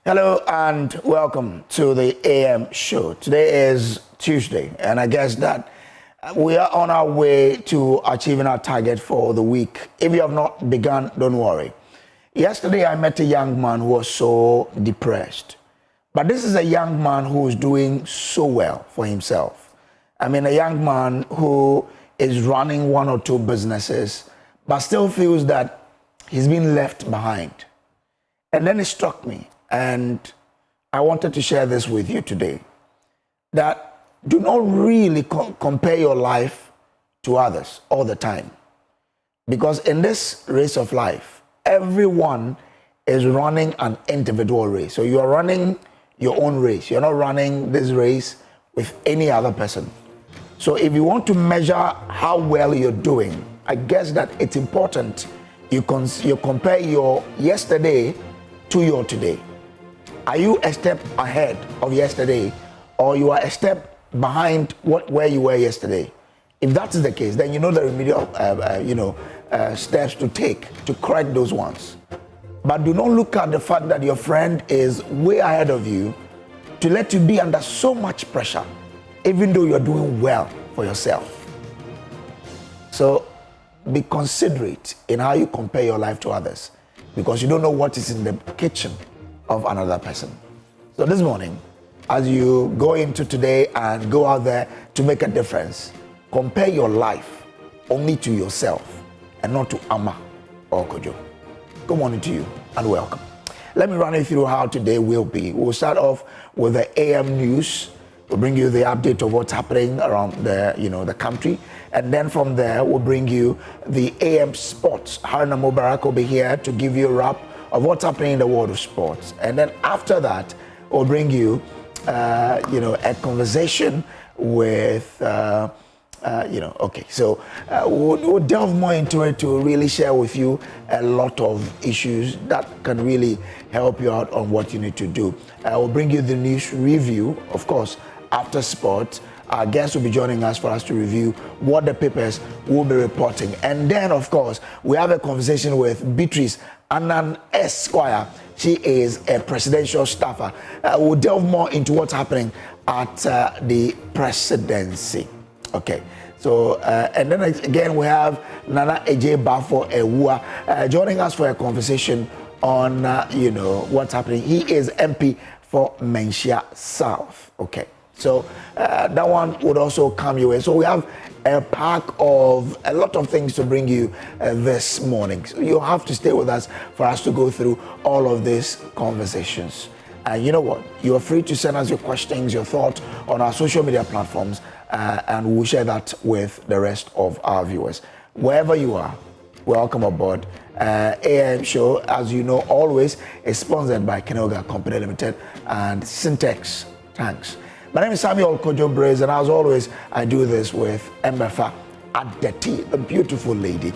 Hello and welcome to the AM show. Today is Tuesday, and I guess that we are on our way to achieving our target for the week. If you have not begun, don't worry. Yesterday, I met a young man who was so depressed. But this is a young man who is doing so well for himself. I mean, a young man who is running one or two businesses, but still feels that he's been left behind. And then it struck me. And I wanted to share this with you today, that do not really compare your life to others all the time. Because in this race of life, everyone is running an individual race. So you are running your own race. You're not running this race with any other person. So if you want to measure how well you're doing, I guess that it's important you compare your yesterday to your today. Are you a step ahead of yesterday, or you are a step behind where you were yesterday? If that is the case, then you know the remedial steps to take to correct those ones. But do not look at the fact that your friend is way ahead of you to let you be under so much pressure, even though you're doing well for yourself. So be considerate in how you compare your life to others, because you don't know what is in the kitchen of another person. So this morning, as you go into today and go out there to make a difference, compare your life only to yourself and not to Amma or Kojo. Good morning to you and welcome. Let me run you through how today will be. We'll start off with the AM news. We'll bring you the update of what's happening around the country. And then from there, we'll bring you the AM sports. Haruna Mubarak will be here to give you a wrap of what's happening in the world of sports. And then after that, we'll bring you, a conversation with, okay. So we'll delve more into it to really share with you a lot of issues that can really help you out on what you need to do. We'll bring you the news review, of course, after sports. Our guests will be joining us for us to review what the papers will be reporting. And then, of course, we have a conversation with Beatrice Annan Esquire. She is a presidential staffer. We'll delve more into what's happening at the presidency. Okay. So, and then again, we have Nana AJ Baffuor Awuah joining us for a conversation on, what's happening. He is MP for Menchia South. Okay. So that one would also come your way. So we have a pack of a lot of things to bring you this morning. So you have to stay with us for us to go through all of these conversations. And you know what? You are free to send us your questions, your thoughts on our social media platforms, and we'll share that with the rest of our viewers. Wherever you are, welcome aboard. AM show, as you know, always is sponsored by Kenoga Company Limited and Syntex Tanks. My name is Samuel Kojo Braze, and as always, I do this with Mbefa Adeti, the beautiful lady.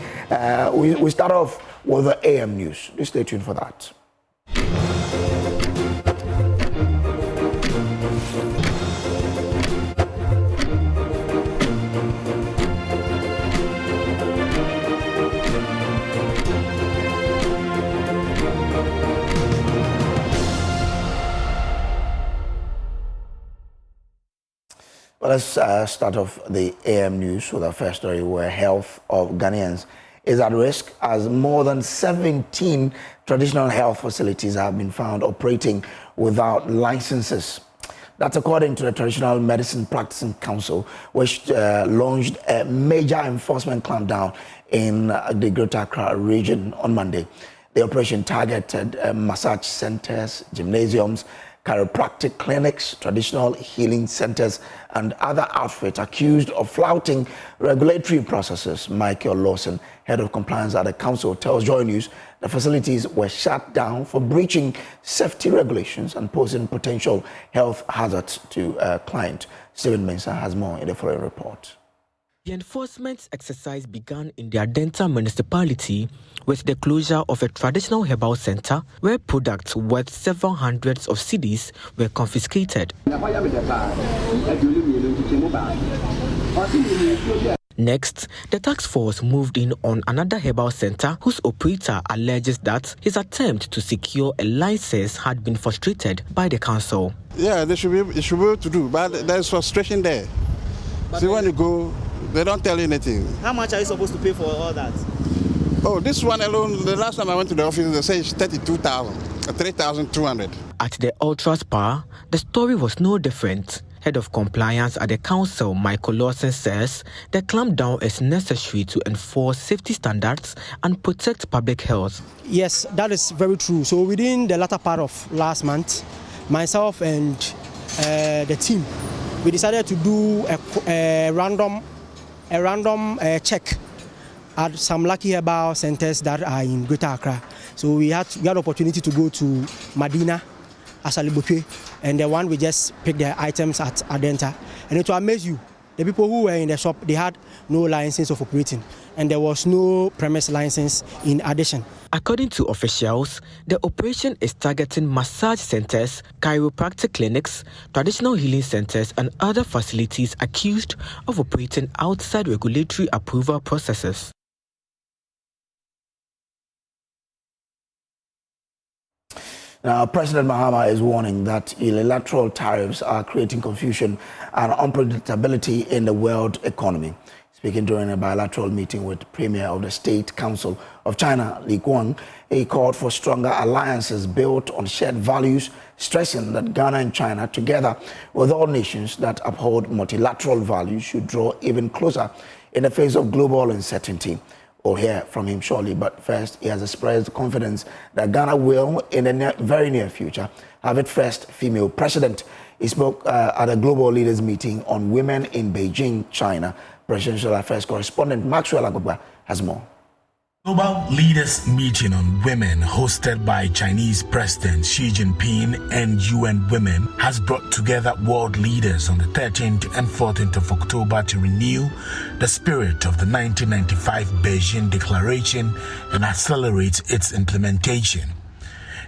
We start off with the AM news. Please stay tuned for that. Well, let's start off the AM news with our first story, where health of Ghanaians is at risk as more than 17 traditional health facilities have been found operating without licenses. That's according to the Traditional Medicine Practicing Council, which launched a major enforcement clampdown in the Greater Accra region on Monday. The operation targeted massage centers, gymnasiums, chiropractic clinics, traditional healing centers, and other outfits accused of flouting regulatory processes. Michael Lawson, head of compliance at the council, tells Joy News the facilities were shut down for breaching safety regulations and posing potential health hazards to clients. Stephen Mensah has more in the following report. The enforcement exercise began in the Adenta municipality with the closure of a traditional herbal center where products worth several hundreds of cedis were confiscated. Next, the task force moved in on another herbal center whose operator alleges that his attempt to secure a license had been frustrated by the council. Yeah, they should be able to do, but there's frustration there. See, when you go, they don't tell you anything. How much are you supposed to pay for all that? Oh, this one alone, the last time I went to the office, they say it's 32,000, 3,200. At the Ultra Spa, the story was no different. Head of compliance at the council, Michael Lawson, says the clampdown is necessary to enforce safety standards and protect public health. Yes, that is very true. So within the latter part of last month, myself and the team, we decided to do a random check at some lucky herbal centers that are in Greater Accra. So we had opportunity to go to Madina, Asalibokwe, and the one we just picked the items at Adenta. And it will amaze you, the people who were in the shop, they had no license of operating, and there was no premise license in addition. According to officials, the operation is targeting massage centers, chiropractic clinics, traditional healing centers, and other facilities accused of operating outside regulatory approval processes. Now, President Mahama is warning that unilateral tariffs are creating confusion and unpredictability in the world economy. Speaking during a bilateral meeting with Premier of the State Council of China, Li Guang, he called for stronger alliances built on shared values, stressing that Ghana and China, together with all nations that uphold multilateral values, should draw even closer in the face of global uncertainty. We'll hear from him shortly, but first, he has expressed confidence that Ghana will, in the very near future, have its first female president. He spoke at a global leaders meeting on women in Beijing, China. Presidential Affairs correspondent Maxwell Agogba has more. Global Leaders Meeting on Women, hosted by Chinese President Xi Jinping and UN Women, has brought together world leaders on the 13th and 14th of October to renew the spirit of the 1995 Beijing Declaration and accelerate its implementation.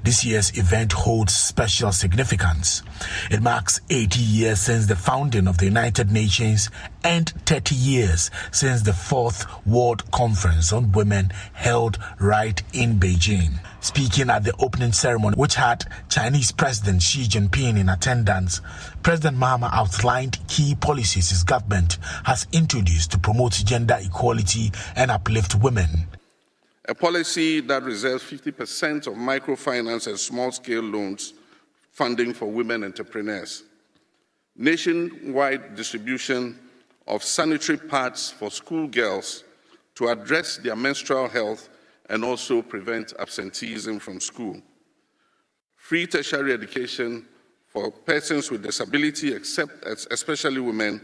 This year's event holds special significance. It marks 80 years since the founding of the United Nations and 30 years since the 4th World Conference on Women held right in Beijing. Speaking at the opening ceremony, which had Chinese President Xi Jinping in attendance, President Mahama outlined key policies his government has introduced to promote gender equality and uplift women. A policy that reserves 50% of microfinance and small-scale loans funding for women entrepreneurs. Nationwide distribution of sanitary pads for schoolgirls to address their menstrual health and also prevent absenteeism from school. Free tertiary education for persons with disability, especially women,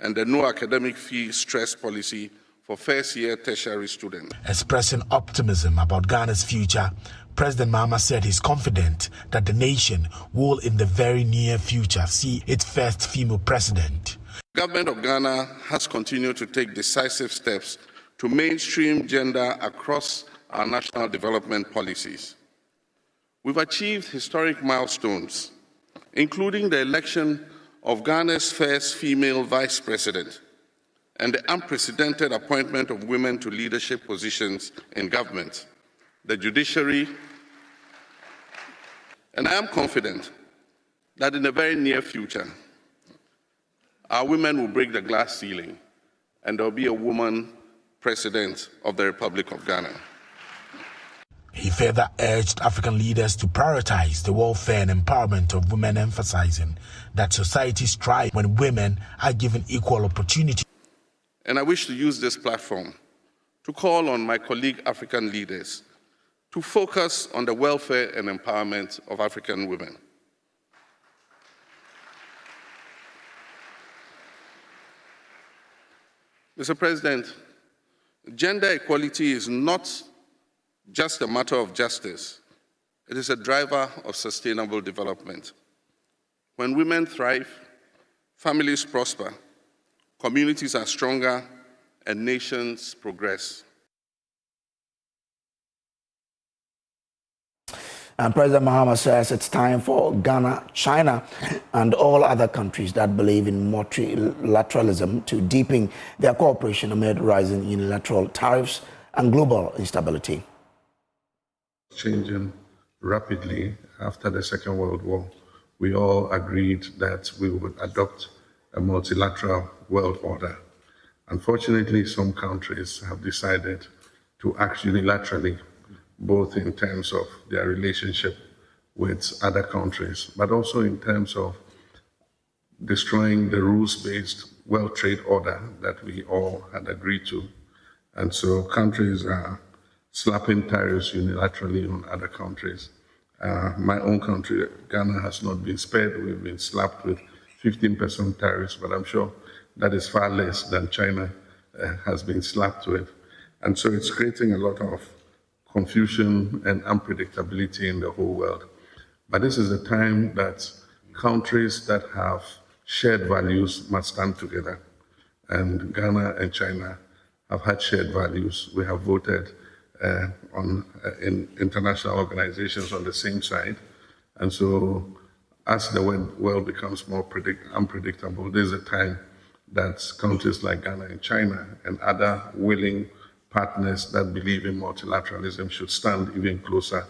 and the no academic fee stress policy for first-year tertiary students. Expressing optimism about Ghana's future, President Mahama said he's confident that the nation will in the very near future see its first female president. The government of Ghana has continued to take decisive steps to mainstream gender across our national development policies. We've achieved historic milestones, including the election of Ghana's first female vice president, and the unprecedented appointment of women to leadership positions in government, the judiciary, and I am confident that in the very near future, our women will break the glass ceiling and there will be a woman president of the Republic of Ghana. He further urged African leaders to prioritize the welfare and empowerment of women, emphasizing that societies thrive when women are given equal opportunity. And I wish to use this platform to call on my colleague African leaders to focus on the welfare and empowerment of African women. Mr. President, gender equality is not just a matter of justice. It is a driver of sustainable development. When women thrive, families prosper, communities are stronger, and nations progress. And President Mahama says it's time for Ghana, China, and all other countries that believe in multilateralism to deepen their cooperation amid rising unilateral tariffs and global instability. Changing rapidly after the Second World War, we all agreed that we would adopt a multilateral world order. Unfortunately, some countries have decided to act unilaterally, both in terms of their relationship with other countries, but also in terms of destroying the rules-based world trade order that we all had agreed to. And so countries are slapping tariffs unilaterally on other countries. My own country, Ghana, has not been spared. We've been slapped with 15% tariffs, but I'm sure that is far less than China has been slapped with. And so it's creating a lot of confusion and unpredictability in the whole world. But this is a time that countries that have shared values must stand together. And Ghana and China have had shared values. We have voted in international organizations on the same side. And so as the world becomes more unpredictable, there's a time that countries like Ghana and China and other willing partners that believe in multilateralism should stand even closer.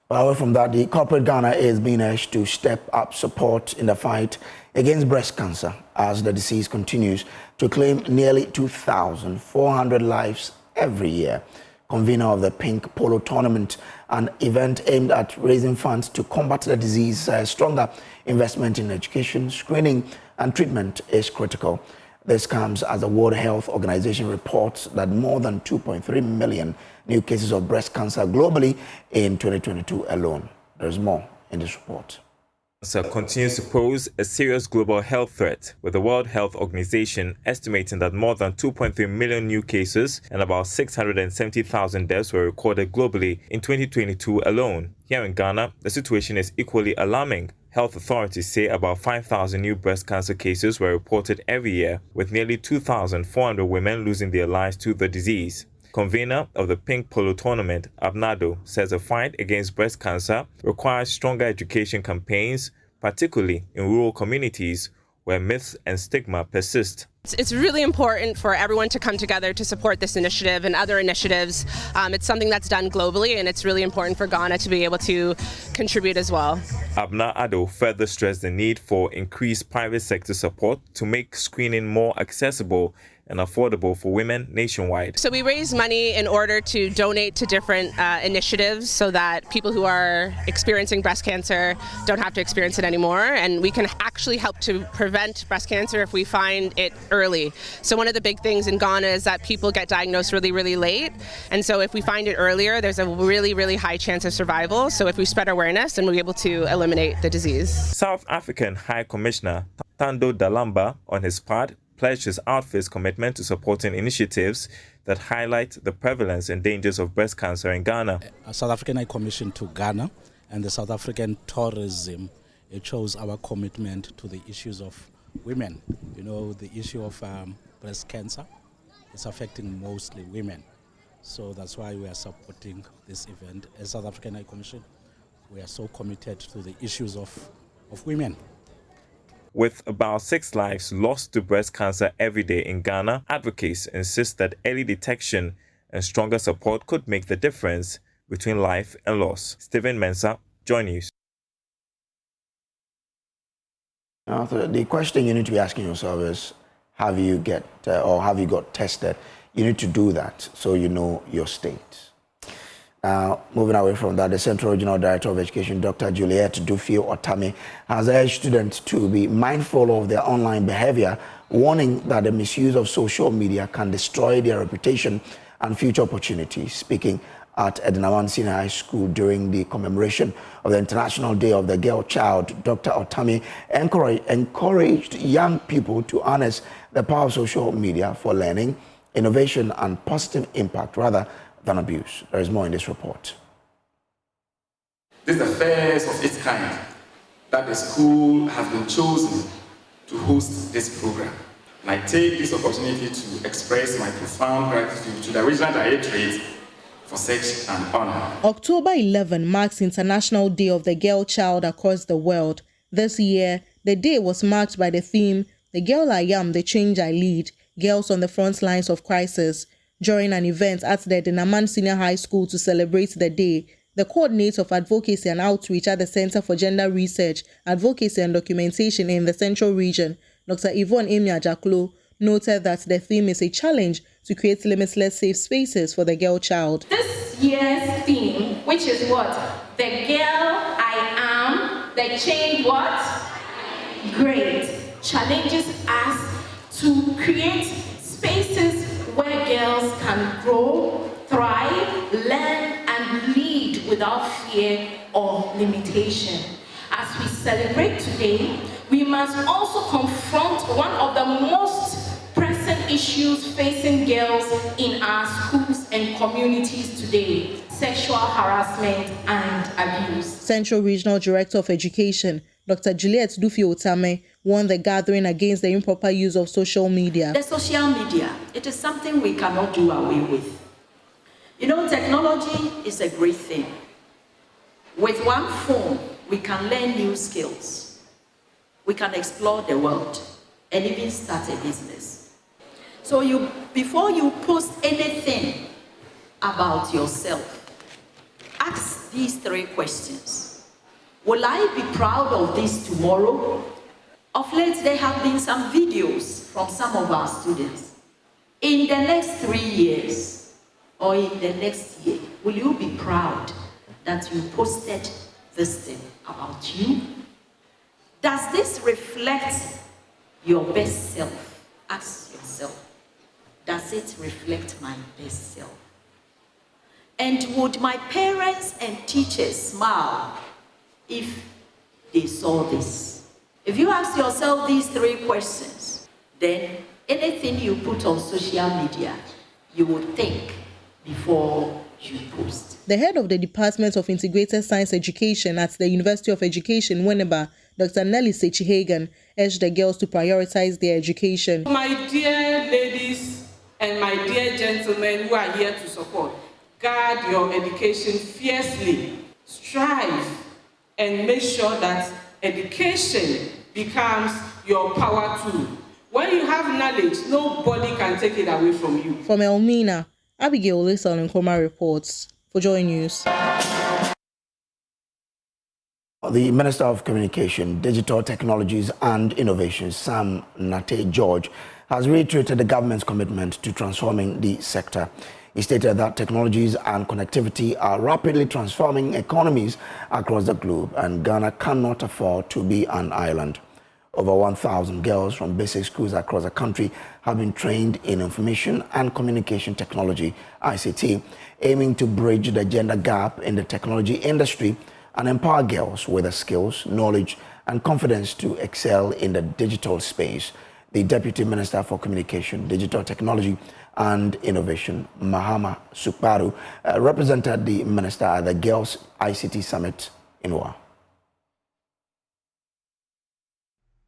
Away from that, the corporate Ghana is being urged to step up support in the fight against breast cancer as the disease continues to claim nearly 2,400 lives every year. Convener of the Pink Polo Tournament, an event aimed at raising funds to combat the disease, says stronger investment in education, screening and treatment is critical. This comes as the World Health Organization reports that more than 2.3 million new cases of breast cancer globally in 2022 alone. There's more in this report. Cancer continues to pose a serious global health threat, with the World Health Organization estimating that more than 2.3 million new cases and about 670,000 deaths were recorded globally in 2022 alone. Here in Ghana, the situation is equally alarming. Health authorities say about 5,000 new breast cancer cases were reported every year, with nearly 2,400 women losing their lives to the disease. Convener of the Pink Polo Tournament, Abnado, says the fight against breast cancer requires stronger education campaigns, particularly in rural communities where myths and stigma persist. It's really important for everyone to come together to support this initiative and other initiatives. It's something that's done globally, and it's really important for Ghana to be able to contribute as well. Abna Ado further stressed the need for increased private sector support to make screening more accessible and affordable for women nationwide. So we raise money in order to donate to different initiatives so that people who are experiencing breast cancer don't have to experience it anymore, and we can actually help to prevent breast cancer if we find it early. So one of the big things in Ghana is that people get diagnosed really, really late, and so if we find it earlier, there's a really, really high chance of survival. So if we spread awareness, then we'll be able to eliminate the disease. South African High Commissioner Thando Dalamba, on his part, pledged his outfit's commitment to supporting initiatives that highlight the prevalence and dangers of breast cancer in Ghana. A South African High Commission to Ghana and the South African tourism, it shows our commitment to the issues of women. You know, the issue of breast cancer is affecting mostly women. So that's why we are supporting this event. As South African High Commission, we are so committed to the issues of women. With about 6 lives lost to breast cancer every day in Ghana, advocates insist that early detection and stronger support could make the difference between life and loss. Stephen Mensah, Joy News. Now, the question you need to be asking yourself is, have you got tested? You need to do that so you know your state. Now, moving away from that, the Central Regional Director of Education, Dr. Juliet Baffuor Awuah, has urged students to be mindful of their online behavior, warning that the misuse of social media can destroy their reputation and future opportunities. Speaking at Edinawan Senior High School during the commemoration of the International Day of the Girl Child, Dr. Awuah encouraged young people to harness the power of social media for learning, innovation, and positive impact rather than abuse. There is more in this report. This is the first of its kind that the school has been chosen to host this program. And I take this opportunity to express my profound gratitude to the Regional Directorate for such an honor. October 11 marks International Day of the Girl Child across the world. This year, the day was marked by the theme, "The Girl I Am, the Change I Lead, Girls on the Front Lines of Crisis." During an event at the Dinaman Senior High School to celebrate the day, the coordinator of advocacy and outreach at the Center for Gender Research, Advocacy and Documentation in the Central Region, Dr. Yvonne Emia Jaklo, noted that the theme is a challenge to create limitless safe spaces for the girl child. This year's theme, which is what? The girl I am, the change what? Great. Challenges us to create spaces where girls can grow, thrive, learn, and lead without fear or limitation. As we celebrate today, we must also confront one of the most pressing issues facing girls in our schools and communities today: sexual harassment and abuse. Central Regional Director of Education, Dr. Juliet Dufi-Otame, warned the gathering against the improper use of social media. The social media, it is something we cannot do away with. You know, technology is a great thing. With one phone, we can learn new skills. We can explore the world and even start a business. So before you post anything about yourself, ask these 3 questions. Will I be proud of this tomorrow? Of late, there have been some videos from some of our students. In the next 3 years, or in the next year, will you be proud that you posted this thing about you? Does this reflect your best self? Ask yourself, does it reflect my best self? And would my parents and teachers smile if they saw this? If you ask yourself these 3 questions, then anything you put on social media, you would think before you post. The head of the Department of Integrated Science Education at the University of Education, Winneba, Dr. Nelly Sechihagan, urged the girls to prioritize their education. My dear ladies and my dear gentlemen who are here to support, guard your education fiercely. Strive and make sure that education becomes your power tool. When you have knowledge, nobody can take it away from you. From Elmina, Abigail Lisson Nkrumah reports for Joy News. The Minister of Communication, Digital Technologies and Innovation, Sam Nate George, has reiterated the government's commitment to transforming the sector. He stated that technologies and connectivity are rapidly transforming economies across the globe, and Ghana cannot afford to be an island. Over 1,000 girls from basic schools across the country have been trained in information and communication technology, ICT, aiming to bridge the gender gap in the technology industry and empower girls with the skills, knowledge, and confidence to excel in the digital space. The Deputy Minister for Communication, Digital Technology and Innovation, Mahama Sukparu, represented the minister at the Girls ICT Summit in Awuah.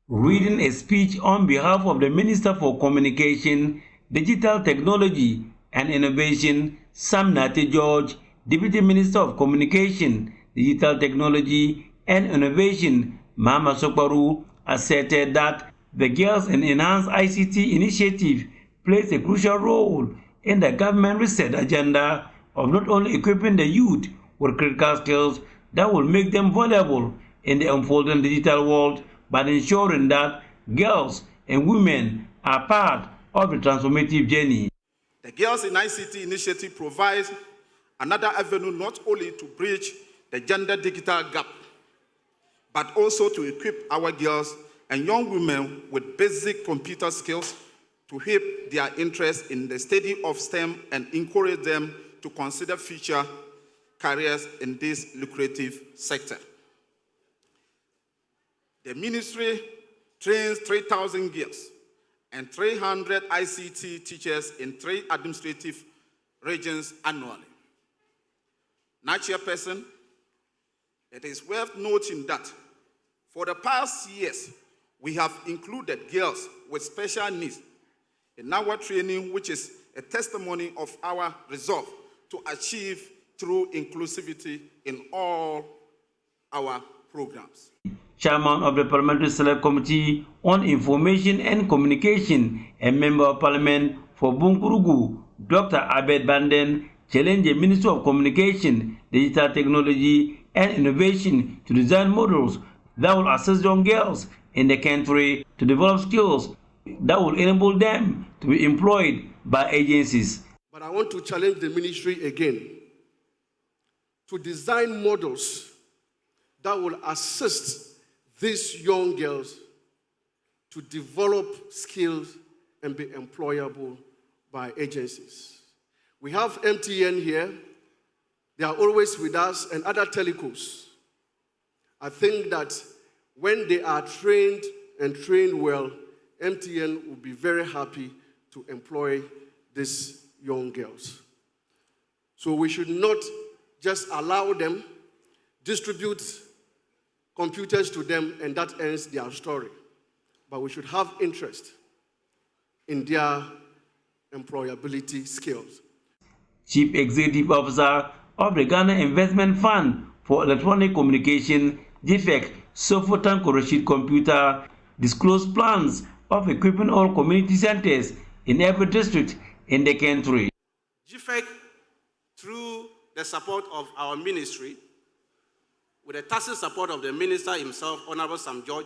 Reading a speech on behalf of the Minister for Communication, Digital Technology and Innovation, Sam Nate George, Deputy Minister of Communication, Digital Technology and Innovation, Mahama Sukparu, asserted that the Girls and Enhanced ICT initiative plays a crucial role in the government reset agenda of not only equipping the youth with critical skills that will make them valuable in the unfolding digital world, but ensuring that girls and women are part of the transformative journey. The Girls in ICT initiative provides another avenue not only to bridge the gender digital gap, but also to equip our girls and young women with basic computer skills to hip their interest in the study of STEM and encourage them to consider future careers in this lucrative sector. The ministry trains 3,000 girls and 300 ICT teachers in 3 administrative regions annually. Now, Chairperson, it is worth noting that for the past years, we have included girls with special needs in our training, which is a testimony of our resolve to achieve true inclusivity in all our programs. Chairman of the Parliamentary Select Committee on Information and Communication and Member of Parliament for Bunkurugu, Dr. Abed Banden, challenged the Ministry of Communication, Digital Technology and Innovation to design models that will assist young girls in the country to develop skills that will enable them to be employed by agencies. But I want to challenge the ministry again to design models that will assist these young girls to develop skills and be employable by agencies. We have MTN here. They are always with us, and other telcos. I think that when they are trained and trained well, MTN will be very happy to employ these young girls. So we should not just allow them, distribute computers to them, and that ends their story. But we should have interest in their employability skills. Chief Executive Officer of the Ghana Investment Fund for Electronic Communication, GFEC, Sofotan Rashid Computer, disclosed plans of equipping all community centers in every district in the country. GFEC, through the support of our ministry, with the tacit support of the minister himself, Honorable Sam George,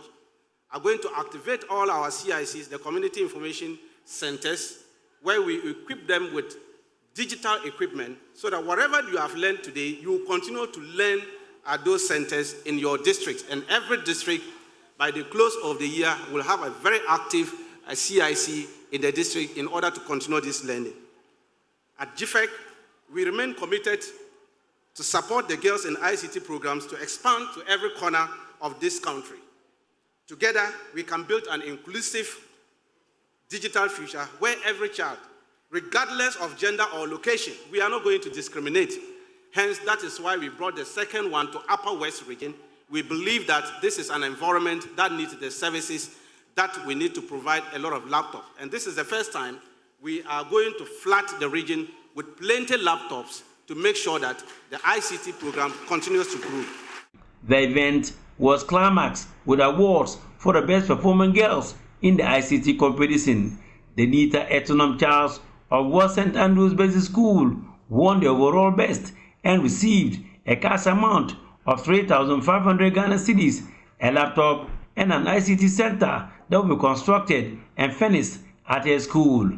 are going to activate all our CICs, the Community Information Centers, where we equip them with digital equipment so that whatever you have learned today, you will continue to learn at those centers in your district. And every district, by the close of the year, will have a very active CIC in the district in order to continue this learning. At GFEC, we remain committed to support the girls in ICT programs to expand to every corner of this country. Together, we can build an inclusive digital future where every child, regardless of gender or location, we are not going to discriminate. Hence, that is why we brought the second one to Upper West region. We believe that this is an environment that needs the services that we need to provide a lot of laptops. And this is the first time we are going to flood the region with plenty of laptops to make sure that the ICT program continues to grow. The event was climaxed with awards for the best performing girls in the ICT competition. Denita Etonam Charles of West St. Andrews Basic School won the overall best and received a cash amount of 3,500 Ghana cedis, a laptop, and an ICT center that will be constructed and finished at her school.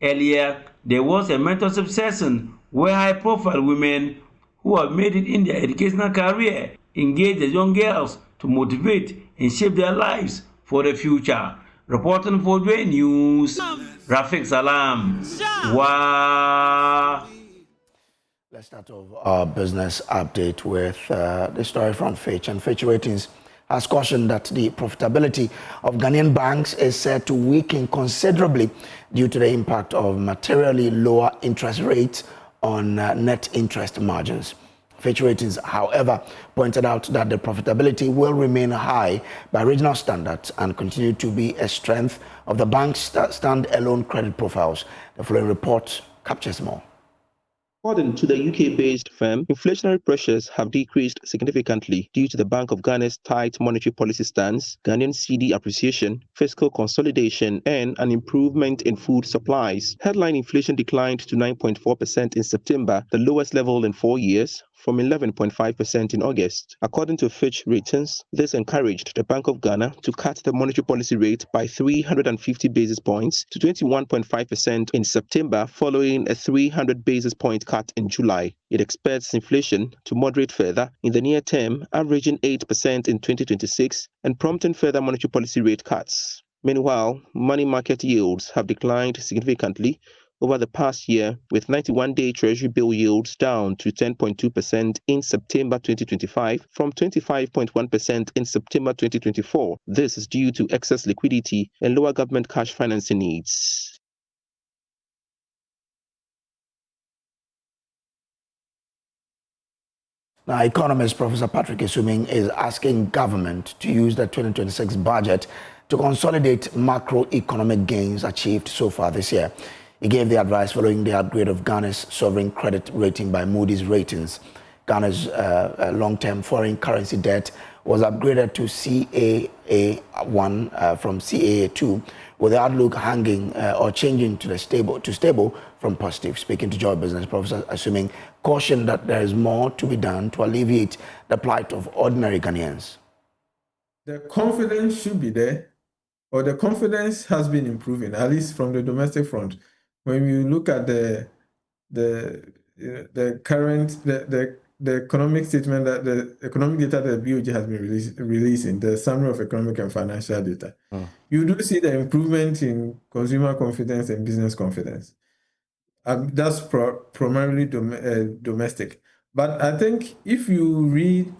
Earlier, there was a mentorship session where high-profile women who have made it in their educational career engage the young girls to motivate and shape their lives for the future. Reporting for Joy News, Rafiq Salam. Wow. Let's start off our business update with the story from Fitch. And Fitch Ratings has cautioned that the profitability of Ghanaian banks is set to weaken considerably due to the impact of materially lower interest rates on net interest margins. Fitch Ratings, however, pointed out that the profitability will remain high by regional standards and continue to be a strength of the bank's stand-alone credit profiles. The following report captures more. According to the UK-based firm, inflationary pressures have decreased significantly due to the Bank of Ghana's tight monetary policy stance, Ghanaian cedi appreciation, fiscal consolidation, and an improvement in food supplies. Headline inflation declined to 9.4% in September, the lowest level in 4 years, from 11.5% in August. According to Fitch Ratings, this encouraged the Bank of Ghana to cut the monetary policy rate by 350 basis points to 21.5% in September, following a 300 basis point cut in July. It expects inflation to moderate further in the near term, averaging 8% in 2026 and prompting further monetary policy rate cuts. Meanwhile, money market yields have declined significantly over the past year, with 91-day Treasury bill yields down to 10.2% in September 2025 from 25.1% in September 2024. This is due to excess liquidity and lower government cash financing needs. Now, economist Professor Patrick Isuming is asking government to use the 2026 budget to consolidate macroeconomic gains achieved so far this year. He gave the advice following the upgrade of Ghana's sovereign credit rating by Moody's Ratings. Ghana's long-term foreign currency debt was upgraded to CAA1 from CAA2, with the outlook hanging or changing to stable from positive. Speaking to Joy Business, Professor assuming caution that there is more to be done to alleviate the plight of ordinary Ghanaians. The confidence should be there, or the confidence has been improving, at least from the domestic front. When you look at the economic statement, that the economic data that the BOG has been releasing, the summary of economic and financial data, you do see the improvement in consumer confidence and business confidence. That's primarily domestic. But I think if you read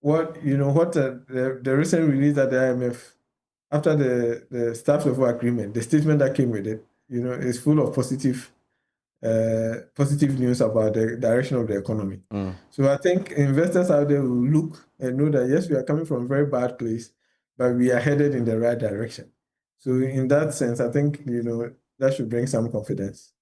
the recent release at the IMF after the Staffer Beatrice agreement, the statement that came with it, is full of positive news about the direction of the economy. So I think investors out there will look and know that yes, we are coming from a very bad place, but we are headed in the right direction. So in that sense, I think that should bring some confidence.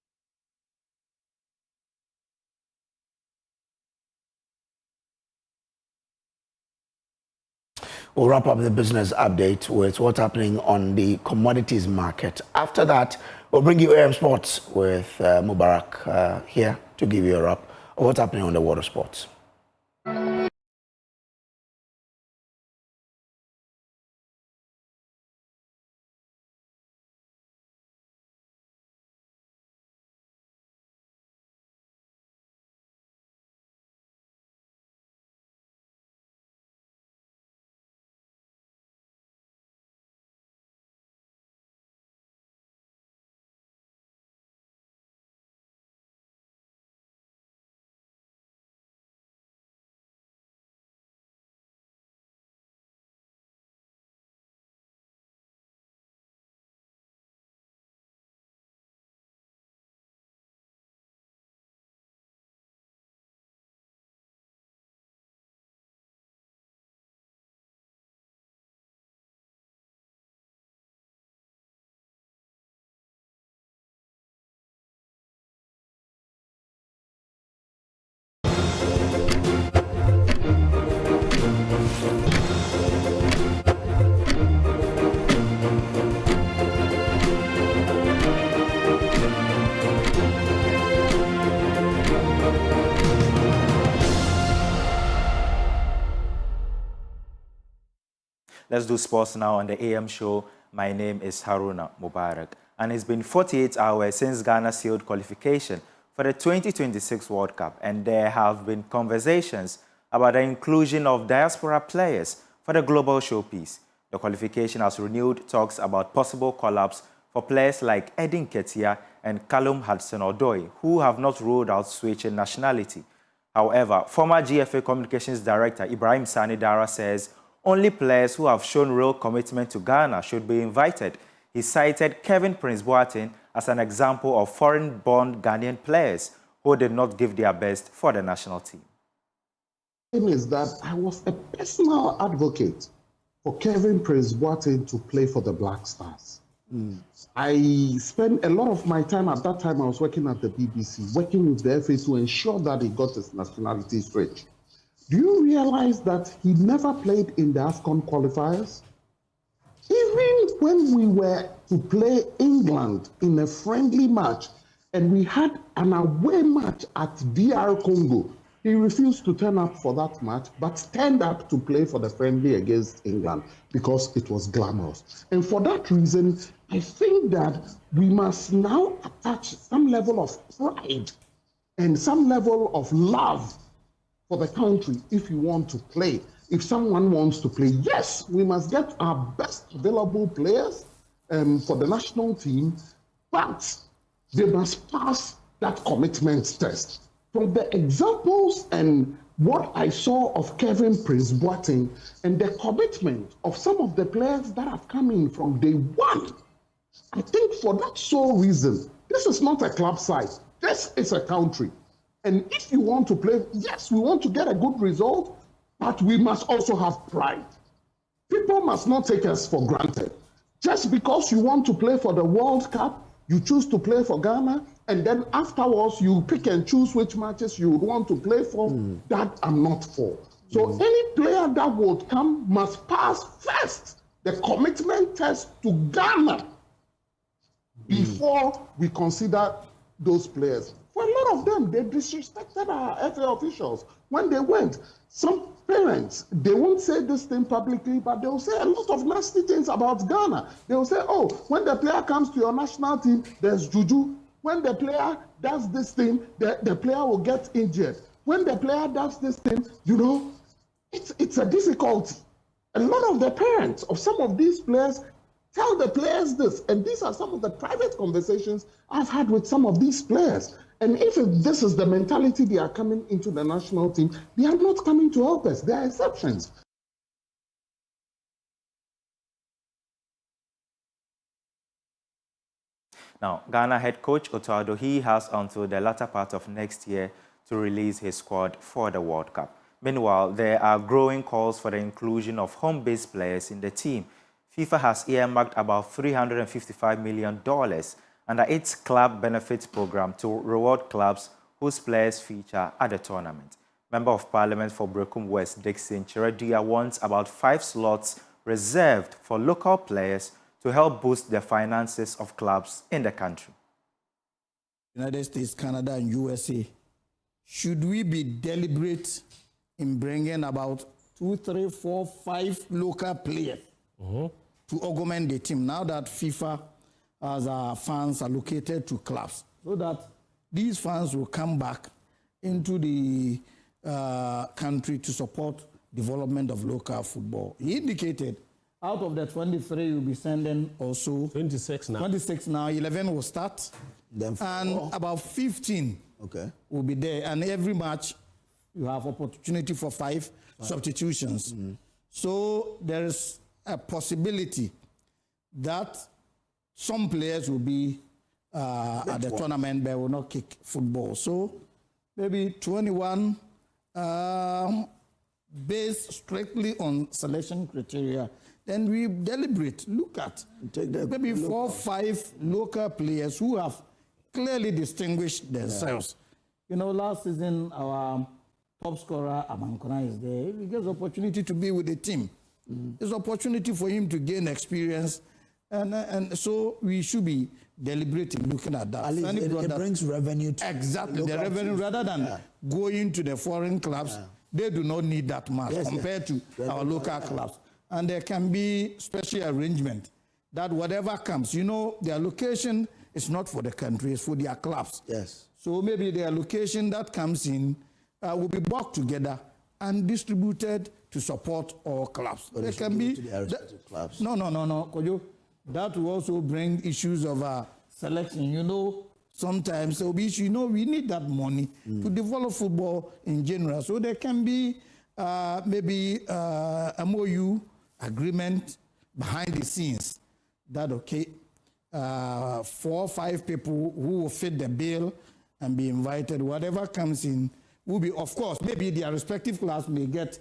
We'll wrap up the business update with what's happening on the commodities market. After that, we'll bring you AM Sports with Mubarak here to give you a wrap of what's happening on the water sports. Let's do sports now on the AM show. My name is Haruna Mubarak, and it's been 48 hours since Ghana sealed qualification for the 2026 World Cup, and there have been conversations about the inclusion of diaspora players for the global showpiece. The qualification has renewed talks about possible call-ups for players like Edin Ketia and Callum Hudson-Odoi, who have not ruled out switching nationality. However, former GFA Communications Director Ibrahim Sani Dara says only players who have shown real commitment to Ghana should be invited. He cited Kevin Prince Boateng as an example of foreign-born Ghanaian players who did not give their best for the national team. The thing is that I was a personal advocate for Kevin Prince Boateng to play for the Black Stars. I spent a lot of my time at that time. I was working at the BBC, working with the FA to ensure that he got his nationality straight. Do you realize that he never played in the AFCON qualifiers? Even when we were to play England in a friendly match and we had an away match at DR Congo, he refused to turn up for that match, but turned up to play for the friendly against England because it was glamorous. And for that reason, I think that we must now attach some level of pride and some level of love for the country if you want to play. If someone wants to play, yes, we must get our best available players for the national team, but they must pass that commitment test. From the examples and what I saw of Kevin Prince Boateng and the commitment of some of the players that have come in from day one, I think for that sole reason, this is not a club side, this is a country. And if you want to play, yes, we want to get a good result, but we must also have pride. People one must not take us for granted. Just because you want to play for the World Cup, you choose to play for Ghana, and then afterwards you pick and choose which matches you would want to play for. That I'm not for. So any player that would come must pass first the commitment test to Ghana before we consider those players. For a lot of them, they disrespected our FA officials when they went. Some parents, they won't say this thing publicly, but they'll say a lot of nasty things about Ghana. They'll say, oh, when the player comes to your national team, there's juju. When the player does this thing, the player will get injured. When the player does this thing, you know, it's a difficulty. A lot of the parents of some of these players tell the players this, and these are some of the private conversations I've had with some of these players. And if this is the mentality they are coming into the national team, they are not coming to help us. There are exceptions. Now, Ghana head coach Otto, he has until the latter part of next year to release his squad for the World Cup. Meanwhile, there are growing calls for the inclusion of home-based players in the team. FIFA has earmarked about $355 million under its club benefits program to reward clubs whose players feature at the tournament. Member of Parliament for Brekum West, Dixon Chiredia, wants about 5 slots reserved for local players to help boost the finances of clubs in the country. United States, Canada, and USA. Should we be deliberate in bringing about 2, 3, 4, 5 local players to augment the team now that FIFA has funds allocated to clubs, so that these funds will come back into the country to support development of local football? He indicated out of the 23 you'll be sending also 26 now. 26 now, 11 will start, and about 15 will be there, and every match you have opportunity for 5 substitutions. So there is a possibility that some players will be at the tournament but will not kick football. So maybe 21 based strictly on selection criteria. Then we deliberate, look at maybe 4 or 5 local players who have clearly distinguished themselves. You know, last season our top scorer, Amankona, is there. He gets opportunity to be with the team. It's an opportunity for him to gain experience. And so we should be deliberate in looking at that. It brings revenue to exactly, the revenue, rather than going to the foreign clubs. They do not need that much compared to our local clubs. And there can be special arrangement that whatever comes, you know, the allocation is not for the country, it's for their clubs. So maybe the allocation that comes in will be brought together and distributed to support all clubs. There can be clubs. No, Kojo. That will also bring issues of selection. You know, sometimes there will be issues. You know, we need that money to develop football in general. So there can be maybe a MOU agreement behind the scenes that 4 or 5 people who will fit the bill and be invited. Whatever comes in will be, of course, maybe their respective clubs may get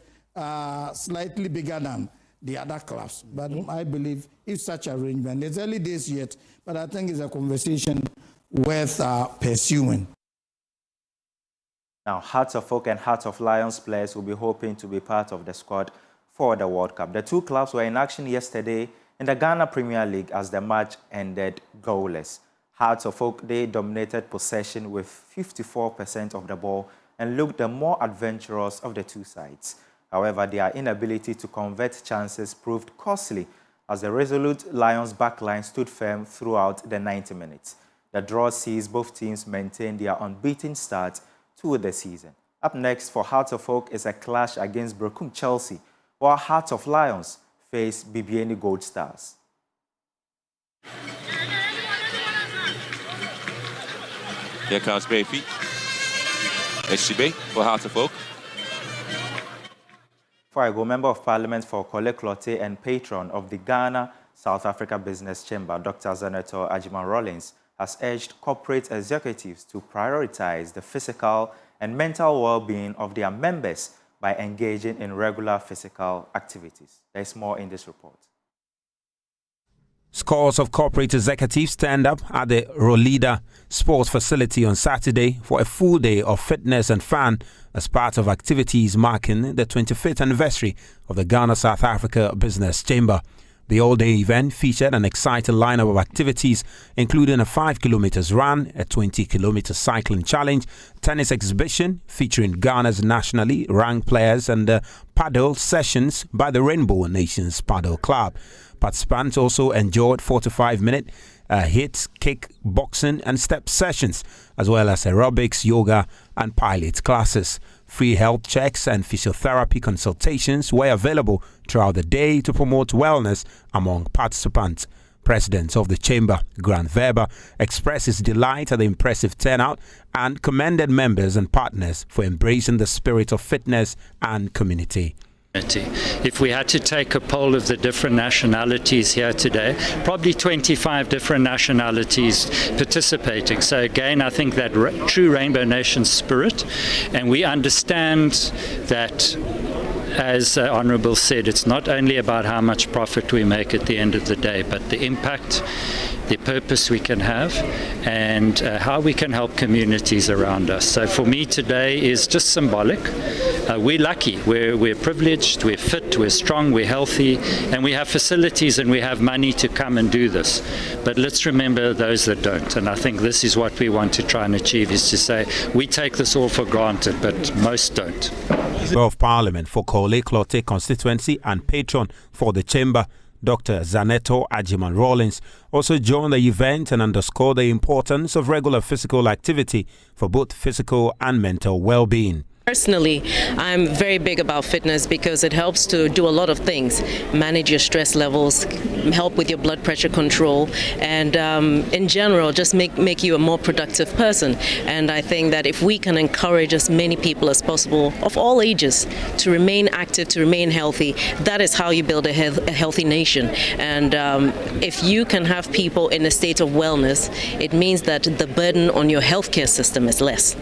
slightly bigger than the other clubs. But I believe if such arrangement, it's early days yet, but I think it's a conversation worth pursuing. Now, Hearts of Oak and Hearts of Lions players will be hoping to be part of the squad for the World Cup. The 2 clubs were in action yesterday in the Ghana Premier League as the match ended goalless. Hearts of Oak, they dominated possession with 54% of the ball and looked the more adventurous of the 2 sides. However, their inability to convert chances proved costly as the resolute Lions backline stood firm throughout the 90 minutes. The draw sees both teams maintain their unbeaten start to the season. Up next for Hearts of Oak is a clash against Brekum Chelsea, while Hearts of Lions face Bibiani Gold Stars. Here comes Bayfeet. SCB for Hearts of Oak. Before I go, Member of Parliament for Kole Clote and patron of the Ghana South Africa Business Chamber, Dr. Senator Ajiman Rollins, has urged corporate executives to prioritize the physical and mental well-being of their members by engaging in regular physical activities. There's more in this report. Scores of corporate executives turned up at the Rolida Sports Facility on Saturday for a full day of fitness and fun as part of activities marking the 25th anniversary of the Ghana-South Africa Business Chamber. The all-day event featured an exciting lineup of activities, including a 5 kilometers run, a 20 kilometer cycling challenge, tennis exhibition featuring Ghana's nationally ranked players, and paddle sessions by the Rainbow Nations Paddle Club. Participants also enjoyed 45-minute hit, kick, boxing and step sessions, as well as aerobics, yoga and pilot classes. Free health checks and physiotherapy consultations were available throughout the day to promote wellness among participants. President of the Chamber, Grant Weber, expressed his delight at the impressive turnout and commended members and partners for embracing the spirit of fitness and community. If we had to take a poll of the different nationalities here today, probably 25 different nationalities participating. So again, I think that true Rainbow Nation spirit, and we understand that, as Honourable said, it's not only about how much profit we make at the end of the day, but the impact, the purpose we can have, and how we can help communities around us. So for me today is just symbolic. We're lucky, we're privileged, we're fit, we're strong, we're healthy, and we have facilities and we have money to come and do this. But let's remember those that don't, and I think this is what we want to try and achieve, is to say we take this all for granted, but most don't. Member of Parliament for Korle Klottey constituency and patron for the Chamber, Dr. Zaneto Ajiman Rawlings, also joined the event and underscored the importance of regular physical activity for both physical and mental well-being. Personally, I'm very big about fitness because it helps to do a lot of things. Manage your stress levels, help with your blood pressure control, and in general, just make you a more productive person. And I think that if we can encourage as many people as possible of all ages to remain active, to remain healthy, that is how you build a healthy nation. And if you can have people in a state of wellness, it means that the burden on your healthcare system is less.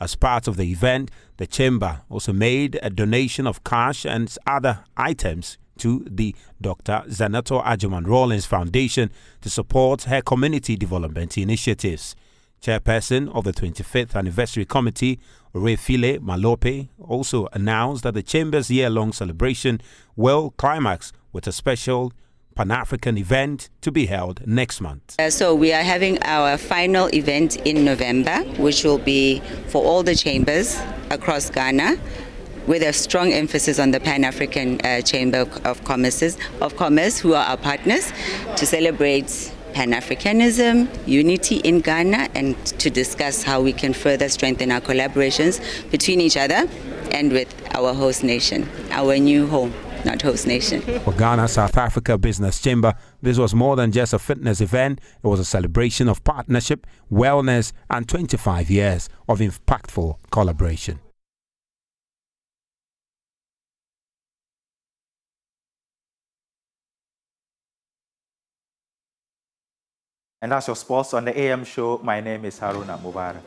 As part of the event, the Chamber also made a donation of cash and other items to the Dr. Zaneto Ajiman Rawlings Foundation to support her community development initiatives. Chairperson of the 25th Anniversary Committee, Orefile Malope, also announced that the Chamber's year-long celebration will climax with a special Pan-African event to be held next month. So we are having our final event in November, which will be for all the chambers across Ghana, with a strong emphasis on the Pan-African Chamber of Commerce, who are our partners, to celebrate Pan-Africanism, unity in Ghana, and to discuss how we can further strengthen our collaborations between each other and with our host nation, our new home. Not host nation. For Ghana-South Africa Business Chamber, this was more than just a fitness event. It was a celebration of partnership, wellness, and 25 years of impactful collaboration. And that's your sports on the AM show. My name is Haruna Mubarak.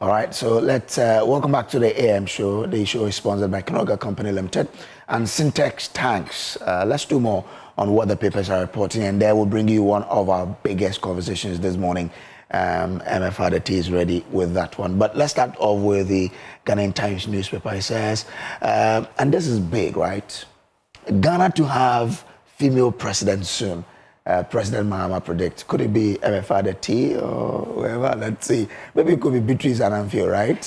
All right, so let's welcome back to the AM show. The show is sponsored by Knoga Company Limited and Syntex Tanks. Let's do more on what the papers are reporting, and there will bring you one of our biggest conversations this morning. MFRDT is ready with that one. But let's start off with the Ghanaian Times newspaper. It says, and this is big, right? Ghana to have female president soon. President Mahama predicts. Could it be MFRDT or whoever? Let's see. Maybe it could be Beatrice Annan, right?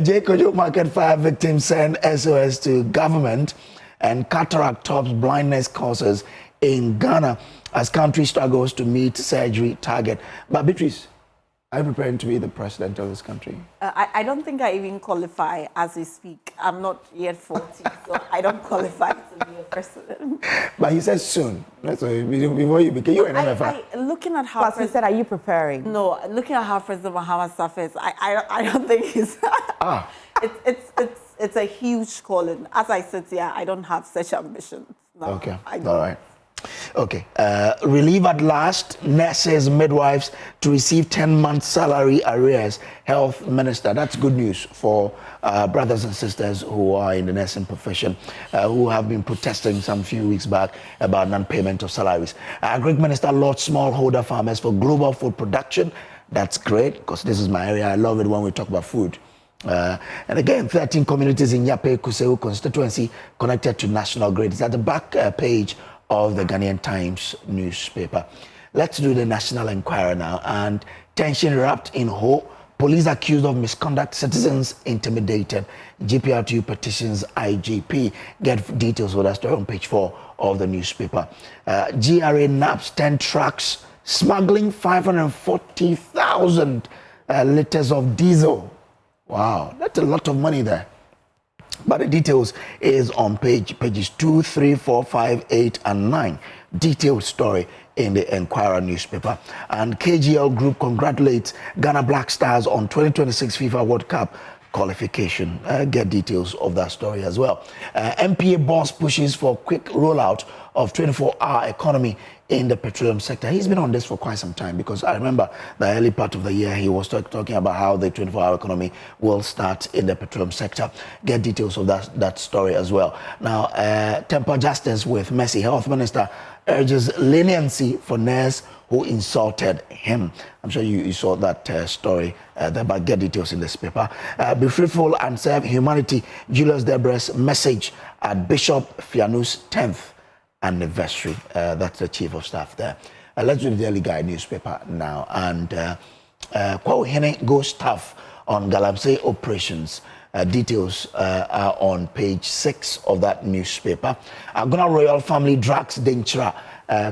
J. Kojo Market Fire victims send SOS to government, and cataract tops blindness causes in Ghana as country struggles to meet surgery target. But Beatrice, Are you preparing to be the president of this country? I don't think I even qualify as we speak. I'm not yet 40, so I don't qualify to be a president. But he said soon. So before you became, you're an MFA. Looking at how... He said, are you preparing? No, looking at how President Mahama suffers, I don't think he's... It's a huge calling. As I sit here, I don't have such ambitions. No, okay, all right. Okay, relief at last, nurses, midwives to receive 10-month salary arrears, health minister. That's good news for brothers and sisters who are in the nursing profession, who have been protesting some few weeks back about non-payment of salaries. Agric Minister Lord Smallholder Farmers for global food production. That's great, because this is my area. I love it when we talk about food. And again, 13 communities in Yape Kuseu constituency connected to national grid. It's at the back page of the Ghanaian Times newspaper. Let's do the National Enquirer now. And tension wrapped in hope. Police accused of misconduct, citizens intimidated. GPRTU petitions IGP. Get details with us on page 4 of the newspaper. GRA naps 10 trucks smuggling 540,000 liters of diesel. Wow, that's a lot of money there. But the details is on pages 2, 3, 4, 5, 8, and 9. Detailed story in the Enquirer newspaper. And KGL Group congratulates Ghana Black Stars on 2026 FIFA World Cup qualification. Get details of that story as well. MPA boss pushes for quick rollout of 24-hour economy in the petroleum sector. He's been on this for quite some time, because I remember the early part of the year he was talking about how the 24-hour economy will start in the petroleum sector. Get details of that story as well. Now, temper justice with Mercy. Health Minister urges leniency for nurse who insulted him. I'm sure you saw that story there, but get details in this paper. Be fruitful and serve humanity. Julius Debr's message at Bishop Fianu's 10th anniversary. That's the chief of staff there. Let's do the Daily Guide newspaper now. And Kwao Hene goes tough on galamsey operations. Details are on page 6 of that newspaper. Agona royal family drags Denchira,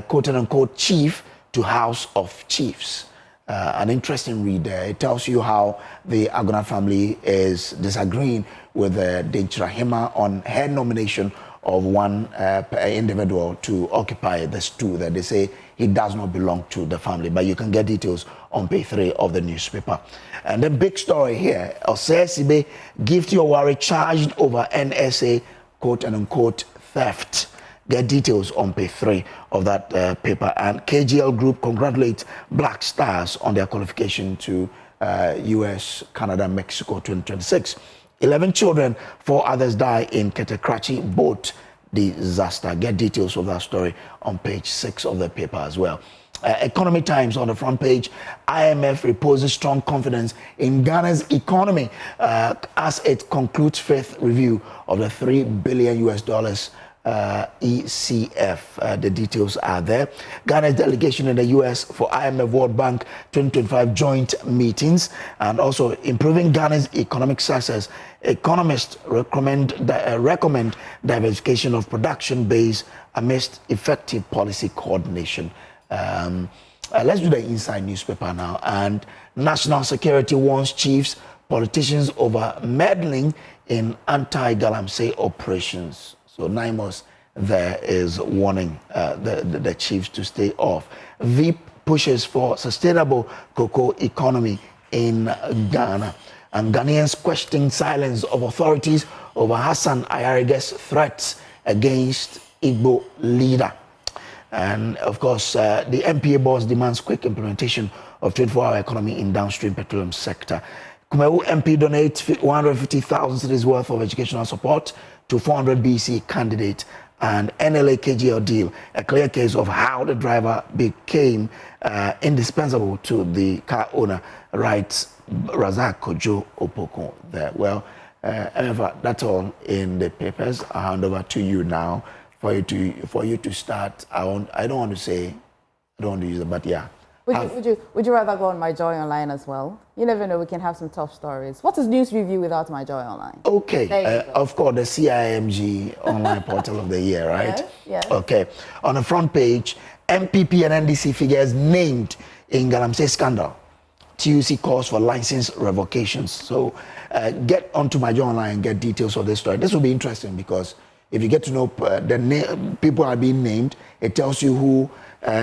quote-unquote, chief to House of Chiefs. An interesting read there. It tells you how the Agona family is disagreeing with Denchira Hima on her nomination of one individual to occupy the stool that they say he does not belong to the family. But you can get details on page 3 of the newspaper. And the big story here, Osesibe Gift Yowari charged over NSA quote-unquote theft. Get details on page 3 of that paper. And KGL Group congratulates Black Stars on their qualification to US, Canada, Mexico 2026. 11 children, 4 others die in Ketekrachi boat disaster. Get details of that story on page 6 of the paper as well. Economy Times on the front page. IMF reposes strong confidence in Ghana's economy as it concludes 5th review of the $3 billion ECF. The details are there. Ghana's delegation in the US for IMF World Bank 2025 joint meetings, and also improving Ghana's economic success. Economists recommend diversification of production base amidst effective policy coordination. Let's do the inside newspaper now. And national security warns chiefs, politicians over meddling in anti-galamsey operations. So NIMOS there is warning the chiefs to stay off. VIP pushes for sustainable cocoa economy in Ghana. And Ghanaians question silence of authorities over Hassan Ayarege's threats against Igbo leader. And of course, the MPA boss demands quick implementation of 24-hour economy in downstream petroleum sector. Kumewu MP donates 150,000 cedis worth of educational support to 400 BC candidate. And NLA KGL deal, a clear case of how the driver became indispensable to the car owner, writes Razak Kojo Opoko there. Well, that's all in the papers. I'll hand over to you now for you to start. I don't want to use it, but yeah. Would you rather go on My Joy Online as well? You never know, we can have some tough stories. What is News Review without My Joy Online? Okay, of course, the CIMG online portal of the year, right? Yes. Okay, on the front page, MPP and NDC figures named in galamsey scandal. TUC calls for license revocations. So get onto my Joy Online and get details of this story. This will be interesting because if you get to know people are being named, it tells you who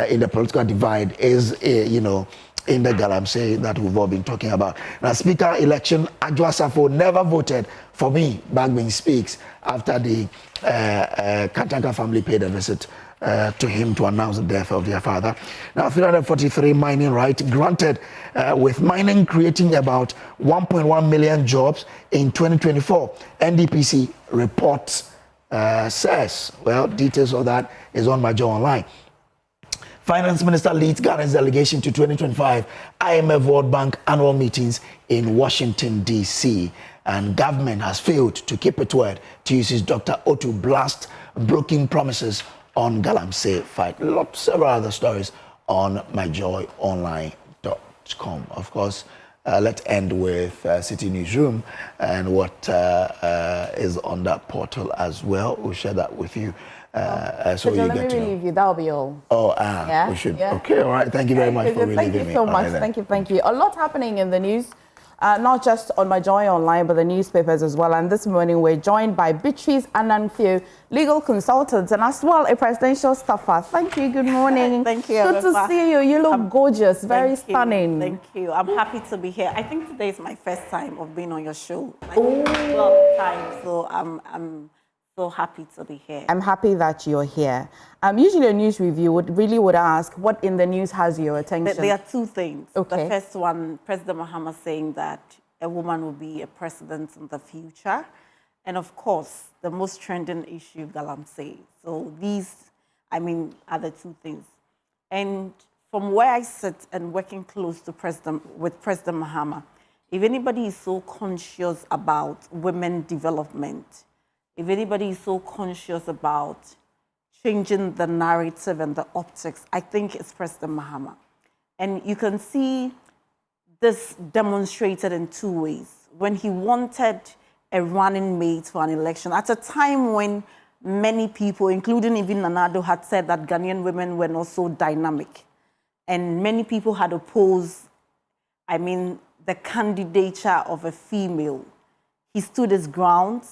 in the political divide is, in the galamsey that we've all been talking about. Now, Speaker election, Adwoa Safo never voted for me, Bagbin speaks, after the Katanka family paid a visit to him to announce the death of their father. Now, 343 mining rights granted, with mining creating about 1.1 million jobs in 2024. NDPC reports says, well, details of that is on my Joy Online. Finance Minister leads Ghana's delegation to 2025 IMF World Bank annual meetings in Washington, D.C. And government has failed to keep its word to use Dr. Otto blast broken promises on galamsey fight. Several other stories on myjoyonline.com. Of course, let's end with City Newsroom and what is on that portal as well. We'll share that with you. So you let me relieve you. That'll be all. Yeah? We should. Yeah. Okay, all right. Thank you very much for relieving me. Thank you so much. Thank you. A lot happening in the news, not just on my Joy Online, but the newspapers as well. And this morning we're joined by Beatrice Annan, legal consultant, and as well a presidential staffer. Thank you. Good morning. Thank you. Good to see you. You look gorgeous. Very stunning. Thank you. I'm happy to be here. I think today is my first time of being on your show. Like 12 times, so I'm so happy to be here. I'm happy that you're here. Usually a news review would ask what in the news has your attention. There are two things. Okay. The first one, President Mahama saying that a woman will be a president in the future. And of course, the most trending issue, galamsey. So these, are the two things. And from where I sit and working close to with President Mahama, if anybody is so conscious about women development, if anybody is so conscious about changing the narrative and the optics, I think it's President Mahama. And you can see this demonstrated in two ways. When he wanted a running mate for an election, at a time when many people, including even Nanado, had said that Ghanaian women were not so dynamic. And many people had opposed, the candidature of a female. He stood his ground.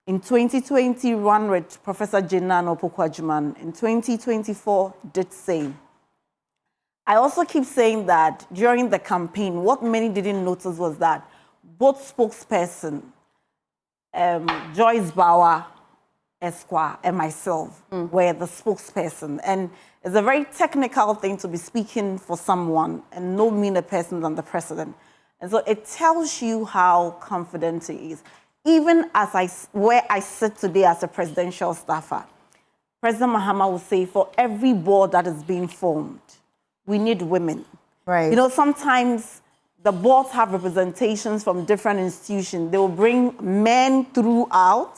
In 2020, ran with Professor Jenano Pokwajuman. In 2024, did same. I also keep saying that during the campaign, what many didn't notice was that both spokesperson, Joyce Bauer, Esquire, and myself were the spokesperson. And it's a very technical thing to be speaking for someone and no meaner person than the president. And so it tells you how confident he is. Even where I sit today as a presidential staffer, President Mahama will say, for every board that is being formed, we need women. Right. Sometimes the boards have representations from different institutions. They will bring men throughout,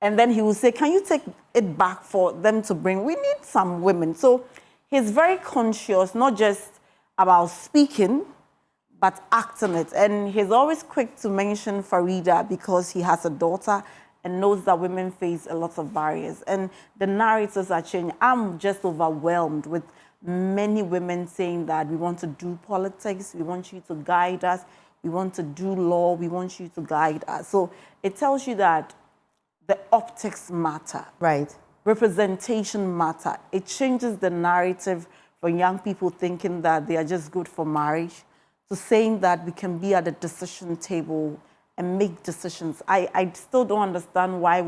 and then he will say, can you take it back for them to bring? We need some women. So he's very conscious, not just about speaking, but acting it. And he's always quick to mention Farida because he has a daughter and knows that women face a lot of barriers. And the narratives are changing. I'm just overwhelmed with many women saying that we want to do politics, we want you to guide us, we want to do law, we want you to guide us. So it tells you that the optics matter. Right. Representation matter. It changes the narrative for young people thinking that they are just good for marriage, to saying that we can be at the decision table and make decisions. I still don't understand why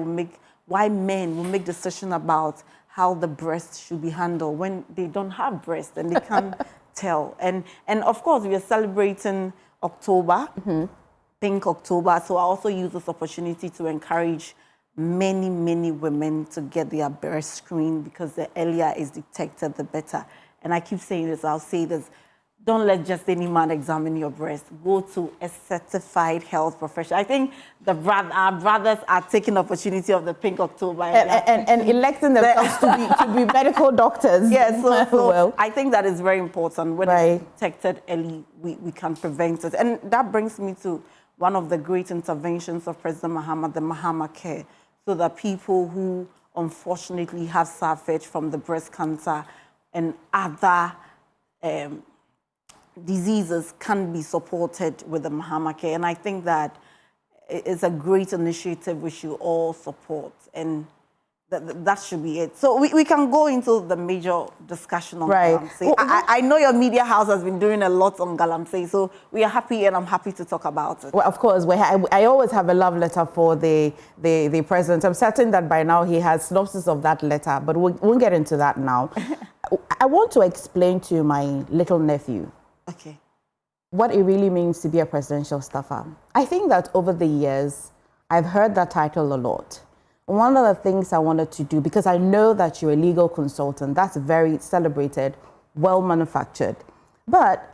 men will make decisions about how the breast should be handled when they don't have breast and they can't tell. And of course, we are celebrating October, Pink October. So I also use this opportunity to encourage many, many women to get their breast screened because the earlier is detected, the better. And I keep saying this, I'll say this. Don't let just any man examine your breast. Go to a certified health professional. I think our brothers are taking the opportunity of the Pink October. And electing themselves to be medical doctors. Yes, so I think that is very important. When it's detected early, we can prevent it. And that brings me to one of the great interventions of President Mahama, the Mahama Care, so that people who unfortunately have suffered from the breast cancer and other diseases can be supported with the Mahama Care. And I think that it's a great initiative we should all support. And that should be it. So we can go into the major discussion on galamsey. I know your media house has been doing a lot on galamsey, so we are happy, and I'm happy to talk about it. Well, of course, I always have a love letter for the president. I'm certain that by now he has synopsis of that letter, but we'll get into that now. I want to explain to my little nephew what it really means to be a presidential staffer. I think that over the years, I've heard that title a lot. One of the things I wanted to do, because I know that you're a legal consultant, that's very celebrated, well manufactured. But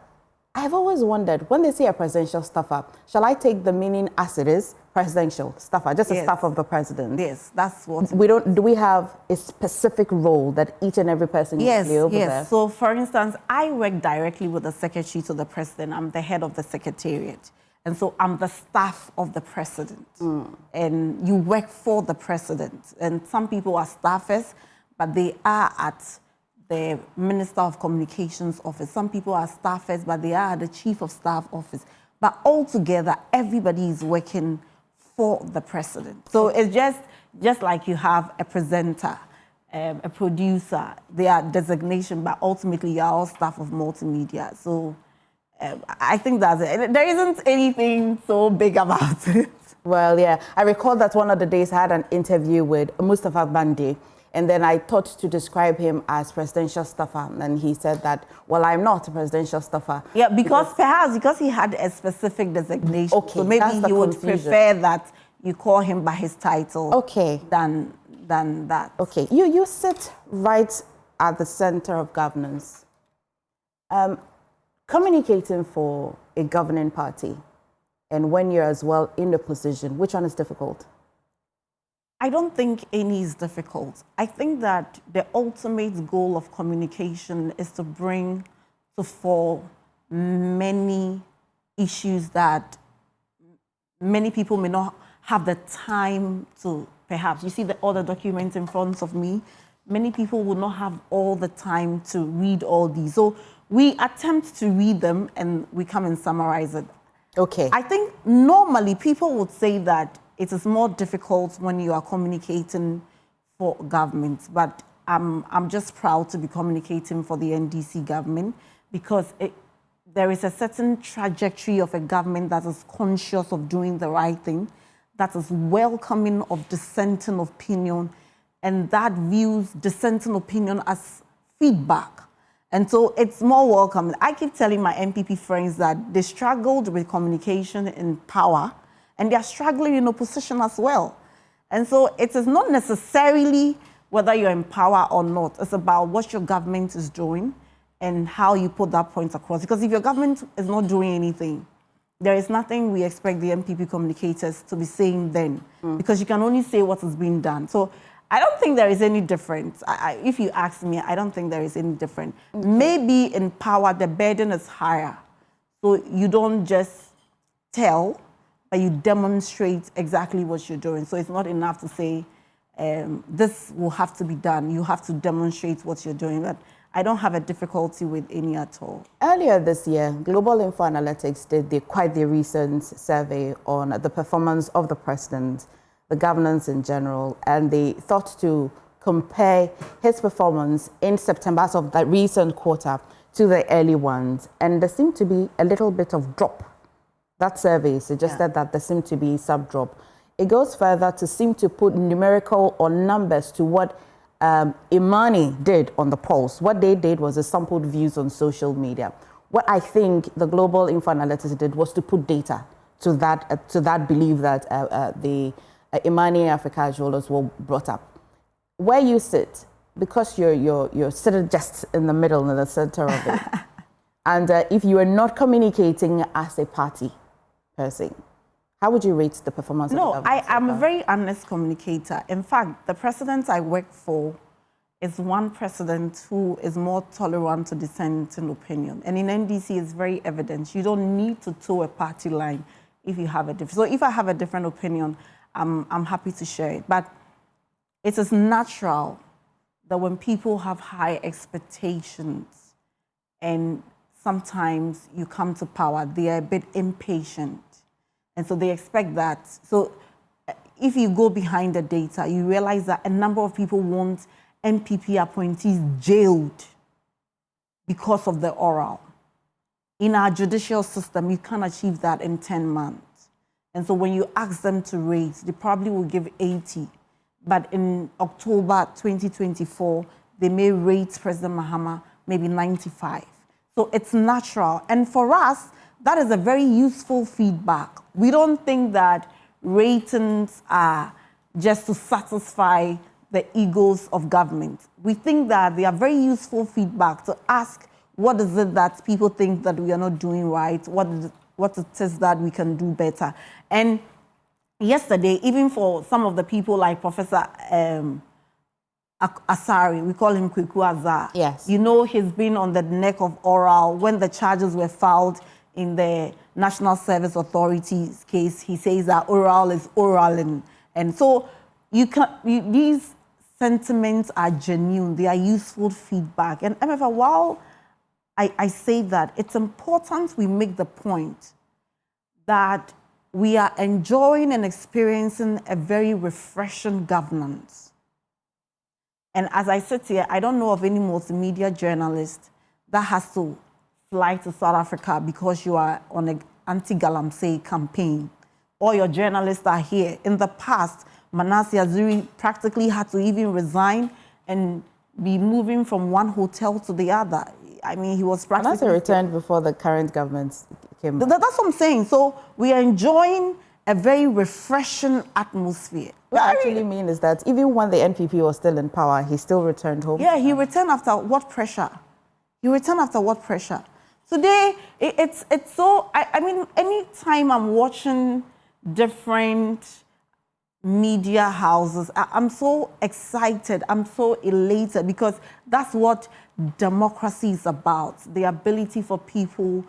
I've always wondered, when they say a presidential staffer, shall I take the meaning as it is, presidential staffer, just a staff of the president? Yes, that's what. Do we have a specific role that each and every person can play over there? So, for instance, I work directly with the secretary to the president. I'm the head of the secretariat. And so I'm the staff of the president. And you work for the president. And some people are staffers, but they are at the Minister of Communications office. Some people are staffers, but they are at the Chief of Staff office. But altogether, everybody is working for the president. So it's just like you have a presenter, a producer, they are designation, but ultimately you're all staff of multimedia. So I think that's it. There isn't anything so big about it. Well, yeah. I recall that one of the days I had an interview with Mustafa Bande, and then I thought to describe him as presidential staffer, and he said that, well, I'm not a presidential staffer. Yeah, because he had a specific designation. Okay, so maybe he would prefer that you call him by his title than that. Okay, you sit right at the center of governance. Communicating for a governing party and when you're as well in the position, which one is difficult? I don't think any is difficult. I think that the ultimate goal of communication is to bring to fore many issues that many people may not have the time to, perhaps. You see all the documents in front of me. Many people will not have all the time to read all these. So we attempt to read them and we come and summarize it. Okay. I think normally people would say that it is more difficult when you are communicating for government, but I'm just proud to be communicating for the NDC government because there is a certain trajectory of a government that is conscious of doing the right thing, that is welcoming of dissenting opinion, and that views dissenting opinion as feedback. And so it's more welcome. I keep telling my MPP friends that they struggled with communication in power, and they are struggling in opposition as well. And so it is not necessarily whether you're in power or not. It's about what your government is doing and how you put that point across. Because if your government is not doing anything, there is nothing we expect the MPP communicators to be saying then, because you can only say what is being done. So I don't think there is any difference. If you ask me, I don't think there is any difference. Maybe in power, the burden is higher. So you don't just tell, but you demonstrate exactly what you're doing. So it's not enough to say, this will have to be done. You have to demonstrate what you're doing. But I don't have a difficulty with any at all. Earlier this year, Global Info Analytics did quite the recent survey on the performance of the president, the governance in general, and they thought to compare his performance in September of that recent quarter to the early ones. And there seemed to be a little bit of drop. That survey suggested that there seemed to be some drop. It goes further to seem to put numerical or numbers to what Imani did on the polls. What they did was they sampled views on social media. What I think the Global Info Analytics did was to put data to that belief that the Imani Africa jewelers were brought up. Where you sit, because you're sitting just in the middle, in the center of it, and if you are not communicating as a party person, how would you rate the performance of the government? No, I am a very honest communicator. In fact, the president I work for is one president who is more tolerant to dissenting opinion. And in NDC, it's very evident. You don't need to toe a party line if you have a different. So if I have a different opinion, I'm happy to share it. But it is natural that when people have high expectations and sometimes you come to power, they are a bit impatient. And so they expect that. So if you go behind the data, you realize that a number of people want MPP appointees jailed because of the oral. In our judicial system, you can't achieve that in 10 months. And so when you ask them to rate, they probably will give 80. But in October 2024, they may rate President Mahama maybe 95. So it's natural. And for us, that is a very useful feedback. We don't think that ratings are just to satisfy the egos of government. We think that they are very useful feedback to ask what is it that people think that we are not doing right, what it is that we can do better. And yesterday, even for some of the people like Professor Asari, we call him Kweku Azar. Yes. You know, he's been on the neck of oral. When the charges were filed in the National Service Authority's case, he says that oral is oral. And so these sentiments are genuine. They are useful feedback. And MFA, while I say that, it's important we make the point that we are enjoying and experiencing a very refreshing governance. And as I sit here, I don't know of any multimedia journalist that has to fly to South Africa because you are on an anti-galamsey campaign. All your journalists are here. In the past, Manasseh Azuri practically had to even resign and be moving from one hotel to the other. I mean, he was practically... Manasseh returned before the current government came. That's what I'm saying. So we are enjoying a very refreshing atmosphere. What I actually mean is that even when the NPP was still in power, he still returned home. Yeah, he returned after what pressure? He returned after what pressure? Today, it's so... I mean, anytime I'm watching different media houses, I'm so excited, I'm so elated, because that's what democracy is about. The ability for people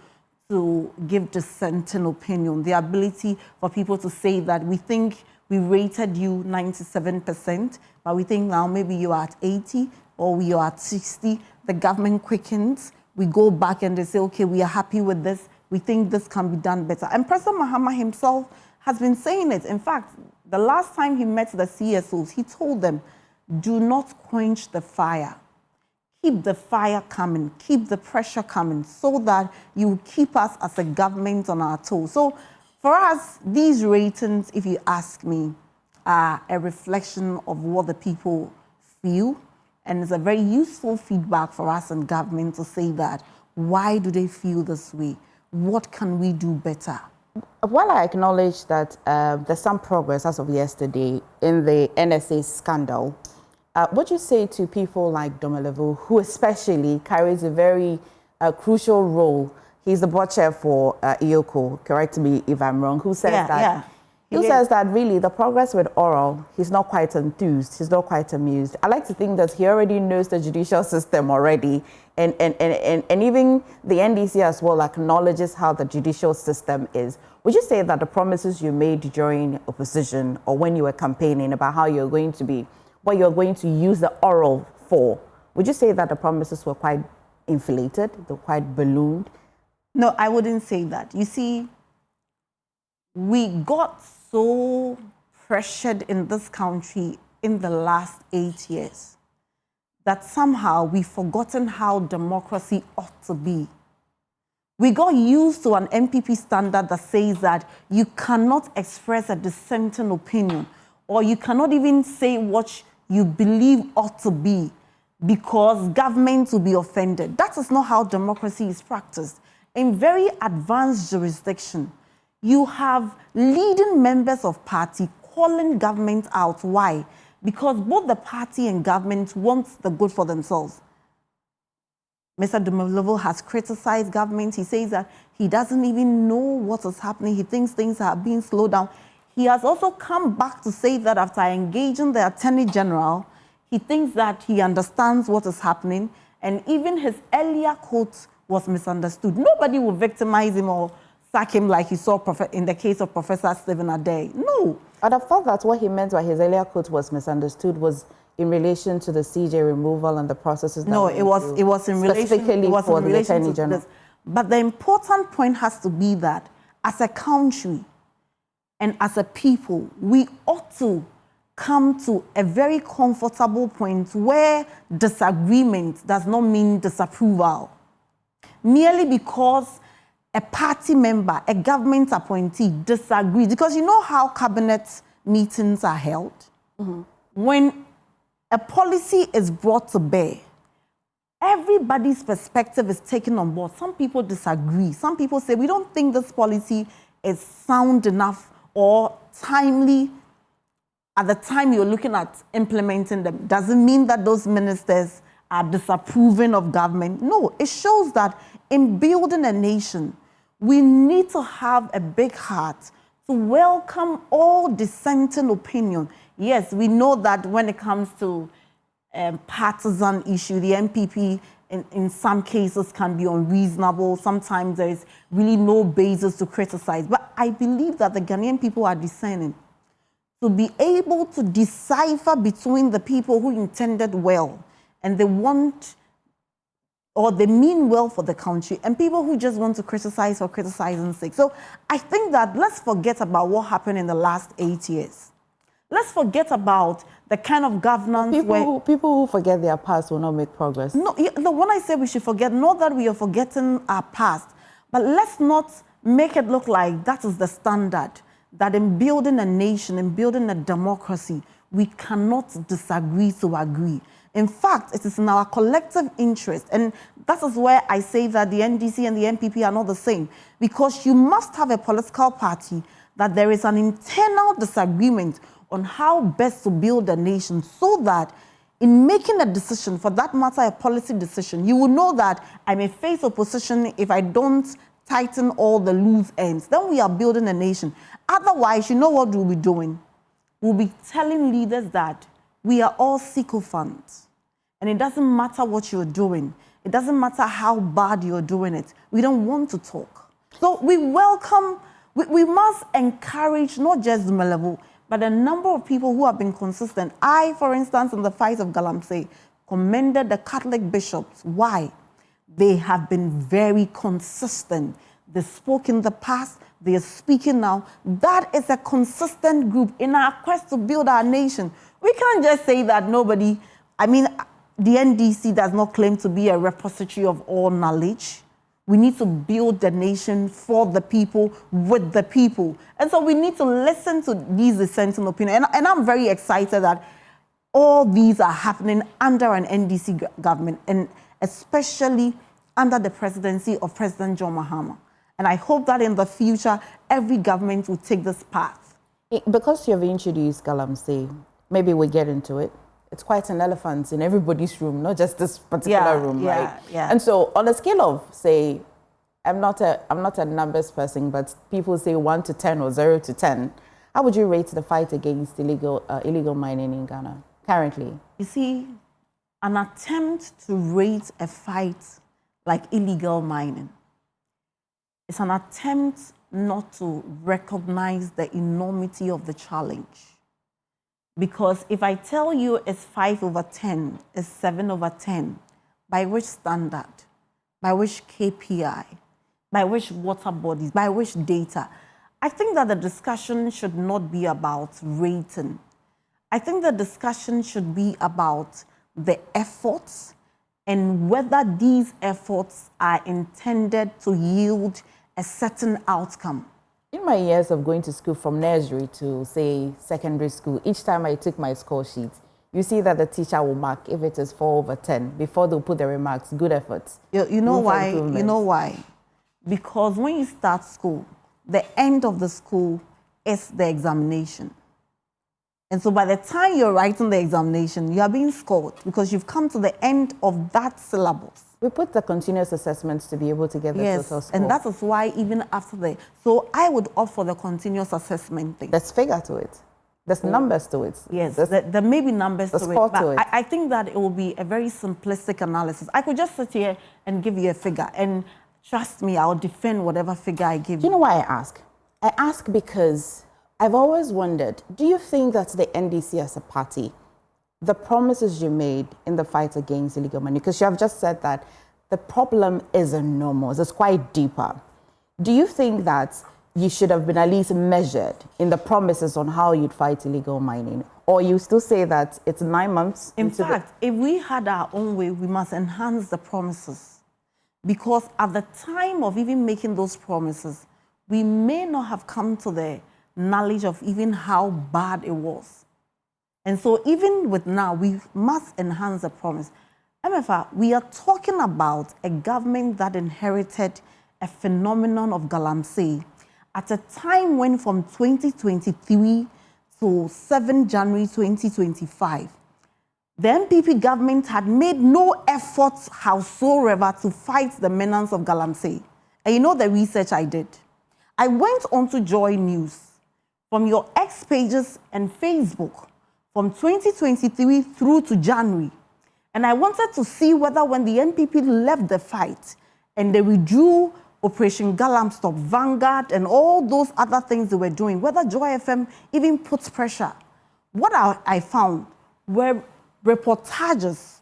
to give dissenting opinion, the ability for people to say that we think we rated you 97%, but we think now maybe you're at 80 or we are at 60. The government quickens, we go back and they say, okay, we are happy with this. We think this can be done better. And President Mahama himself has been saying it. In fact, the last time he met the CSOs, he told them, do not quench the fire. Keep the fire coming, keep the pressure coming, so that you keep us as a government on our toes. So for us, these ratings, if you ask me, are a reflection of what the people feel. And it's a very useful feedback for us in government to say that, why do they feel this way? What can we do better? While I acknowledge that there's some progress as of yesterday in the NSA scandal, what do you say to people like Domelevo, who especially carries a very crucial role? He's the board chair for IOCO, correct me if I'm wrong, who says says that really the progress with oral, he's not quite enthused, he's not quite amused. I like to think that he already knows the judicial system already, and even the NDC as well acknowledges how the judicial system is. Would you say that the promises you made during opposition or when you were campaigning about how you're going to be, what you're going to use the oral for, would you say that the promises were quite inflated, they're quite ballooned? No, I wouldn't say that. You see, we got so pressured in this country in the last 8 years that somehow we've forgotten how democracy ought to be. We got used to an MPP standard that says that you cannot express a dissenting opinion, or you cannot even say what you believe ought to be, because government will be offended. That is not how democracy is practiced. In very advanced jurisdiction, you have leading members of party calling government out. Why? Because both the party and government want the good for themselves. Mr. Domelevo has criticized government. He says that he doesn't even know what is happening. He thinks things are being slowed down. He has also come back to say that after engaging the Attorney General, he thinks that he understands what is happening, and even his earlier quote was misunderstood. Nobody will victimize him or sack him like he saw in the case of Professor Stephen Adey. No. I'd have thought that what he meant by his earlier quote was misunderstood was in relation to the CJ removal and the processes. No, it was in relation to the Attorney General. But the important point has to be that as a country and as a people, we ought to come to a very comfortable point where disagreement does not mean disapproval. Merely because a party member, a government appointee disagrees, because you know how cabinet meetings are held? When a policy is brought to bear, everybody's perspective is taken on board. Some people disagree. Some people say, we don't think this policy is sound enough or timely at the time you're looking at implementing them. Doesn't mean that those ministers are disapproving of government. No, it shows that in building a nation, we need to have a big heart to welcome all dissenting opinion. Yes, we know that when it comes to partisan issue, the MPP in some cases can be unreasonable. Sometimes there is really no basis to criticize. But I believe that the Ghanaian people are discerning to be able to decipher between the people who intended well and they want or they mean well for the country and people who just want to criticize for criticizing's sake. So I think that let's forget about what happened in the last 8 years. Let's forget about the kind of governance people who forget their past will not make progress. No, when I say we should forget, not that we are forgetting our past, but let's not make it look like that is the standard, that in building a nation, in building a democracy, we cannot disagree to agree. In fact, it is in our collective interest, and that is where I say that the NDC and the MPP are not the same, because you must have a political party that there is an internal disagreement on how best to build a nation, so that in making a decision, for that matter, a policy decision, you will know that I may face opposition if I don't tighten all the loose ends. Then we are building a nation. Otherwise, you know what we'll be doing? We'll be telling leaders that we are all sycophants. And it doesn't matter what you're doing. It doesn't matter how bad you're doing it. We don't want to talk. So we must encourage not just Malevo, but a number of people who have been consistent. I, for instance, in the fight of galamsey, commended the Catholic bishops. Why? They have been very consistent. They spoke in the past, they are speaking now. That is a consistent group in our quest to build our nation. We can't just say that nobody, the NDC does not claim to be a repository of all knowledge. We need to build the nation for the people, with the people. And so we need to listen to these dissenting opinions. And I'm very excited that all these are happening under an NDC government, and especially under the presidency of President John Mahama. And I hope that in the future, every government will take this path. Because you've introduced galamsey, maybe we'll get into it. It's quite an elephant in everybody's room, not just this particular room, right? Yeah. And so on a scale of, say, I'm not a numbers person, but people say 1 to 10 or 0 to 10, how would you rate the fight against illegal mining in Ghana currently? You see, an attempt to rate a fight like illegal mining, it's an attempt not to recognize the enormity of the challenge. Because if I tell you it's 5/10, it's 7/10, by which standard, by which KPI, by which water bodies, by which data, I think that the discussion should not be about rating. I think the discussion should be about the efforts and whether these efforts are intended to yield a certain outcome. In my years of going to school from nursery to, say, secondary school, each time I took my score sheet, you see that the teacher will mark if it is 4/10 before they'll put the remarks, good efforts. You know why? You know why? Because when you start school, the end of the school is the examination. And so by the time you're writing the examination, you are being scored because you've come to the end of that syllabus. We put the continuous assessments to be able to get the total score. And that is why even after so I would opt for the continuous assessment thing. There's figure to it. There's numbers to it. Yes, there may be numbers to it, but I think that it will be a very simplistic analysis. I could just sit here and give you a figure, and trust me, I'll defend whatever figure I give you. You know why I ask? I ask because I've always wondered, do you think that the NDC as a party, the promises you made in the fight against illegal money, because you have just said that the problem is enormous. It's quite deeper. Do you think that you should have been at least measured in the promises on how you'd fight illegal mining? Or you still say that it's 9 months? In fact, if we had our own way, we must enhance the promises. Because at the time of even making those promises, we may not have come to the knowledge of even how bad it was. And so even with now, we must enhance the promise. MFA, we are talking about a government that inherited a phenomenon of galamsey at a time when from 2023 to 7 January 2025, the NPP government had made no efforts howsoever to fight the menace of galamsey. And you know the research I did? I went on to Joy News from your X pages and Facebook from 2023 through to January. And I wanted to see whether when the NPP left the fight and they withdrew Operation Galamstop, Vanguard, and all those other things they were doing, whether Joy FM even puts pressure. What I found were reportages,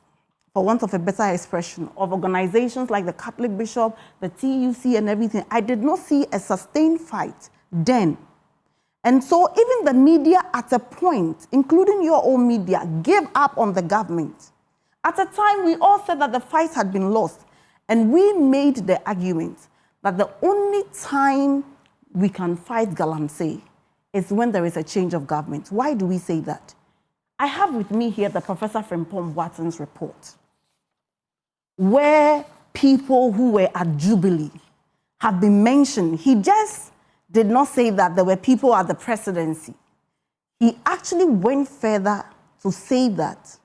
for want of a better expression, of organizations like the Catholic Bishop, the TUC, and everything. I did not see a sustained fight then. And so even the media at a point, including your own media, gave up on the government. At a time, we all said that the fight had been lost. And we made the argument that the only time we can fight galamsey is when there is a change of government. Why do we say that? I have with me here the Professor Frimpong Watten's report, where people who were at Jubilee have been mentioned. He just did not say that there were people at the presidency. He actually went further to say that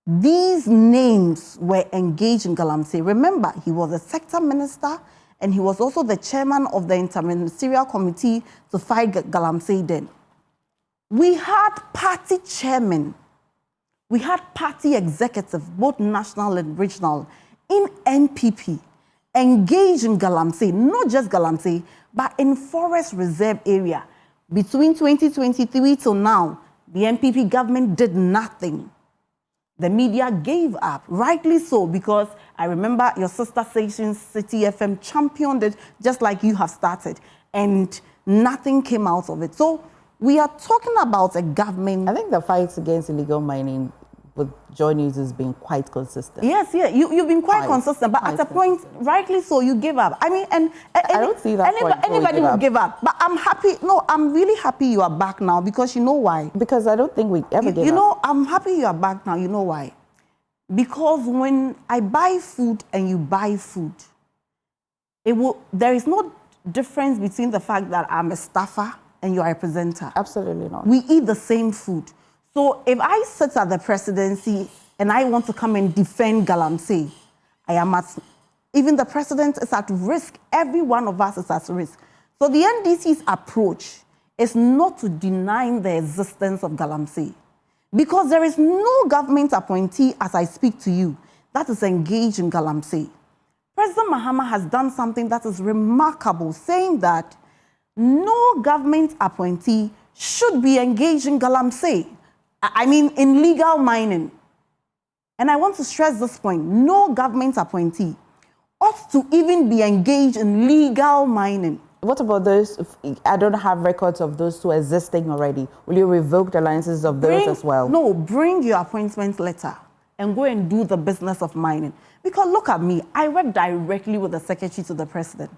these names were engaged in galamsey. Remember, he was a sector minister, and he was also the chairman of the Interministerial Committee to fight galamsey then. We had party chairmen, we had party executives, both national and regional, in NPP, engaged in galamsey, not just galamsey, but in forest reserve area. Between 2023 till now, the NPP government did nothing. The media gave up, rightly so, because I remember your sister station, City FM, championed it just like you have started, and nothing came out of it. So we are talking about a government. I think the fight against illegal mining with Joy News has been quite consistent. Yes, yeah, you've been quite consistent, but at a point, rightly so, you give up. I mean, and I don't see that anybody will give up. But I'm happy. No, I'm really happy you are back now, because you know why? Because I don't think we ever give up. You know, I'm happy you are back now. You know why? Because when I buy food and you buy food, there is no difference between the fact that I'm a staffer and you are a presenter. Absolutely not. We eat the same food. So if I sit at the presidency and I want to come and defend galamsey, even the president is at risk. Every one of us is at risk. So the NDC's approach is not to deny the existence of galamsey, because there is no government appointee, as I speak to you, that is engaged in galamsey. President Mahama has done something that is remarkable, saying that no government appointee should be engaged in galamsey. I mean, in legal mining. And I want to stress this point. No government appointee ought to even be engaged in legal mining. What about those? I don't have records of those who are existing already. Will you revoke the licenses of those as well? No, bring your appointment letter and go and do the business of mining. Because look at me. I work directly with the secretary to the president.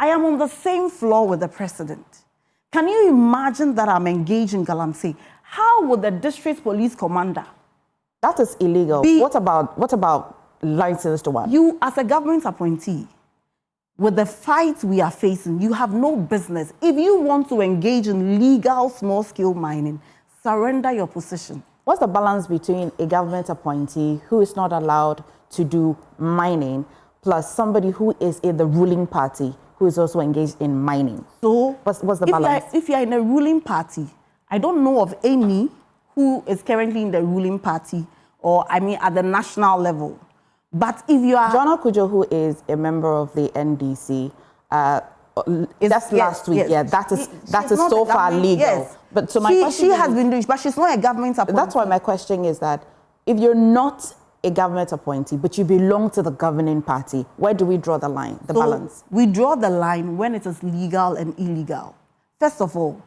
I am on the same floor with the president. Can you imagine that I'm engaged in galamsey? How would the district police commander? That is illegal. What about licensed one? You, as a government appointee, with the fight we are facing, you have no business. If you want to engage in legal small-scale mining, surrender your position. What's the balance between a government appointee who is not allowed to do mining plus somebody who is in the ruling party who is also engaged in mining? So what's the balance? If you're in a ruling party, I don't know of any who is currently in the ruling party, or I mean at the national level. But if you are... John Okujo, who is a member of the NDC, that's last week, yeah, that is so far legal. Yes. But so my question she has been doing, but she's not a government appointee. That's why my question is that if you're not a government appointee, but you belong to the governing party. Where do we draw the line, the balance? We draw the line when it is legal and illegal. First of all,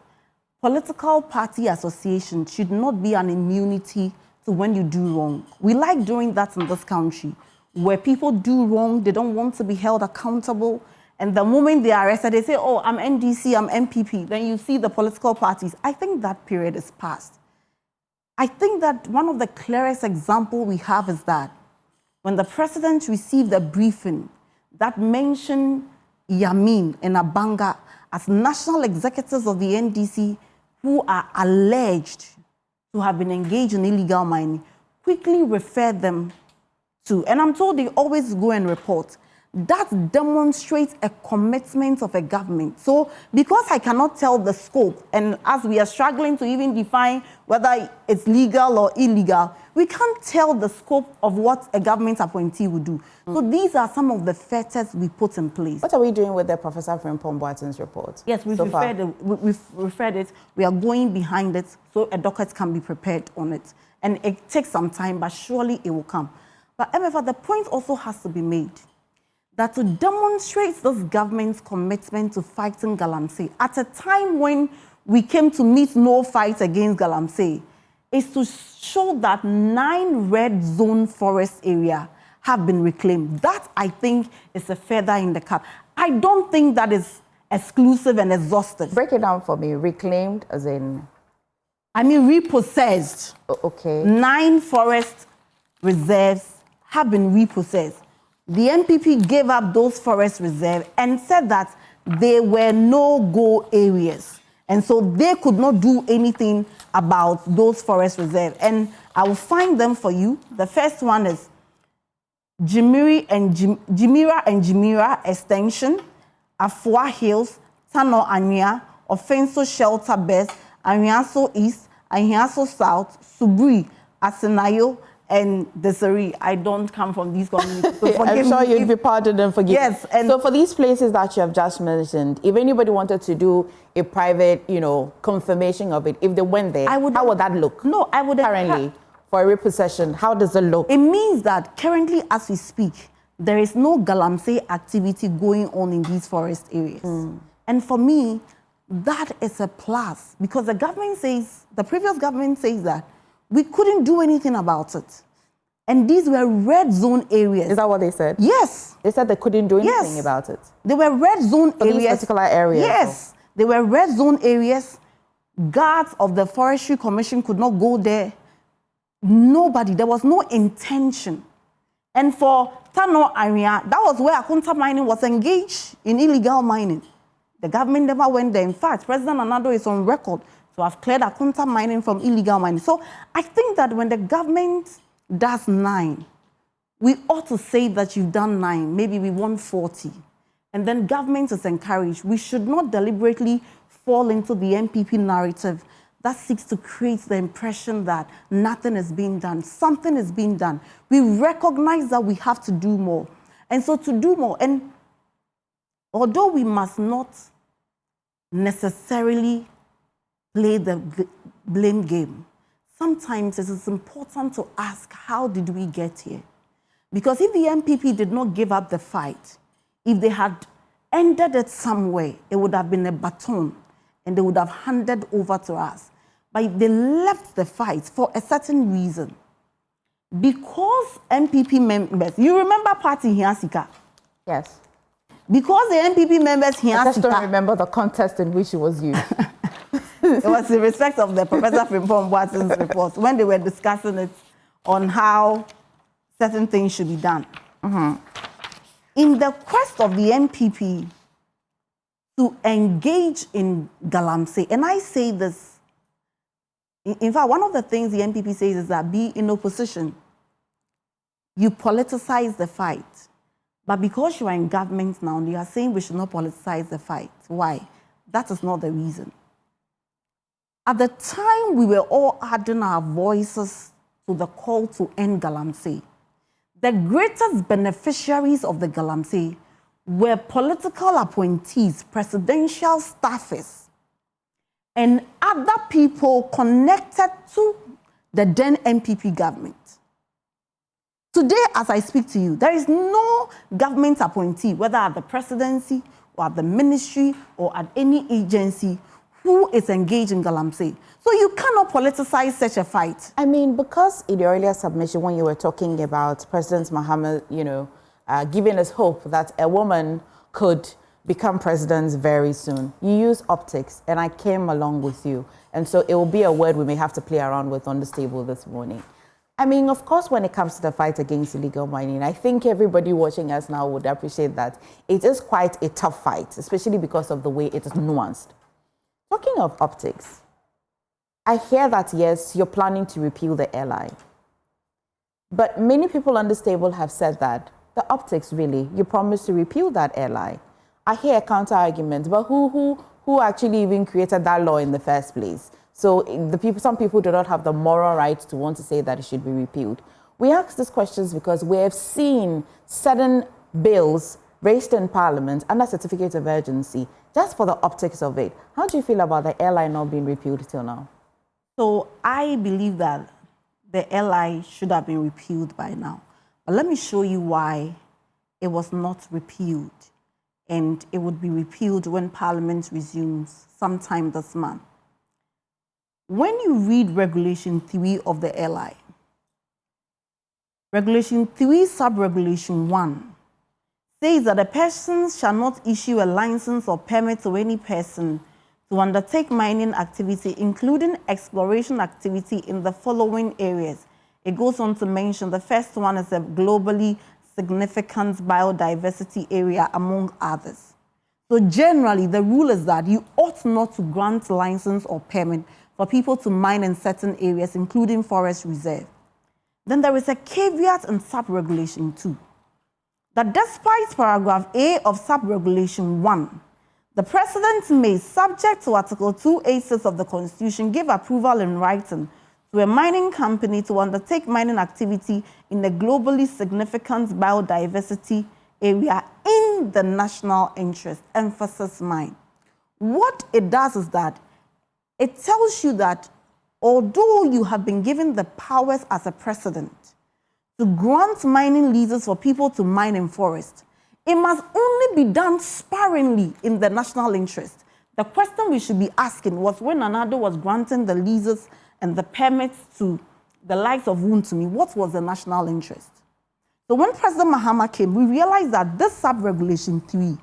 political party association should not be an immunity to when you do wrong. We like doing that in this country, where people do wrong, they don't want to be held accountable, and the moment they are arrested, they say, oh, I'm NDC, I'm MPP. Then you see the political parties. I think that period is past. I think that one of the clearest examples we have is that when the president received a briefing that mentioned Yamin and Abanga as national executives of the NDC who are alleged to have been engaged in illegal mining, quickly referred them to, and I'm told they always go and report. That demonstrates a commitment of a government. So because I cannot tell the scope, and as we are struggling to even define whether it's legal or illegal, we can't tell the scope of what a government appointee would do. So these are some of the fetters we put in place. What are we doing with the Professor Frimpong Boateng's report? Yes, we've referred it. We are going behind it so a docket can be prepared on it. And it takes some time, but surely it will come. But MFA, the point also has to be made that to demonstrate this government's commitment to fighting galamsey at a time when we came to meet no fight against galamsey is to show that 9 red zone forest areas have been reclaimed. That, I think, is a feather in the cap. I don't think that is exclusive and exhaustive. Break it down for me. Reclaimed as in? I mean repossessed. Okay. 9 forest reserves have been repossessed. The MPP gave up those forest reserves and said that they were no-go areas. And so they could not do anything about those forest reserves. And I will find them for you. The first one is Jimira and Jimira Extension, Afua Hills, Tano Anya, Offenso Shelter Best, Anyaso East, Anyaso South, Subri, Asenayo, and Desiree. I don't come from these communities. So I'm sure you'd be pardoned and forgiven. Yes. And so for these places that you have just mentioned, if anybody wanted to do a private, confirmation of it, if they went there, how would that look? No, I would currently for a repossession. How does it look? It means that currently, as we speak, there is no galamsey activity going on in these forest areas. And for me, that is a plus because the previous government says that we couldn't do anything about it. And these were red zone areas. Is that what they said? Yes. They said they couldn't do anything about it. They were red zone areas. These particular areas? Yes. They were red zone areas. Guards of the Forestry Commission could not go there. Nobody. There was no intention. And for Tano area, that was where Akunta mining was engaged in illegal mining. The government never went there. In fact, President Anado is on record to have cleared Akunta mining from illegal mining. So I think that when the government does 9, we ought to say that you've done 9. Maybe we want 40. And then government is encouraged. We should not deliberately fall into the MPP narrative that seeks to create the impression that nothing is being done. Something is being done. We recognize that we have to do more. And so to do more, and although we must not necessarily play the blame game, sometimes it is important to ask, how did we get here? Because if the MPP did not give up the fight, if they had ended it somewhere, it would have been a baton and they would have handed over to us. But they left the fight for a certain reason. Because MPP members, you remember Party Hiasika? Yes. Because the MPP members Hiasika... I just don't remember the context in which it was used. It was in respect of the Professor Frimpong Boateng's report when they were discussing it on how certain things should be done. In the quest of the MPP to engage in galamsey, and I say this, in fact, one of the things the MPP says is that be in opposition. You politicize the fight. But because you are in government now, you are saying we should not politicize the fight. Why? That is not the reason. At the time we were all adding our voices to the call to end galamsey, the greatest beneficiaries of the galamsey were political appointees, presidential staffers, and other people connected to the then MPP government. today, as I speak to you, there is no government appointee, whether at the presidency or at the ministry or at any agency, who is engaged in galamsey. So you cannot politicize such a fight. I mean, because in the earlier submission, when you were talking about President Mahama, giving us hope that a woman could become president very soon, you use optics, and I came along with you. And so it will be a word we may have to play around with on this table this morning. I mean, of course, when it comes to the fight against illegal mining, I think everybody watching us now would appreciate that it is quite a tough fight, especially because of the way it is nuanced. Talking of optics, I hear that, yes, you're planning to repeal the airline. But many people on this table have said that the optics, really, you promised to repeal that airline. I hear a counter-argument, but who actually even created that law in the first place? So some people do not have the moral right to want to say that it should be repealed. We ask these questions because we have seen certain bills raised in Parliament under certificate of urgency, just for the optics of it. How do you feel about the airline not being repealed till now? So I believe that the airline should have been repealed by now. But let me show you why it was not repealed. And it would be repealed when Parliament resumes sometime this month. When you read Regulation 3 of the airline, Regulation 3, Sub-Regulation 1, says that a person shall not issue a license or permit to any person to undertake mining activity, including exploration activity, in the following areas. It goes on to mention the first one is a globally significant biodiversity area, among others. So generally, the rule is that you ought not to grant license or permit for people to mine in certain areas, including forest reserve. Then there is a caveat in Sub-Regulation 2, that despite paragraph A of Sub-Regulation 1, the President may, subject to Article 286 of the Constitution, give approval in writing to a mining company to undertake mining activity in a globally significant biodiversity area in the national interest, emphasis mine. What it does is that it tells you that although you have been given the powers as a president to grant mining leases for people to mine in forest, it must only be done sparingly in the national interest. The question we should be asking was, when Nanado was granting the leases and the permits to the likes of Wuntumi, what was the national interest? So when President Mahama came, we realized that this Sub-Regulation 3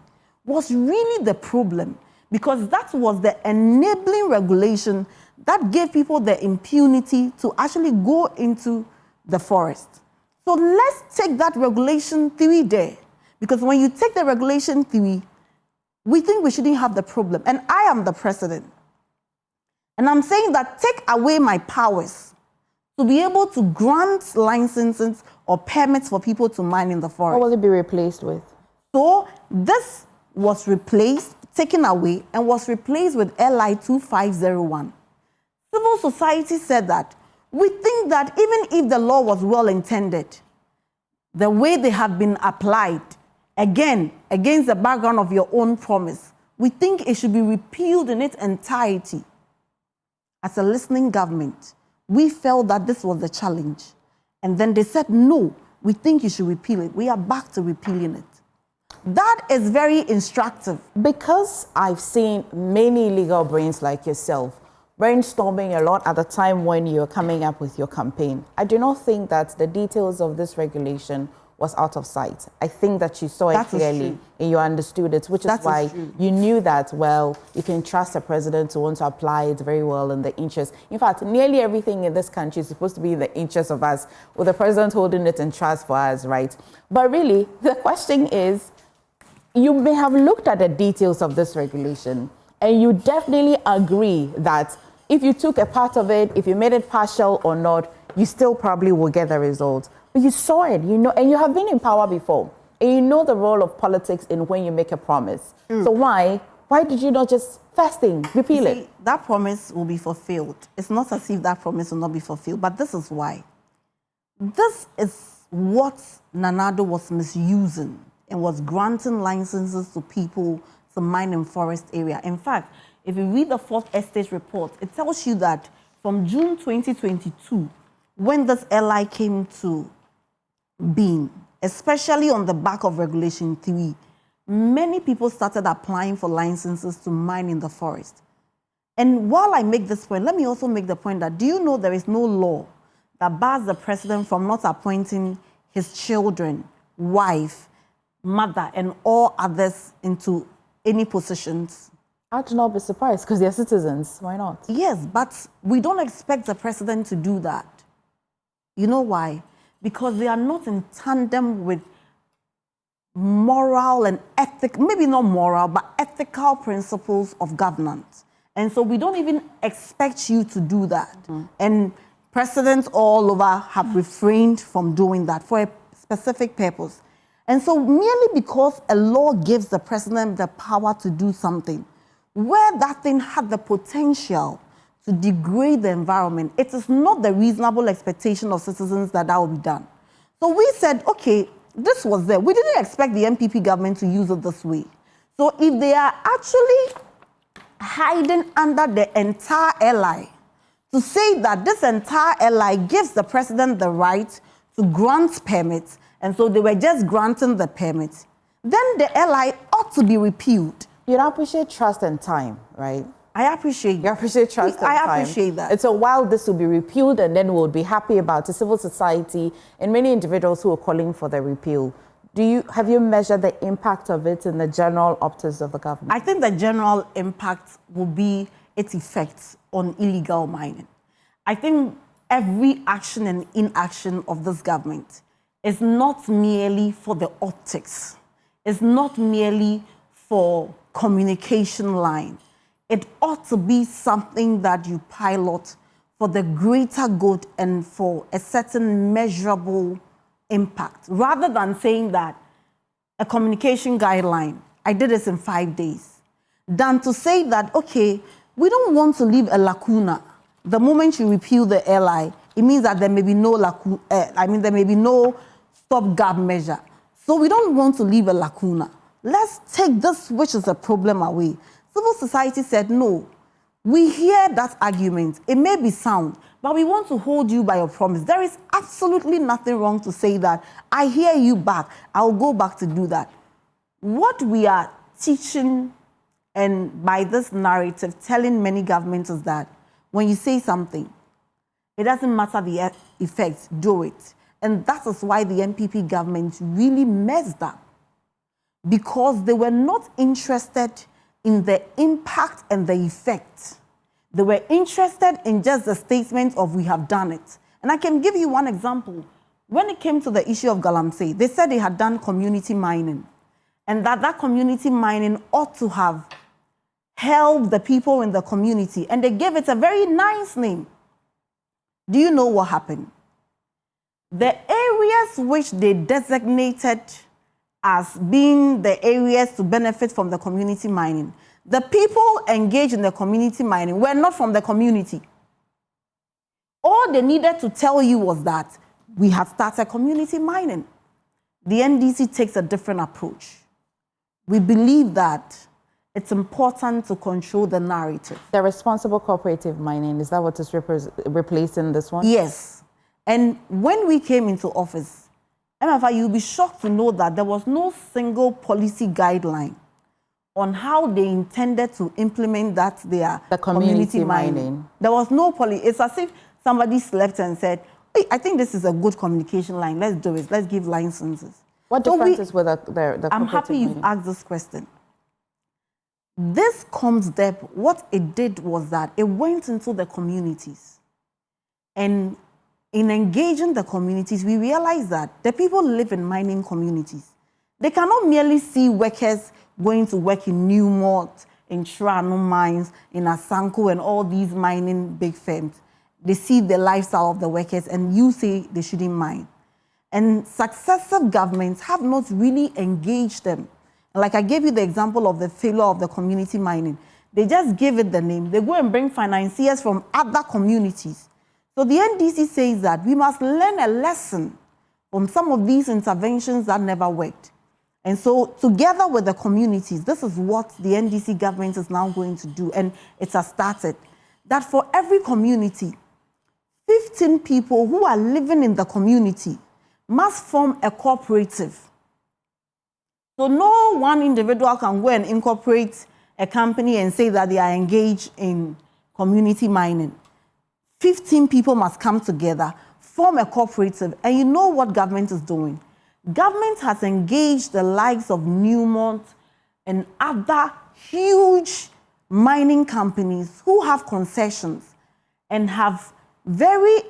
was really the problem, because that was the enabling regulation that gave people the impunity to actually go into the forest. So let's take that Regulation 3 there, because when you take the Regulation 3, we think we shouldn't have the problem. And I am the president. And I'm saying that take away my powers to be able to grant licenses or permits for people to mine in the forest. What will it be replaced with? So this was replaced, taken away, and was replaced with LI 2501. Civil society said that we think that even if the law was well intended, the way they have been applied, again, against the background of your own promise, we think it should be repealed in its entirety. As a listening government, we felt that this was the challenge. And then they said, no, we think you should repeal it. We are back to repealing it. That is very instructive. Because I've seen many legal brains like yourself brainstorming a lot at the time when you're coming up with your campaign, I do not think that the details of this regulation was out of sight. I think that you saw it clearly and you understood it, which is why you knew that, well, you can trust the president to want to apply it very well in the interest. In fact, nearly everything in this country is supposed to be in the interest of us, with the president holding it in trust for us, right? But really, the question is, you may have looked at the details of this regulation and you definitely agree that if you took a part of it, if you made it partial or not, you still probably will get the result. But you saw it, you know, and you have been in power before. And you know the role of politics in when you make a promise. So why did you not just first thing, repeal it? That promise will be fulfilled. It's not as if that promise will not be fulfilled, but this is why. This is what Nanado was misusing and was granting licenses to people to mine in forest area. In fact, if you read the Fourth Estate report, it tells you that from June 2022, when this LI came to been, especially on the back of Regulation 3, many people started applying for licenses to mine in the forest. And while I make this point, let me also make the point that, do you know there is no law that bars the president from not appointing his children, wife, mother, and all others into any positions? I'd not be surprised because they're citizens. Why not? Yes, but we don't expect the president to do that. You know why? Because they are not in tandem with moral and ethical, maybe not moral, but ethical principles of governance. And so we don't even expect you to do that. And presidents all over have refrained from doing that for a specific purpose. And so merely because a law gives the president the power to do something, where that thing had the potential to degrade the environment, it is not the reasonable expectation of citizens that that will be done. So we said, okay, this was there. We didn't expect the MPP government to use it this way. So if they are actually hiding under the entire LI to say that this entire LI gives the president the right to grant permits, and so they were just granting the permits, then the LI ought to be repealed. You appreciate trust and time, right? I appreciate. You appreciate trust and time. I appreciate that. And so while this will be repealed, and then we'll be happy about it, civil society and many individuals who are calling for the repeal, have you measured the impact of it in the general optics of the government? I think the general impact will be its effects on illegal mining. I think every action and inaction of this government is not merely for the optics. It's not merely for communication line. It ought to be something that you pilot for the greater good and for a certain measurable impact, rather than saying that a communication guideline, I did this in 5 days, than to say that, okay, we don't want to leave a lacuna. The moment you repeal the LI, it means that there may be no there may be no stopgap measure. So we don't want to leave a lacuna. Let's take this, which is a problem, away. Civil society said, no, we hear that argument. It may be sound, but we want to hold you by your promise. There is absolutely nothing wrong to say that. I hear you back. I'll go back to do that. What we are teaching, and by this narrative, telling many governments is that when you say something, it doesn't matter the effects, do it. And that is why the MPP government really messed up, because they were not interested in the impact and the effect. They were interested in just the statement of we have done it. And I can give you one example. When it came to the issue of galamsey, they said they had done community mining, and that community mining ought to have helped the people in the community, and they gave it a very nice name. Do you know what happened? The areas which they designated as being the areas to benefit from the community mining, the people engaged in the community mining were not from the community. All they needed to tell you was that we have started community mining. The NDC takes a different approach. We believe that it's important to control the narrative. The responsible cooperative mining, is that what is replacing this one? Yes. And when we came into office, MFI, you'll be shocked to know that there was no single policy guideline on how they intended to implement the community mining. There was no policy. It's as if somebody slept and said, hey, I think this is a good communication line. Let's do it. Let's give licenses. What differences with the I'm happy you asked this question. This COMSDEP, what it did was that it went into the communities. And in engaging the communities, we realized that the people live in mining communities. They cannot merely see workers going to work in Newmont, in Shrano mines, in Asanko, and all these mining big firms. They see the lifestyle of the workers, and you say they shouldn't mine. And successive governments have not really engaged them. Like I gave you the example of the failure of the community mining. They just give it the name. They go and bring financiers from other communities. So the NDC says that we must learn a lesson from some of these interventions that never worked. And so together with the communities, this is what the NDC government is now going to do, and it has started. That for every community, 15 people who are living in the community must form a cooperative. So no one individual can go and incorporate a company and say that they are engaged in community mining. 15 people must come together, form a cooperative, and you know what government is doing. Government has engaged the likes of Newmont and other huge mining companies who have concessions and have very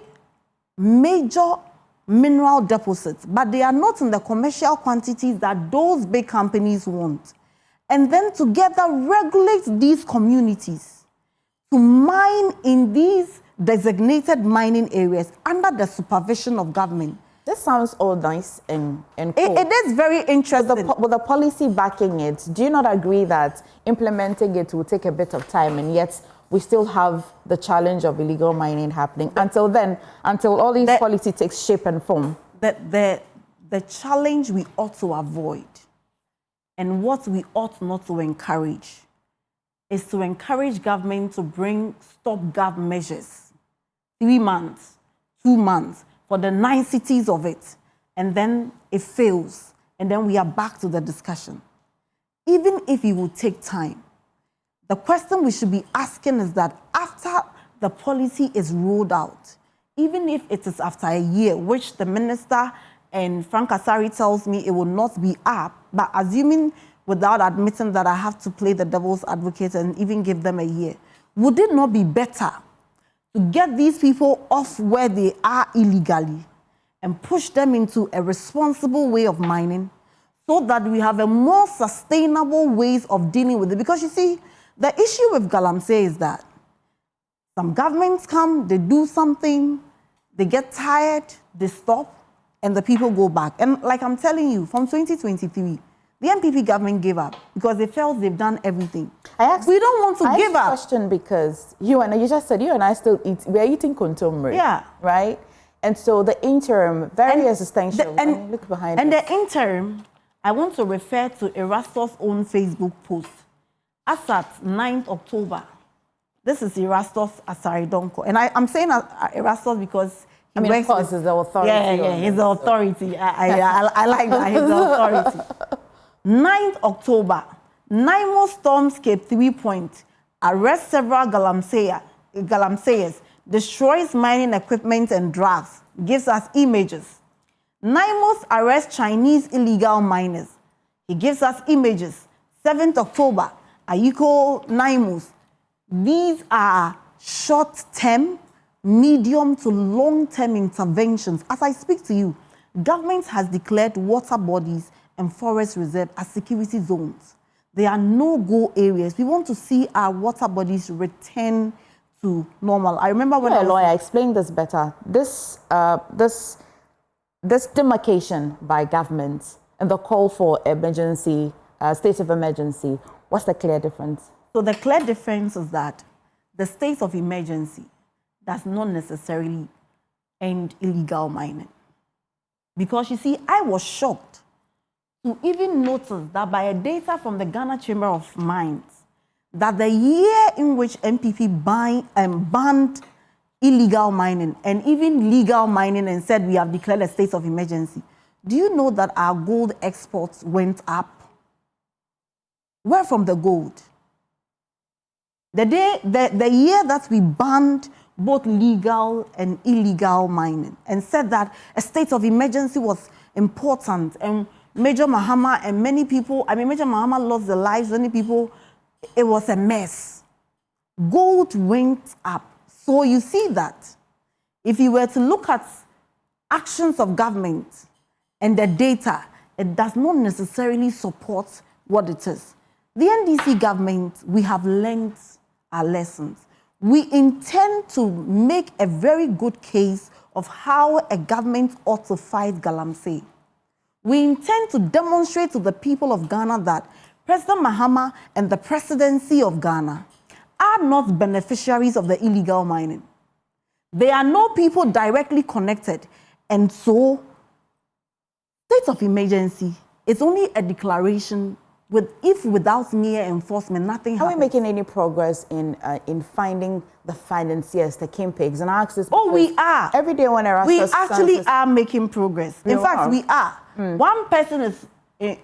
major mineral deposits, but they are not in the commercial quantities that those big companies want. And then together regulate these communities to mine in these designated mining areas under the supervision of government. This sounds all nice and cool. It is very interesting. With the policy backing it, do you not agree that implementing it will take a bit of time, and yet we still have the challenge of illegal mining happening until all these policy takes shape and form? The challenge we ought to avoid and what we ought not to encourage is to encourage government to bring stopgap measures, 3 months, 2 months, for the niceties of it, and then it fails, and then we are back to the discussion. Even if it will take time, the question we should be asking is that after the policy is rolled out, even if it is after a year, which the minister and Frank Asari tells me it will not be up, but assuming without admitting that I have to play the devil's advocate and even give them a year, would it not be better to get these people off where they are illegally and push them into a responsible way of mining so that we have a more sustainable ways of dealing with it? Because you see, the issue with galamsey is that some governments come, they do something, they get tired, they stop, and the people go back. And like I'm telling you, from 2023, the NPP government gave up because they felt they've done everything. We don't want to give up. I asked a question because you just said you and I still eat. We are eating kontomire. Yeah. Right? And so the interim, very existential. Look behind and us. the interim, I want to refer to Erastus' own Facebook post. As at 9th October, this is Erastus Asaridonko. And I'm saying Erastus because of course, he's the authority. Yeah, he's the authority. I like that, he's the authority. 9th October, NIMO storms Cape 3 Point, arrests several galamseyers, destroys mining equipment and drugs, gives us images. NIMO's arrests Chinese illegal miners. He gives us images. 7th October, Ayiko NIMOs. These are short-term, medium to long-term interventions. As I speak to you, government has declared water bodies and forest reserve as security zones. There are no-go areas. We want to see our water bodies return to normal. I remember when I lawyer, explain this better. This demarcation by government and the call for emergency, state of emergency, what's the clear difference? So the clear difference is that the state of emergency does not necessarily end illegal mining. Because you see, I was shocked to even notice that by a data from the Ghana Chamber of Mines, that the year in which MPP banned illegal mining and even legal mining and said we have declared a state of emergency, do you know that our gold exports went up? Where from the gold? The year that we banned both legal and illegal mining and said that a state of emergency was important, and Major Mahama and many people, Major Mahama lost their lives, many people, it was a mess. Gold went up. So you see that if you were to look at actions of government and the data, it does not necessarily support what it is. The NDC government, we have learned our lessons. We intend to make a very good case of how a government ought to fight galamsey. We intend to demonstrate to the people of Ghana that President Mahama and the presidency of Ghana are not beneficiaries of the illegal mining. There are no people directly connected. And so, state of emergency is only a declaration without mere enforcement, nothing happens. Are we making any progress in finding the financiers, the kingpigs? And I ask this we are. Every day when we actually are making progress. In fact, we are. One person is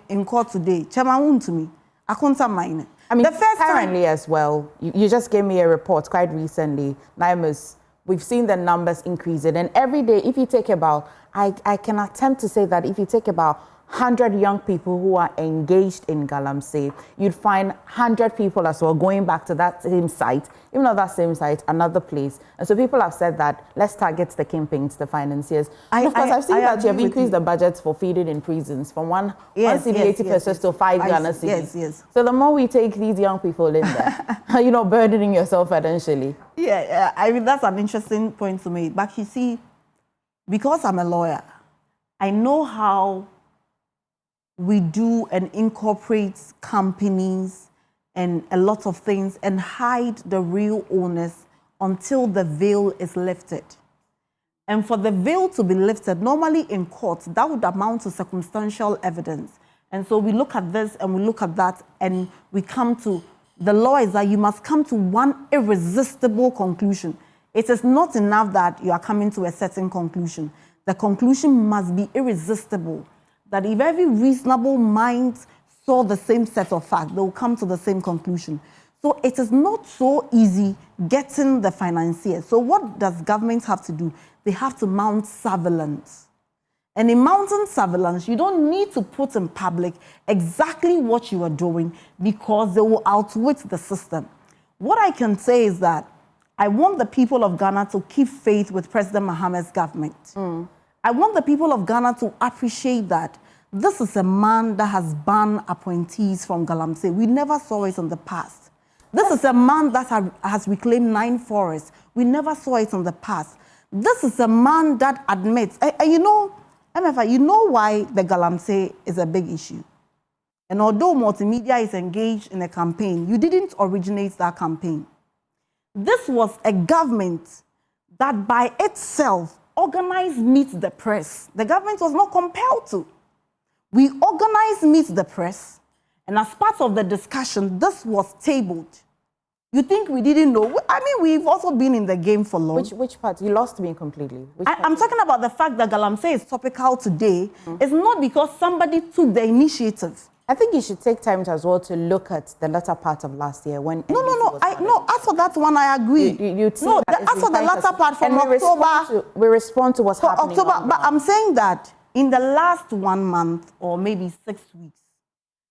in court today. Chairman to me. I can't mind. I mean, currently as well, you just gave me a report quite recently, Naimus. We've seen the numbers increasing, and every day, if you take about, I can attempt to say that if you take about 100 young people who are engaged in galamsey, you'd find 100 people as well going back to that same site, even though that same site, another place. And so people have said that let's target the kingpins, the financiers. And of course, I've seen that you have increased the budgets for feeding in prisons from one CD 80 pesos to 5 Ghana cedis. Yes. So the more we take these young people in there, you know, burdening yourself financially. Yeah, I mean, that's an interesting point to make. But you see, because I'm a lawyer, I know how we do and incorporate companies and a lot of things and hide the real owners until the veil is lifted. And for the veil to be lifted, normally in court, that would amount to circumstantial evidence. And so we look at this and we look at that and we come to, the law is that you must come to one irresistible conclusion. It is not enough that you are coming to a certain conclusion. The conclusion must be irresistible. That if every reasonable mind saw the same set of facts, they will come to the same conclusion. So it is not so easy getting the financiers. So what does government have to do? They have to mount surveillance. And in mounting surveillance, you don't need to put in public exactly what you are doing because they will outwit the system. What I can say is that I want the people of Ghana to keep faith with President Mahama's government. I want the people of Ghana to appreciate that this is a man that has banned appointees from galamsey. We never saw it in the past. This is a man that has reclaimed 9 forests. We never saw it in the past. This is a man that admits, you know, MFI, you know why the galamsey is a big issue. And although multimedia is engaged in a campaign, you didn't originate that campaign. This was a government that by itself organized Meet the Press. The government was not compelled to. We organized Meet the Press, and as part of the discussion, this was tabled. You think we didn't know? I mean, we've also been in the game for long. Which part? You lost me completely. I'm talking about the fact that galamsey is topical today. It's not because somebody took the initiative. I think you should take time as well to look at the latter part of last year when No. As for that one, I agree. As for the latter part from October, we respond to what's happening. October, but I'm saying that in the last 1 month or maybe 6 weeks,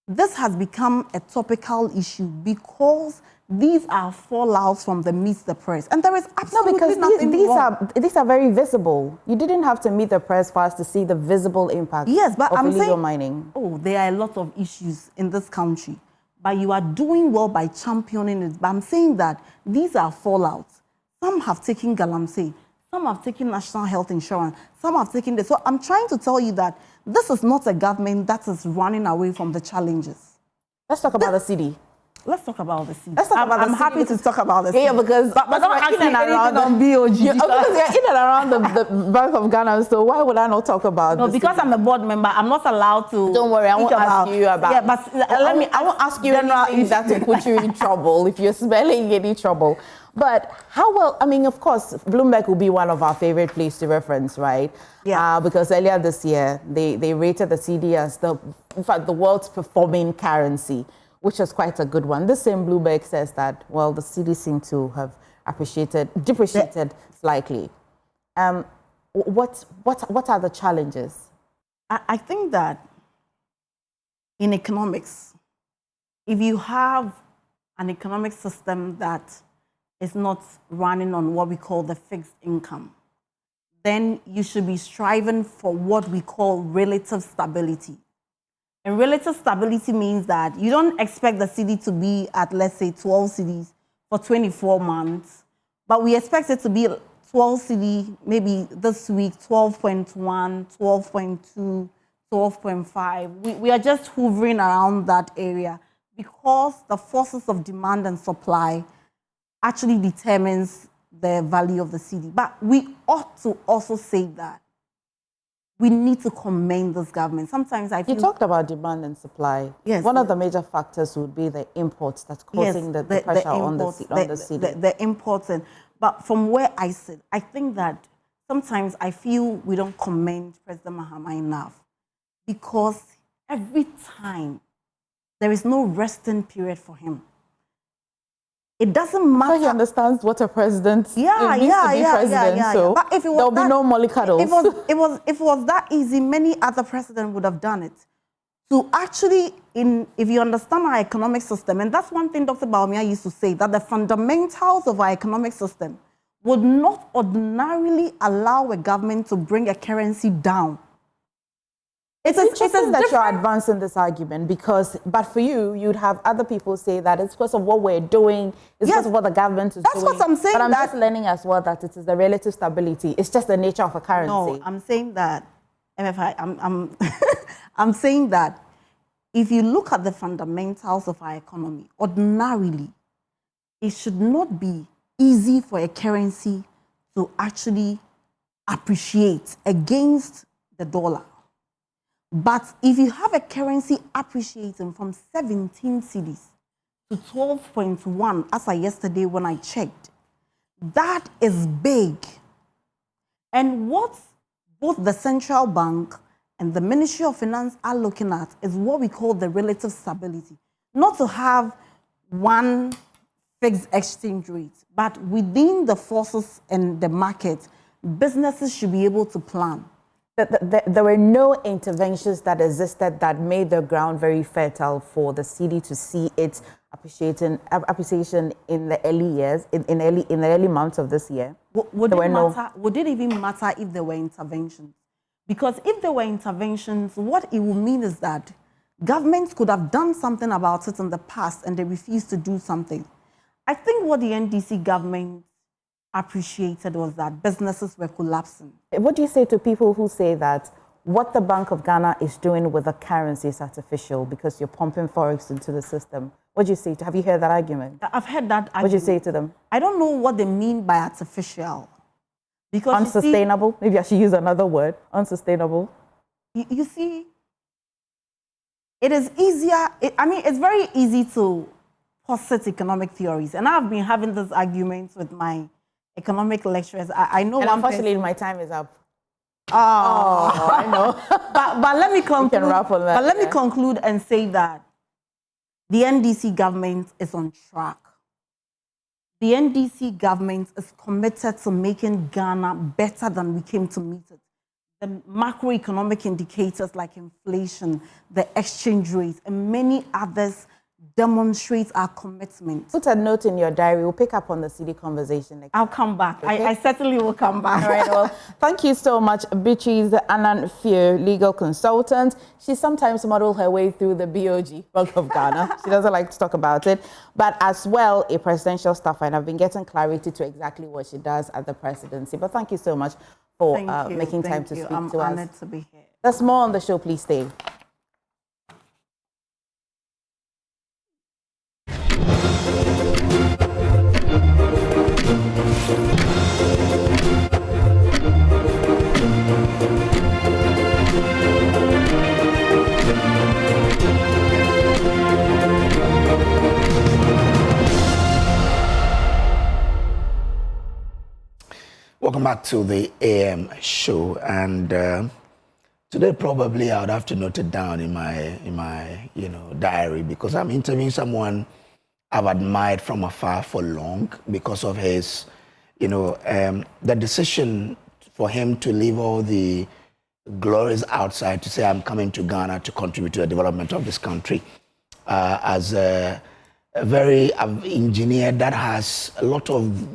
this has become a topical issue because these are fallouts from the Meet the Press, and there is absolutely nothing wrong. These are very visible. You didn't have to meet the press for us to see the visible impact. Yes, but of I'm illegal saying, mining. Oh, there are a lot of issues in this country, but you are doing well by championing it. But I'm saying that these are fallouts. Some have taken galamsey, some have taken national health insurance, some have taken this. So I'm trying to tell you that this is not a government that is running away from the challenges. Let's talk about the CD. Let's talk about the CD. I'm happy to talk about the CD. Yeah, because but don't ask me anything on BOG. Because you're in and around the Bank of Ghana, so why would I not talk about No, because I'm a board member, I'm not allowed to. Don't worry, I won't ask you about. Yeah, but I won't ask you anything that will put you in trouble if you're smelling any trouble. But how well? I mean, of course, Bloomberg will be one of our favorite places to reference, right? Yeah. Because earlier this year, they rated the CD as the world's performing currency, which was quite a good one. This same Bloomberg says that, well, the CD seemed to have depreciated slightly. What are the challenges? I think that in economics, if you have an economic system that is not running on what we call the fixed income, then you should be striving for what we call relative stability. And relative stability means that you don't expect the CD to be at, let's say, 12 CDs for 24 months, but we expect it to be 12 CD, maybe this week, 12.1, 12.2, 12.5. We are just hovering around that area because the forces of demand and supply actually determines the value of the CD. But we ought to also say that we need to commend this government. Sometimes I feel... You talked about demand and supply. Yes. One of the major factors would be the imports that's causing the pressure on the cedi. The imports. But from where I sit, I think that sometimes I feel we don't commend President Mahama enough, because every time there is no resting period for him. It doesn't matter. So he understands what a president So but if it was there'll be no mollycoddles. If it was that easy, many other presidents would have done it. So actually, if you understand our economic system, and that's one thing Dr. Bawumia used to say, that the fundamentals of our economic system would not ordinarily allow a government to bring a currency down. It's interesting that you're advancing this argument, but for you, you'd have other people say that it's because of what we're doing, it's because of what the government is doing. That's what I'm saying. But I'm just learning as well that it is the relative stability. It's just the nature of a currency. No, I'm saying that, I'm saying that if you look at the fundamentals of our economy, ordinarily, it should not be easy for a currency to actually appreciate against the dollar. But if you have a currency appreciating from 17 cedis to 12.1, as of yesterday when I checked, that is big. And what both the central bank and the Ministry of Finance are looking at is what we call the relative stability. Not to have one fixed exchange rate, but within the forces and the market, businesses should be able to plan. There were no interventions that existed that made the ground very fertile for the cedi to see its appreciation in the early years, in the early months of this year. Would it even matter if there were interventions? Because if there were interventions, what it would mean is that governments could have done something about it in the past and they refused to do something. I think what the NDC government appreciated was that businesses were collapsing. What do you say to people who say that what the Bank of Ghana is doing with the currency is artificial because you're pumping forex into the system? What do you say? Have you heard that argument? I've heard that argument. What do you say to them? I don't know what they mean by artificial. Because unsustainable? Maybe I should use another word. Unsustainable. You see, it is easier. It's very easy to posit economic theories. And I've been having this argument with my economic lecturers. I know. And unfortunately, my time is up. Oh, I know. but let me conclude. We can wrap on that, but let me conclude and say that the NDC government is on track. The NDC government is committed to making Ghana better than we came to meet it. The macroeconomic indicators like inflation, the exchange rate, and many others demonstrate our commitment. Put a note in your diary. We'll pick up on the cedi conversation next. I'll come back. Okay? I certainly will come back. All right. Well, thank you so much, Beatrice Annan, legal consultant. She sometimes models her way through the BOG, Bank of Ghana. She doesn't like to talk about it, but as well a presidential staffer. And I've been getting clarity to exactly what she does at the presidency. But thank you so much for making time to speak to us. I'm honored to be here. There's more on the show. Please stay. Welcome back to the AM show, and today probably I would have to note it down in my diary, because I'm interviewing someone I've admired from afar for long because of his the decision for him to leave all the glories outside to say I'm coming to Ghana to contribute to the development of this country as a very engineered that has a lot of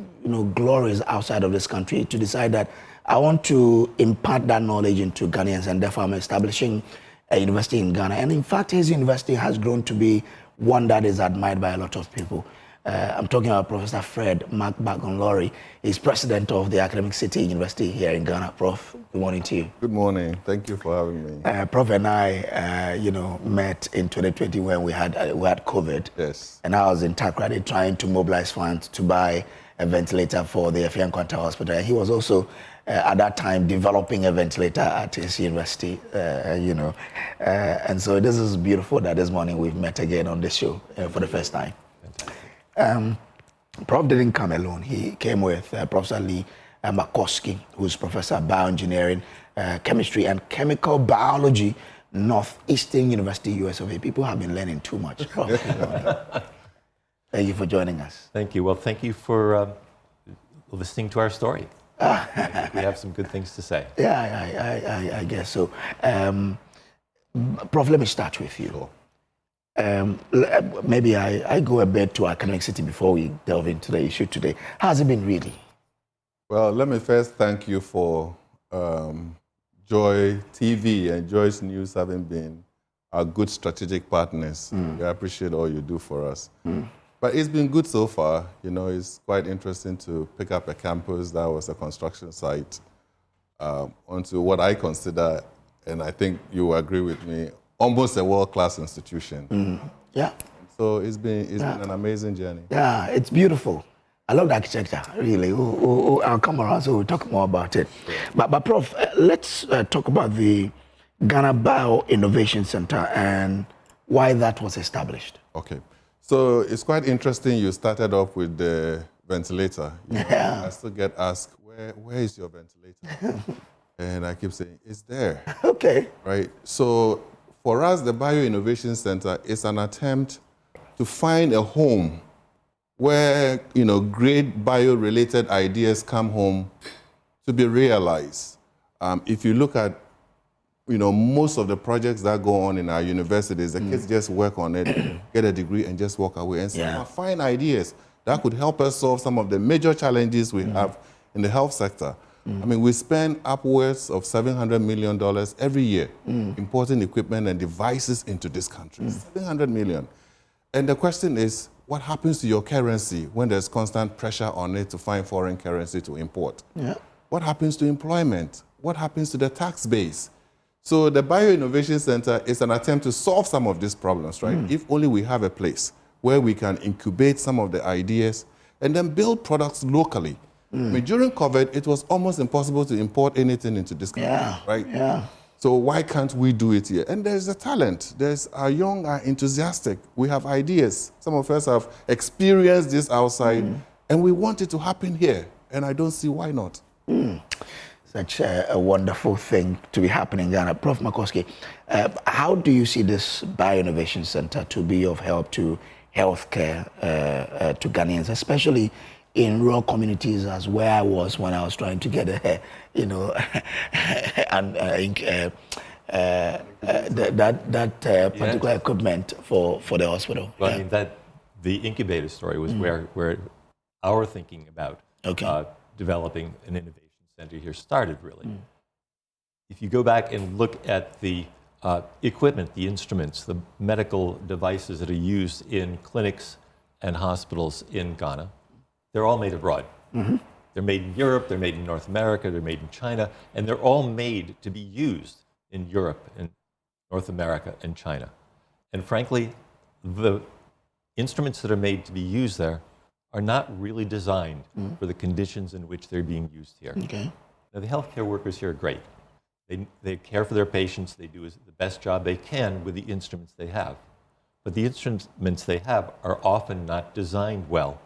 glories outside of this country, to decide that I want to impart that knowledge into Ghanaians, and therefore I'm establishing a university in Ghana. And in fact, his university has grown to be one that is admired by a lot of people. I'm talking about Professor Fred Mark Bagonlori. He's president of the Academic City University here in Ghana. Prof, good morning to you. Good morning. Thank you for having me. Prof and I, met in 2020 when we had COVID. Yes. And I was in Takrady trying to mobilize funds to buy a ventilator for the Efian Kwanta Hospital. And he was also at that time developing a ventilator at his university, and so this is beautiful that this morning we've met again on this show for the first time. Prof didn't come alone. He came with Professor Lee Makoski, who's Professor of Bioengineering, Chemistry and Chemical Biology, Northeastern University, US of A. People have been learning too much. Thank you for joining us. Thank you. Well, thank you for listening to our story. We have some good things to say. Yeah, I guess so. Prof, let me start with you. Maybe I go a bit to Academic City before we delve into the issue today. How's it been really? Well, let me first thank you for Joy TV and Joy's News having been our good strategic partners. We appreciate all you do for us. But it's been good so far. You know, it's quite interesting to pick up a campus that was a construction site onto what I consider, and I think you will agree with me, almost a world-class institution. Yeah. So it's been an amazing journey. Yeah, it's beautiful. I love the architecture, really. I'll come around, so we'll talk more about it. But Prof, let's talk about the Ghana Bio Innovation Center and why that was established. Okay. So it's quite interesting you started off with the ventilator. I still get asked, where is your ventilator? And I keep saying, it's there. Okay. Right? So for us, the Bio Innovation Center is an attempt to find a home where, great bio-related ideas come home to be realized. If you look at, most of the projects that go on in our universities, the kids just work on it, get a degree, and just walk away. And some find ideas that could help us solve some of the major challenges we have in the health sector. I mean, we spend upwards of $700 million every year importing equipment and devices into this country. $700 million. And the question is, what happens to your currency when there's constant pressure on it to find foreign currency to import? What happens to employment? What happens to the tax base? So the Bio Innovation Center is an attempt to solve some of these problems, right? If only we have a place where we can incubate some of the ideas and then build products locally. I mean, during COVID, it was almost impossible to import anything into this country, right? So why can't we do it here? And there's a talent. There's our young, are enthusiastic. We have ideas. Some of us have experienced this outside, and we want it to happen here. And I don't see why not. Such a wonderful thing to be happening in Ghana. Prof. Makoski, how do you see this Bio-Innovation Center to be of help to healthcare to Ghanaians, especially in rural communities as where I was when I was trying to get particular equipment for the hospital. Well, I mean, the incubator story was where our thinking about developing an innovation center here started, really. If you go back and look at the equipment, the instruments, the medical devices that are used in clinics and hospitals in Ghana, they're all made abroad. They're made in Europe, they're made in North America, they're made in China, and they're all made to be used in Europe and North America and China. And frankly, the instruments that are made to be used there are not really designed for the conditions in which they're being used here. Now, the healthcare workers here are great. They care for their patients, they do the best job they can with the instruments they have. But the instruments they have are often not designed well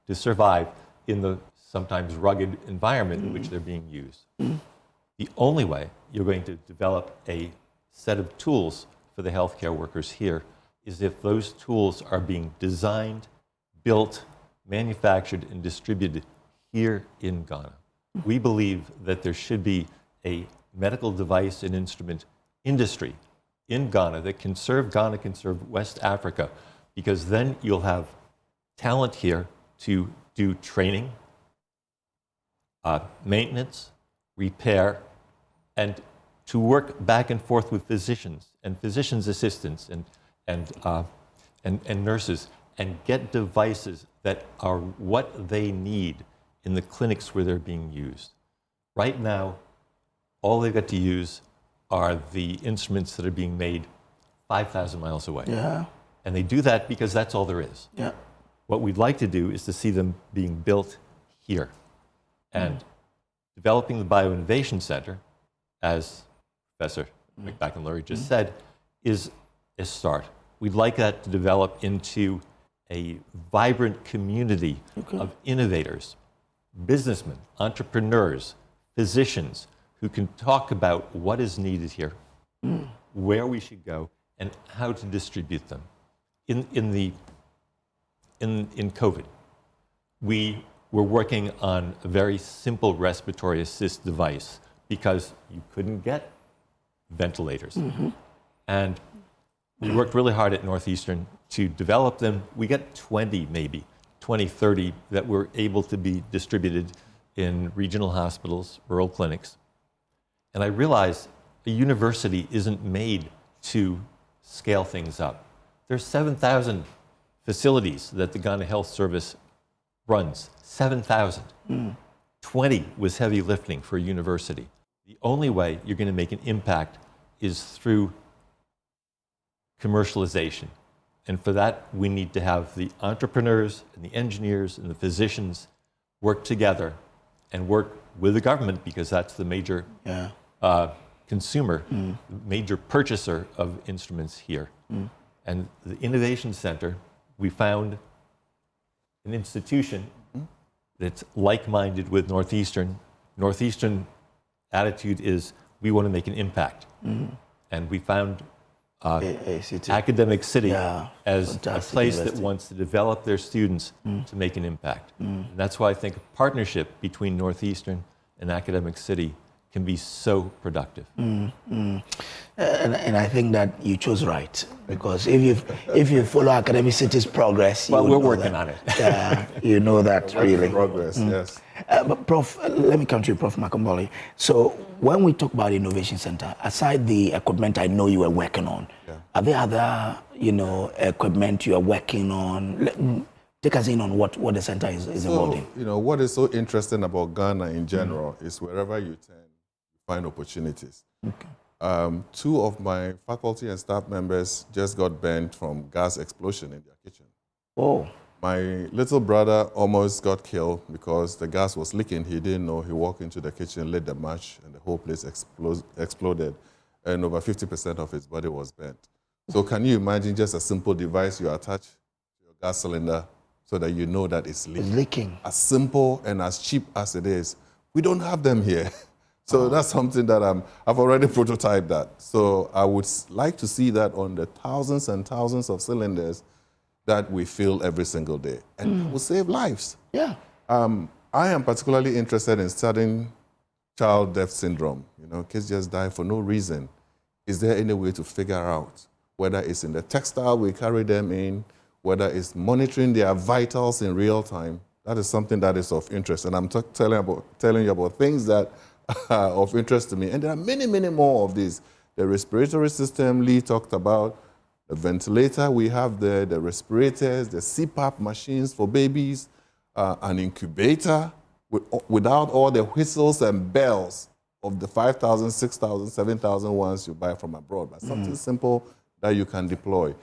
to survive in the sometimes rugged environment in which they're being used. The only way you're going to develop a set of tools for the healthcare workers here is if those tools are being designed, built, manufactured, and distributed here in Ghana. We believe that there should be a medical device and instrument industry in Ghana that can serve Ghana, can serve West Africa, because then you'll have talent here to do training, maintenance, repair, and to work back and forth with physicians and physicians' assistants and nurses and get devices that are what they need in the clinics where they're being used. Right now, all they've got to use are the instruments that are being made 5,000 miles away. And they do that because that's all there is. What we'd like to do is to see them being built here and developing the Bioinnovation Center, as Professor McMcInerney just said, is a start. We'd like that to develop into a vibrant community of innovators, businessmen, entrepreneurs, physicians, who can talk about what is needed here, where we should go, and how to distribute them. In COVID, we were working on a very simple respiratory assist device because you couldn't get ventilators. And we worked really hard at Northeastern to develop them. We got 20, maybe 20, 30 that were able to be distributed in regional hospitals, rural clinics. And I realized a university isn't made to scale things up. There's 7,000 facilities that the Ghana Health Service runs, 7,000. 20 was heavy lifting for a university. The only way you're going to make an impact is through commercialization. And for that, we need to have the entrepreneurs and the engineers and the physicians work together and work with the government, because that's the major consumer, major purchaser of instruments here. And the Innovation Center, we found an institution that's like-minded with Northeastern. Northeastern attitude is, we want to make an impact. And we found Academic City as a place that wants to develop their students to make an impact. And that's why I think a partnership between Northeastern and Academic City can be so productive. And I think that you chose right, because if you follow Academic City's progress, well, we're working on it. You know that really. Progress, yes. But Prof, let me come to you, Prof. Makumboli. So when we talk about Innovation Center, aside the equipment I know you were working on, are there other, equipment you are working on? Take us in on what the center is involved in. What is so interesting about Ghana in general is wherever you turn, you find opportunities. Two of my faculty and staff members just got burned from gas explosion in their kitchen. Oh. My little brother almost got killed because the gas was leaking. He didn't know. He walked into the kitchen, lit the match, and the whole place exploded. And over 50% of his body was burnt. So can you imagine just a simple device you attach to your gas cylinder so that you know that it's leaking? It's leaking. As simple and as cheap as it is, we don't have them here. So that's something that I've already prototyped that. So I would like to see that on the thousands and thousands of cylinders that we fill every single day. And it will save lives. Yeah. I am particularly interested in studying child death syndrome. Kids just die for no reason. Is there any way to figure out whether it's in the textile we carry them in, whether it's monitoring their vitals in real time? That is something that is of interest. And I'm telling you about things that are of interest to me. And there are many, many more of these. The respiratory system Lee talked about, the ventilator we have there, the respirators, the CPAP machines for babies, an incubator without all the whistles and bells of the 5,000, 6,000, 7,000 ones you buy from abroad, but something simple that you can deploy.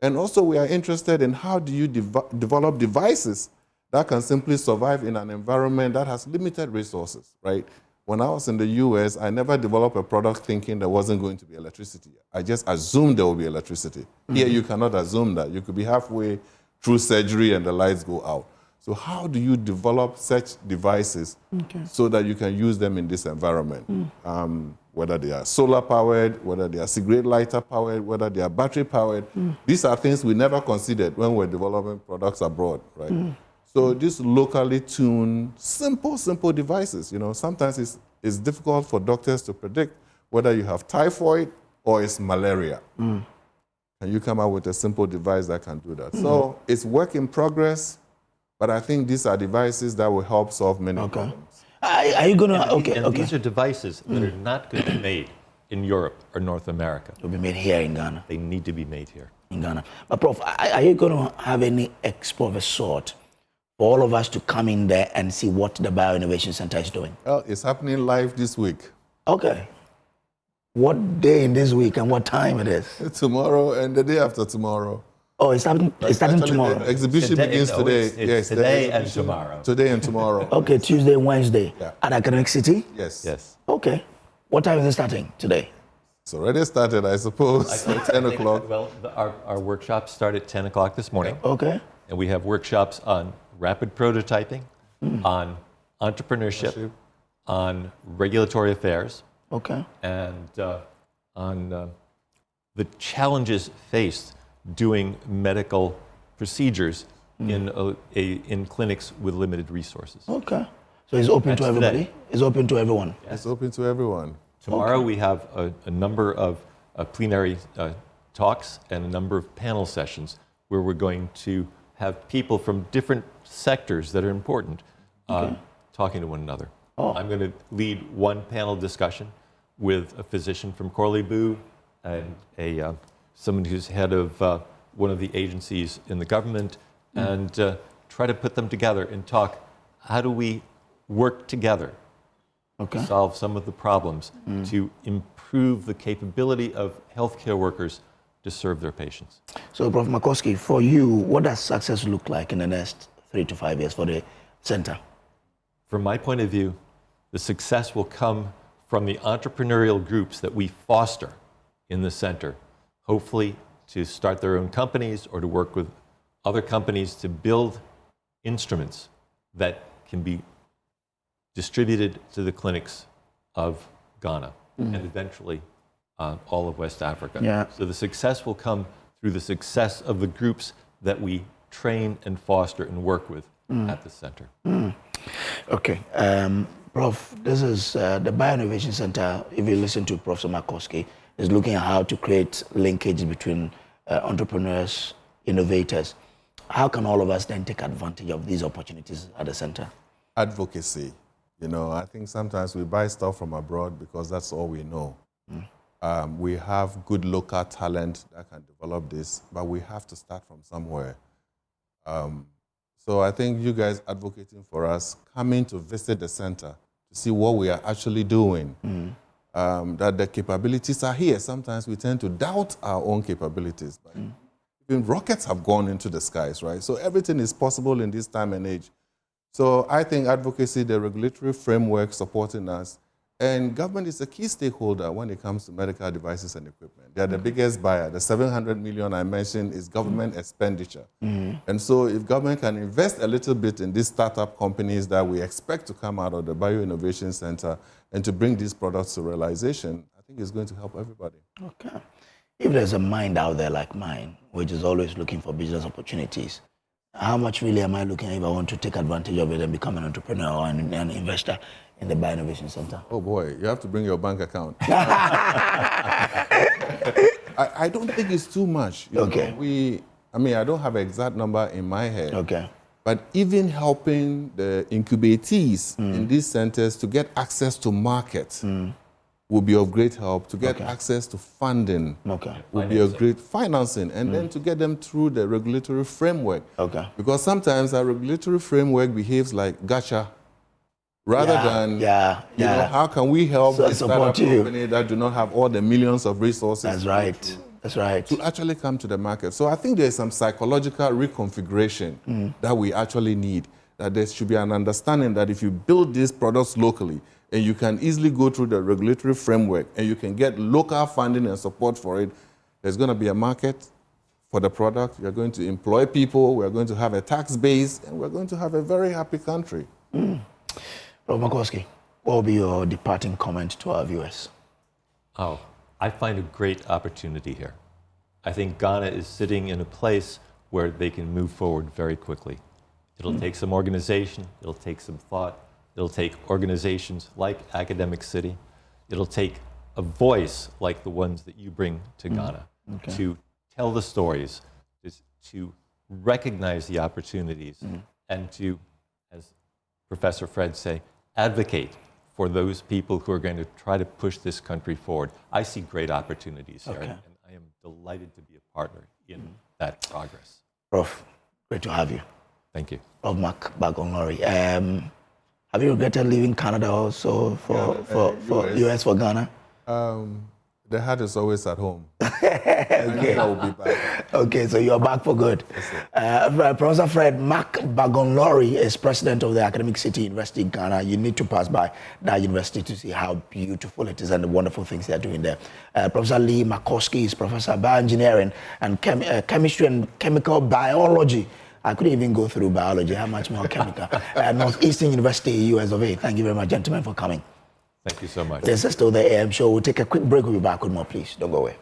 And also we are interested in how do you develop devices that can simply survive in an environment that has limited resources, right? When I was in the US, I never developed a product thinking there wasn't going to be electricity. I just assumed there will be electricity. Here, you cannot assume that. You could be halfway through surgery and the lights go out. So how do you develop such devices so that you can use them in this environment? Whether they are solar-powered, whether they are cigarette lighter-powered, whether they are battery-powered. These are things we never considered when we're developing products abroad, right? So these locally tuned, simple devices, sometimes it's difficult for doctors to predict whether you have typhoid or it's malaria. And you come out with a simple device that can do that. So it's work in progress, but I think these are devices that will help solve many problems. Are you going to, These are devices that are not going to be made in Europe or North America. They'll be made here in Ghana. They need to be made here. In Ghana. But Prof, are you going to have any expo of a sort for all of us to come in there and see what the Bioinnovation Center is doing? Well, it's happening live this week. Okay. What day in this week and what time it is? Tomorrow and the day after tomorrow. Oh, it's starting tomorrow. The exhibition begins today. It's today and tomorrow. Today and tomorrow. Okay, Tuesday and Wednesday at Academic City? Yes. Yes. Okay. What time is it starting today? It's already started, I suppose. 10 o'clock. Well, our workshops start at 10 o'clock this morning. Okay. And we have workshops on rapid prototyping, on entrepreneurship, on regulatory affairs. Okay. And on the challenges faced doing medical procedures in clinics with limited resources. Okay. So it's open to everybody? Today. It's open to everyone? Yes. It's open to everyone. Tomorrow we have a number of plenary talks and a number of panel sessions where we're going to have people from different sectors that are important talking to one another. I'm going to lead one panel discussion with a physician from Corlebu and someone who's head of one of the agencies in the government, and try to put them together and talk, how do we work together to solve some of the problems, to improve the capability of healthcare workers to serve their patients. So, Prof. Makowski, for you, what does success look like in the next 3 to 5 years for the center? From my point of view, the success will come from the entrepreneurial groups that we foster in the center, hopefully to start their own companies or to work with other companies to build instruments that can be distributed to the clinics of Ghana and eventually all of West Africa. Yeah. So the success will come through the success of the groups that we train and foster and work with at the center. Okay. Prof, this is the Bioinnovation Center. If you listen to Professor Makowski, is looking at how to create linkage between entrepreneurs, innovators. How can all of us then take advantage of these opportunities at the center? Advocacy. You know, I think sometimes we buy stuff from abroad because that's all we know. We have good local talent that can develop this, but we have to start from somewhere. So I think you guys advocating for us, coming to visit the center to see what we are actually doing, that the capabilities are here. Sometimes we tend to doubt our own capabilities. But even rockets have gone into the skies, right? So everything is possible in this time and age. So I think advocacy, the regulatory framework supporting us, and government is a key stakeholder when it comes to medical devices and equipment. They are the biggest buyer. The 700 million I mentioned is government expenditure. And so if government can invest a little bit in these startup companies that we expect to come out of the Bioinnovation Center and to bring these products to realization, I think it's going to help everybody. Okay. If there's a mind out there like mine, which is always looking for business opportunities, how much really am I looking if I want to take advantage of it and become an entrepreneur or an investor in the Bioinnovation Center? Oh boy, you have to bring your bank account. I don't think it's too much. You know, I mean, I don't have an exact number in my head. Okay. But even helping the incubatees in these centers to get access to markets will be of great help. To get access to funding will be of great financing, and then to get them through the regulatory framework. Because sometimes our regulatory framework behaves like gotcha, rather than you know, how can we help a startup company that do not have all the millions of resources? That's right. That's right. To actually come to the market. So I think there's some psychological reconfiguration that we actually need. That there should be an understanding that if you build these products locally, and you can easily go through the regulatory framework, and you can get local funding and support for it, there's going to be a market for the product. You're going to employ people. We're going to have a tax base, and we're going to have a very happy country. Rob Makowski, what will be your departing comment to our viewers? Oh, I find a great opportunity here. I think Ghana is sitting in a place where they can move forward very quickly. It'll take some organization. It'll take some thought. It'll take organizations like Academic City. It'll take a voice like the ones that you bring to Ghana to tell the stories, to recognize the opportunities, and to, as Professor Fred say, advocate for those people who are going to try to push this country forward. I see great opportunities here, and I am delighted to be a partner in that progress. Prof, great to have you. Thank you. Prof. Mark Bagongori. Have you regretted leaving Canada also for US for Ghana? The heart is always at home. Okay. I will be back. Okay, so you're back for good. Professor Fred Mac-Bagonlori is president of the Academic City University in Ghana. You need to pass by that university to see how beautiful it is and the wonderful things they're doing there. Professor Lee Makowski is professor of bioengineering and chemistry and chemical biology. I couldn't even go through biology, how much more chemical. Northeastern University, US of A. Thank you very much, gentlemen, for coming. Thank you so much. This is still the AM show. We'll take a quick break. We'll be back with more, please. Don't go away.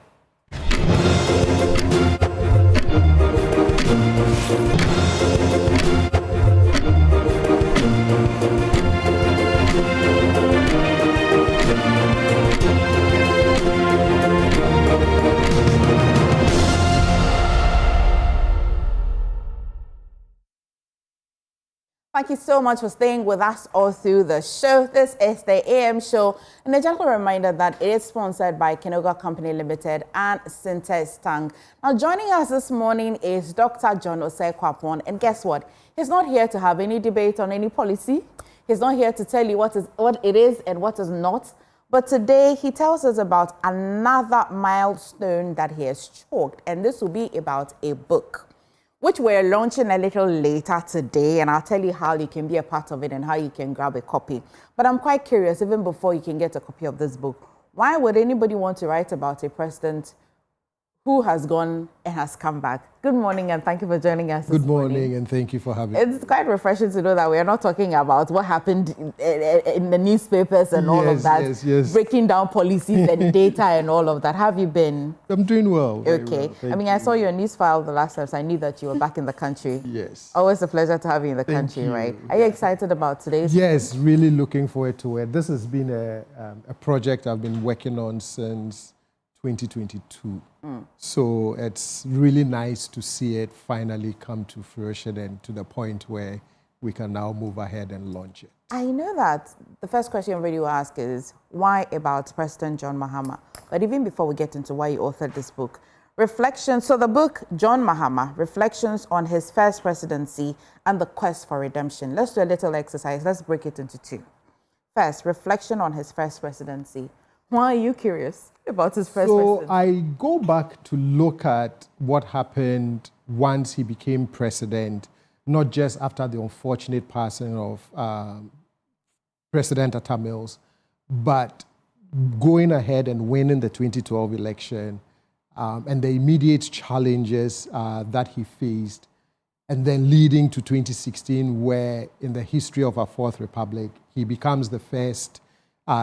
Thank you so much for staying with us all through the show. This is the AM show, and a gentle reminder that it is sponsored by Kenoga Company Limited and Sintes Tang. Now, joining us this morning is Dr. John Osei-Kwapon, and guess what? He's not here to have any debate on any policy. He's not here to tell you what it is and what is not. But today, he tells us about another milestone that he has chalked, and this will be about a book, which we're launching a little later today, and I'll tell you how you can be a part of it and how you can grab a copy. But I'm quite curious, even before you can get a copy of this book, why would anybody want to write about a president who has gone and has come back? Good morning, and thank you for joining us this morning. Good morning, and thank you for having me. It's quite refreshing to know that we're not talking about what happened in the newspapers and all of that, breaking down policies and data and all of that. How have you been? I'm doing well. Okay. Well, I mean, I saw your news file the last time, so I knew that you were back in the country. Yes. Always a pleasure to have you in the country, right? Are you excited about today's? Yes, really looking forward to it. This has been a project I've been working on since 2022. So it's really nice to see it finally come to fruition and to the point where we can now move ahead and launch it. I know that the first question everybody will ask is, why about President John Mahama? But even before we get into why you authored this book, reflections, so the book, John Mahama, Reflections on His First Presidency and the Quest for Redemption. Let's do a little exercise. Let's break it into two. First, reflection on his first presidency. Why are you curious about his first presidency? So I go back to look at what happened once he became president, not just after the unfortunate passing of President Atta Mills, but going ahead and winning the 2012 election and the immediate challenges that he faced, and then leading to 2016, where in the history of our Fourth Republic, he becomes the first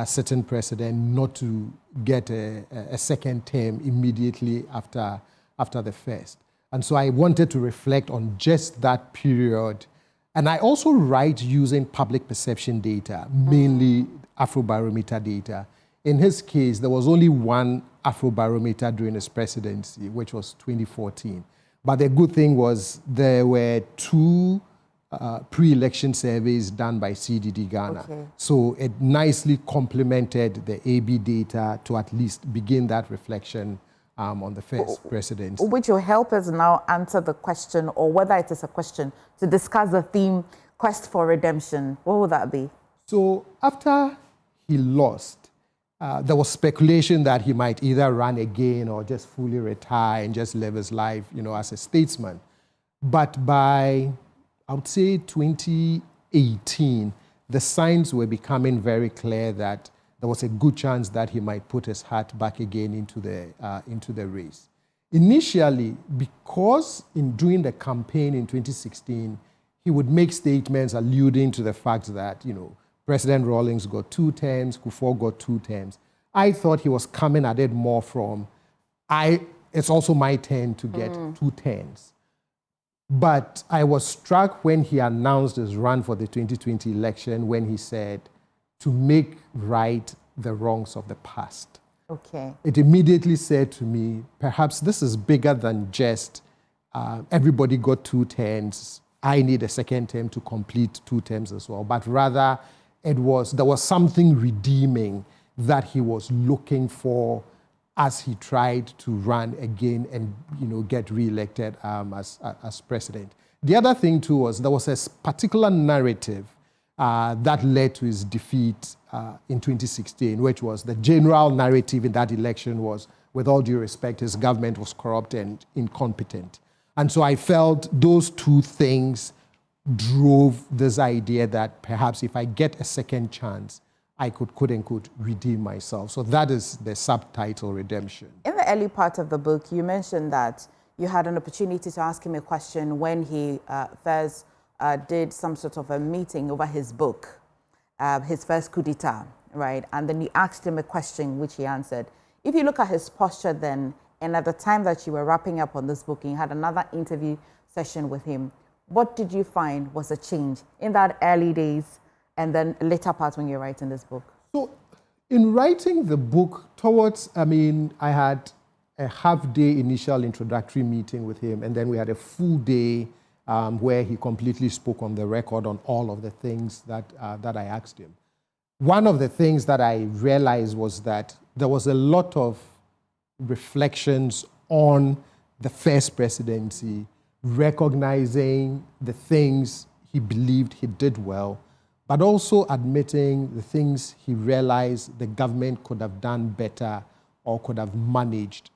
sitting president not to get a second term immediately after the first. And so I wanted to reflect on just that period. And I also write using public perception data, mainly Afrobarometer data. In his case, there was only one Afrobarometer during his presidency, which was 2014. But the good thing was there were two pre-election surveys done by CDD Ghana. Okay. So it nicely complemented the AB data to at least begin that reflection on the first presidency. Which will help us now answer the question, or whether it is a question, to discuss the theme, Quest for Redemption. What would that be? So after he lost, there was speculation that he might either run again or just fully retire and just live his life, as a statesman. But by, I would say, 2018, the signs were becoming very clear that there was a good chance that he might put his hat back again into the race. Initially, because in doing the campaign in 2016, he would make statements alluding to the fact that, President Rawlings got 2 terms, Kufuor got 2 terms. I thought he was coming at it more from, it's also my turn to get 2 terms. But I was struck when he announced his run for the 2020 election, when he said, to make right the wrongs of the past. Okay. It immediately said to me, perhaps this is bigger than just everybody got 2 terms, I need a second term to complete 2 terms as well. But rather, there was something redeeming that he was looking for as he tried to run again and get re-elected as president. The other thing too was there was a particular narrative that led to his defeat in 2016, which was the general narrative in that election was, with all due respect, his government was corrupt and incompetent. And so I felt those two things drove this idea that perhaps if I get a second chance, I could, quote unquote, redeem myself. So that is the subtitle, Redemption. In the early part of the book, you mentioned that you had an opportunity to ask him a question when he first did some sort of a meeting over his book, his first coup d'etat, right? And then you asked him a question which he answered. If you look at his posture then, and at the time that you were wrapping up on this book and you had another interview session with him, what did you find was a change in that early days and then later part when you're writing this book? So in writing the book I had a half-day initial introductory meeting with him, and then we had a full day where he completely spoke on the record on all of the things that I asked him. One of the things that I realized was that there was a lot of reflections on the first presidency, recognizing the things he believed he did well, but also admitting the things he realized the government could have done better or could have managed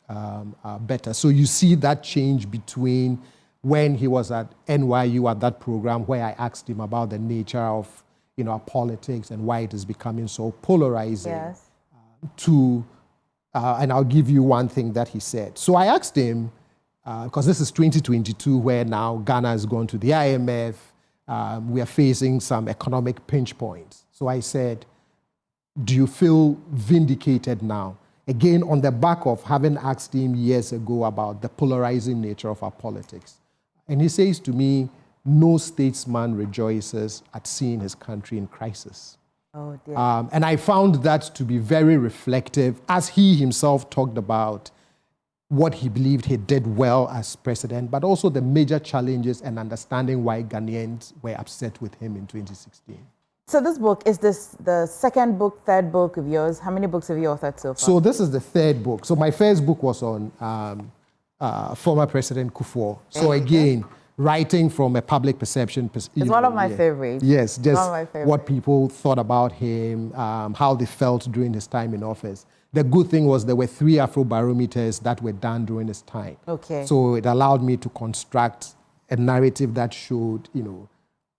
better. So you see that change between when he was at NYU at that program where I asked him about the nature of our politics and why it is becoming so polarizing, yes. And I'll give you one thing that he said. So I asked him, because this is 2022 where now Ghana has gone to the IMF, we are facing some economic pinch points. So I said, do you feel vindicated now? Again, on the back of having asked him years ago about the polarizing nature of our politics. And he says to me, no statesman rejoices at seeing his country in crisis. Oh, dear. And I found that to be very reflective as he himself talked about what he believed he did well as president, but also the major challenges and understanding why Ghanaians were upset with him in 2016. So this book, is this the second book, third book of yours? How many books have you authored so far? So this is the third book. So my first book was on former President Baffuor. So again, writing from a public perception perspective. It's one of my favorites. Yes, just what people thought about him, how they felt during his time in office. The good thing was there were 3 Afrobarometers that were done during his time. Okay. So it allowed me to construct a narrative that showed,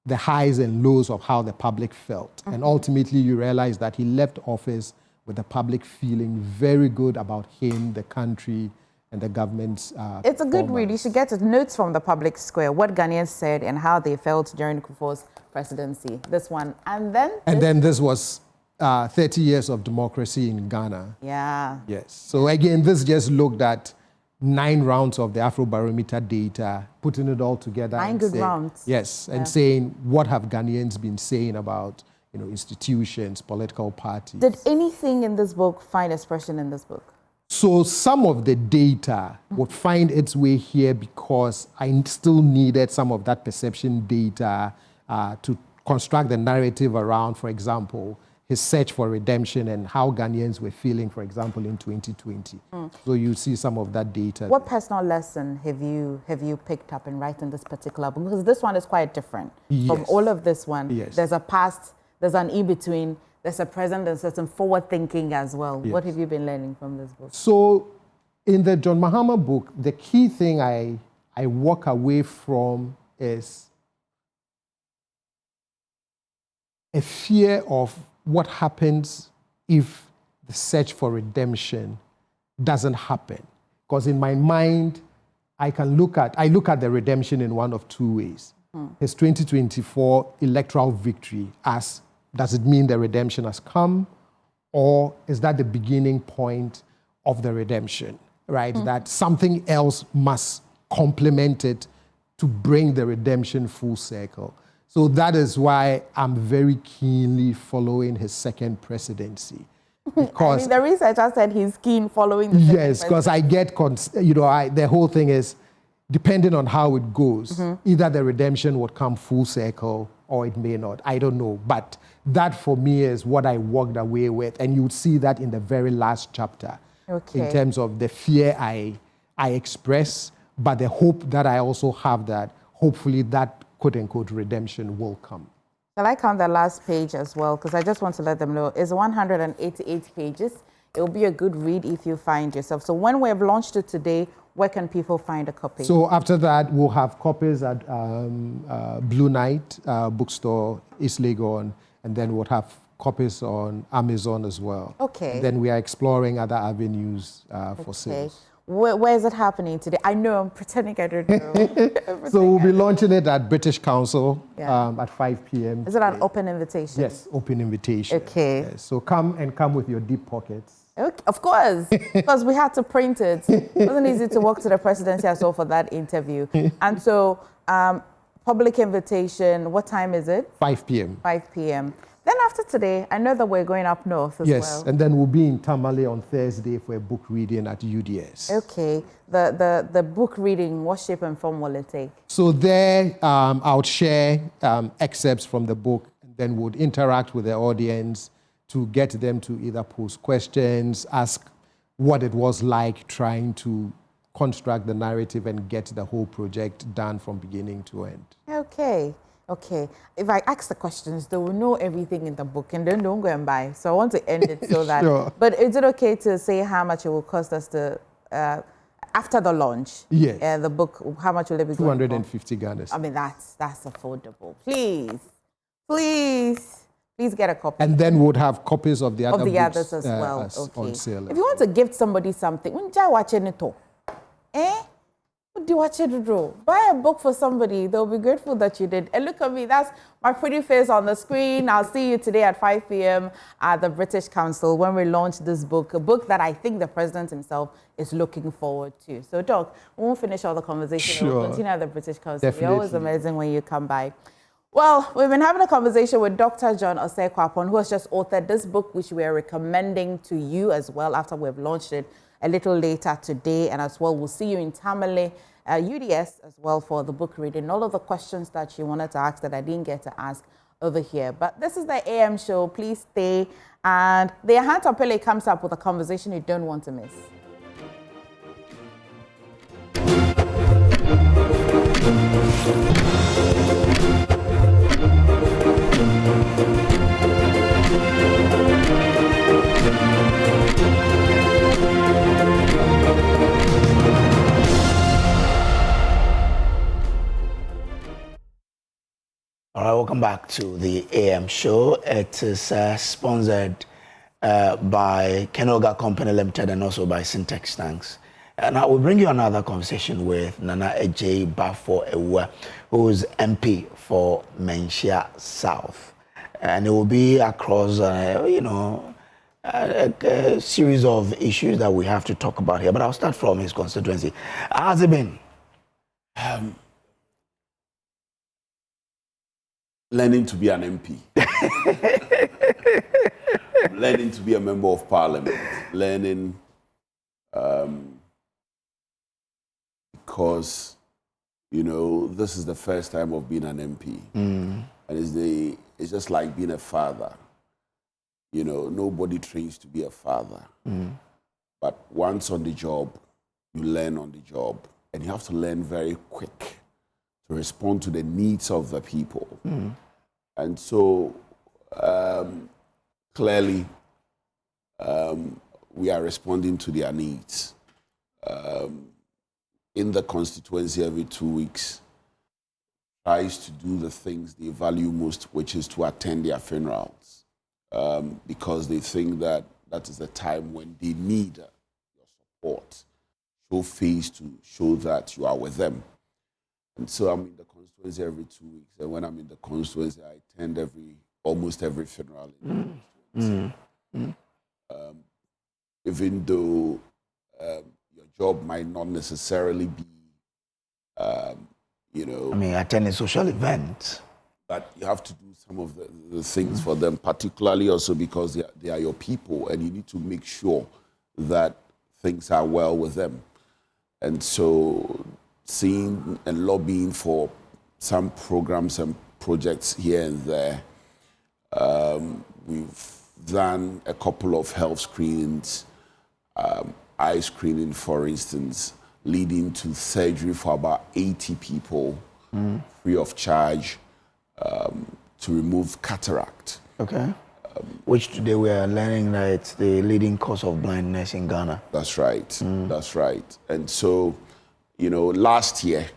the highs and lows of how the public felt. And ultimately you realize that he left office with the public feeling very good about him, the country, and the government's It's a good read. You should get notes from the public square, what Ghanaians said and how they felt during Kufuor's presidency. This one. And then this was 30 years of democracy in Ghana. Yeah. Yes. So again, this just looked at 9 rounds of the Afrobarometer data, putting it all together. 9 good rounds. Yes, and saying what have Ghanaians been saying about institutions, political parties. Did anything in this book find expression in this book? So some of the data would find its way here because I still needed some of that perception data to construct the narrative around, for example, his search for redemption and how Ghanaians were feeling, for example, in 2020. So you see some of that data. What personal lesson have you picked up in writing this particular book? Because this one is quite different from all of this one. Yes. There's a past, there's an in-between, there's a present, there's some forward thinking as well. Yes. What have you been learning from this book? So in the John Mahama book, the key thing I walk away from is a fear of what happens if the search for redemption doesn't happen. Because in my mind, I look at the redemption in one of 2 ways. His 2024 electoral victory, does it mean the redemption has come, or is that the beginning point of the redemption, right? That something else must complement it to bring the redemption full circle. So that is why I'm very keenly following his second presidency. Because the researcher said he's keen following the second yes, because I get, the whole thing is, depending on how it goes, either the redemption would come full circle or it may not. I don't know. But that for me is what I walked away with. And you would see that in the very last chapter in terms of the fear I express, but the hope that I also have that hopefully that quote-unquote redemption will come. Shall I count the last page as well? Because I just want to let them know it's 188 pages. It will be a good read if you find yourself. So when we have launched it today, where can people find a copy? So after that, we'll have copies at Blue Knight bookstore, East Legon, and then we'll have copies on Amazon as well. Okay. And then we are exploring other avenues for sales. Where is it happening today? I know, I'm pretending I don't know. So we'll be launching it at British Council at 5 p.m. Is it an open invitation? Yes, open invitation. Okay. Yes. So come with your deep pockets. Okay, of course, because we had to print it. It wasn't easy to walk to the presidency as well for that interview. And so, public invitation, what time is it? 5 p.m. 5 p.m. Then after today, I know that we're going up north as well. Yes, and then we'll be in Tamale on Thursday for a book reading at UDS. Okay, the book reading, what shape and form will it take? So there, I'll share excerpts from the book, and then we'll interact with the audience to get them to either pose questions, ask what it was like trying to construct the narrative and get the whole project done from beginning to end. Okay. Okay, if I ask the questions, they will know everything in the book and then don't go and buy. So I want to end it so that... Sure. But is it okay to say how much it will cost us to... after the launch? Yes. The book, how much will it be? 250 Ghana. I mean, that's affordable. Please get a copy. And then we'll have copies of the other books others as well. Okay. on sale. If you want to gift somebody something, buy a book for somebody. They'll be grateful that you did. And look at me, that's my pretty face on the screen. I'll see you today at 5 p.m. at the British Council when we launch this book, a book that I think the president himself is looking forward to. So, Doc, we won't finish all the conversation. Sure. We'll continue at the British Council. Definitely. You're always amazing when you come by. Well, we've been having a conversation with Dr. John Osei-Kwapong, who has just authored this book, which we are recommending to you as well after we've launched it a little later today. And as well, we'll see you in Tamale, UDS as well for the book reading. All of the questions that you wanted to ask that I didn't get to ask over here. But this is the AM show. Please stay. And the Ahanta Pele comes up with a conversation you don't want to miss. All right, welcome back to the AM show. It is sponsored by Kenoga Company Limited and also by Syntex Tanks. Now we'll bring you another conversation with Nana Ejay Baffuor Awuah, who is MP for Menchia South. And it will be across, a series of issues that we have to talk about here. But I'll start from his constituency. How has it been? Learning to be an MP. Learning to be a member of parliament. Learning because, this is the first time of being an MP. And it's just like being a father. Nobody trains to be a father. But once on the job, you learn on the job. And you have to learn very quick to respond to the needs of the people. And so, clearly, we are responding to their needs. In the constituency every 2 weeks, tries to do the things they value most, which is to attend their funerals, because they think that that is the time when they need your support. Show face to show that you are with them. And so I'm in the constituency every 2 weeks, and when I'm in the constituency, I attend almost every funeral in the constituency. Even though your job might not necessarily be, attending social events. But you have to do some of the things for them, particularly also because they are your people, and you need to make sure that things are well with them. And so seeing and lobbying for some programs and projects here and there. We've done a couple of health screenings, eye screening, for instance, leading to surgery for about 80 people, free of charge, to remove cataract. Okay. Which today we are learning that it's the leading cause of blindness in Ghana. That's right. That's right. And so, you know, last year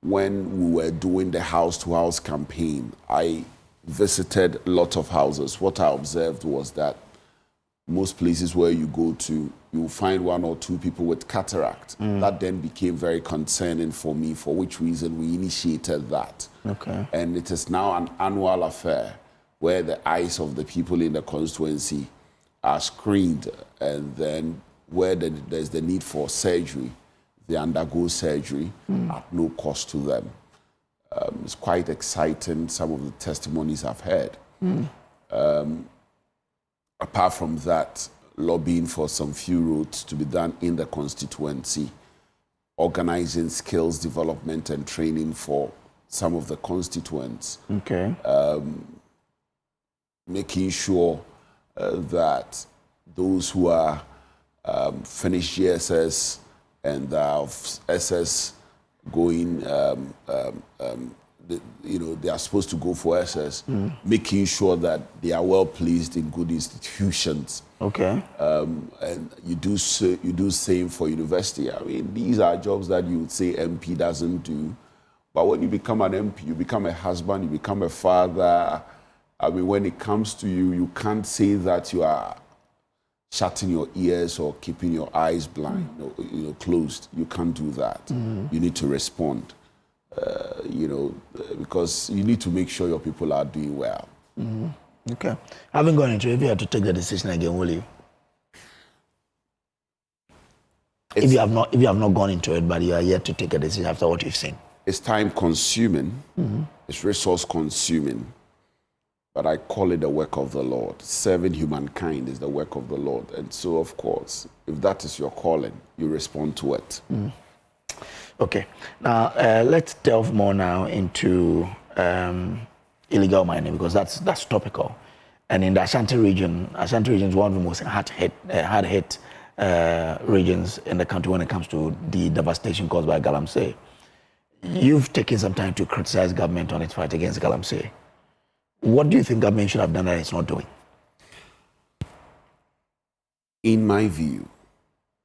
when we were doing the house-to-house campaign, I visited a lot of houses. What I observed was that most places where you go to, you'll find one or two people with cataract. That then became very concerning for me, for which reason we initiated that. Okay. And it is now an annual affair where the eyes of the people in the constituency are screened, and then where there's the need for surgery, they undergo surgery at no cost to them. It's quite exciting, some of the testimonies I've heard. Apart from that, lobbying for some few roads to be done in the constituency, organizing skills development and training for some of the constituents. Okay. Making sure that those who are finished GSS and of SS going, they are supposed to go for SS, making sure that they are well placed in good institutions. Okay. And you do same for university. I mean, these are jobs that you would say MP doesn't do, but when you become an MP, you become a husband, you become a father. I mean, when it comes to you, you can't say that you are shutting your ears or keeping your eyes blind, closed. You can't do that. You need to respond, because you need to make sure your people are doing well. Okay. Having gone into it, if you had to take the decision again, will you? If you have not gone into it, but you are yet to take a decision after what you've seen. It's time consuming. It's resource consuming. But I call it the work of the Lord. Serving humankind is the work of the Lord. And so, of course, if that is your calling, you respond to it. Okay. Now, let's delve more now into illegal mining, because that's topical. And in the Ashanti region is one of the most hard-hit regions in the country when it comes to the devastation caused by galamsey. You've taken some time to criticize government on its fight against galamsey. What do you think government should have done that it's not doing? In my view,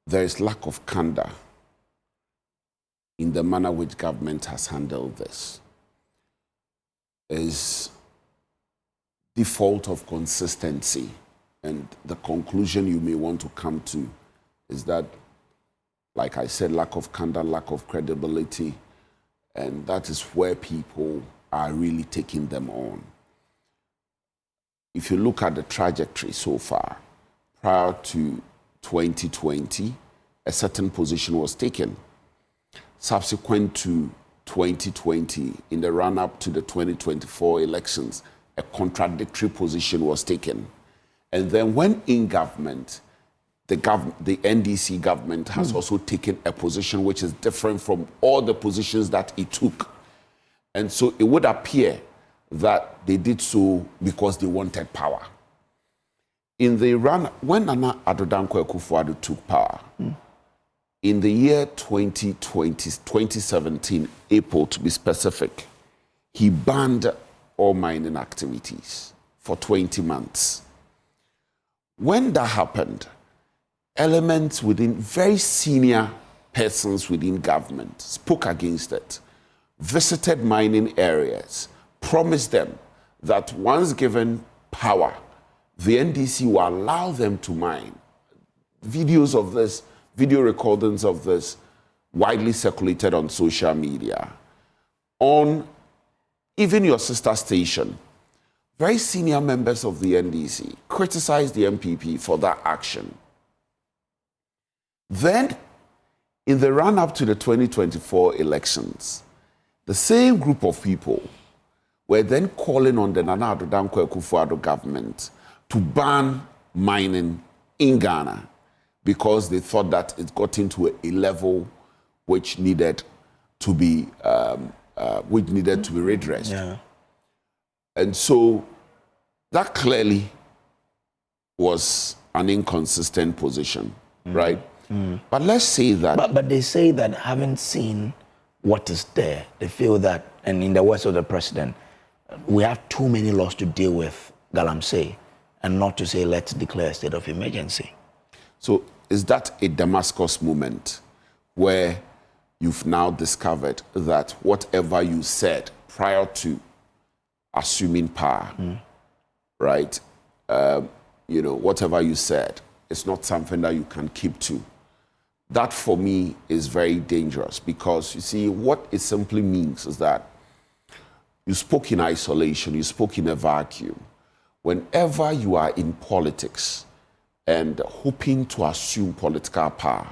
there is lack of candor in the manner which government has handled this. Is default of consistency, and the conclusion you may want to come to is that, like I said, lack of candor, lack of credibility, and that is where people are really taking them on. If you look at the trajectory so far, prior to 2020, a certain position was taken. Subsequent to 2020, in the run-up to the 2024 elections, a contradictory position was taken. And then when in government, the NDC government has also taken a position which is different from all the positions that it took. And so it would appear that they did so because they wanted power. In the run, when Nana Addo Dankwa Akufo-Addo took power, in the year 2017, April to be specific, he banned all mining activities for 20 months. When that happened, elements within, very senior persons within government spoke against it, visited mining areas, promised them that once given power, the NDC will allow them to mine. Videos of this, video recordings of this, widely circulated on social media. On even your sister station, very senior members of the NDC criticized the MPP for that action. Then, in the run-up to the 2024 elections, the same group of people were then calling on the Nana Addo Dankwa Akufo-Addo government to ban mining in Ghana because they thought that it got into a level which needed to be redressed. Yeah. And so that clearly was an inconsistent position, right? But let's say that... But they say that having seen what is there, they feel that, and in the words of the president, we have too many laws to deal with galamsey, and not to say let's declare a state of emergency. So is that a Damascus moment where you've now discovered that whatever you said prior to assuming power, right, whatever you said, it's not something that you can keep to? That, for me, is very dangerous, because, you see, what it simply means is that you spoke in isolation, you spoke in a vacuum. Whenever you are in politics and hoping to assume political power,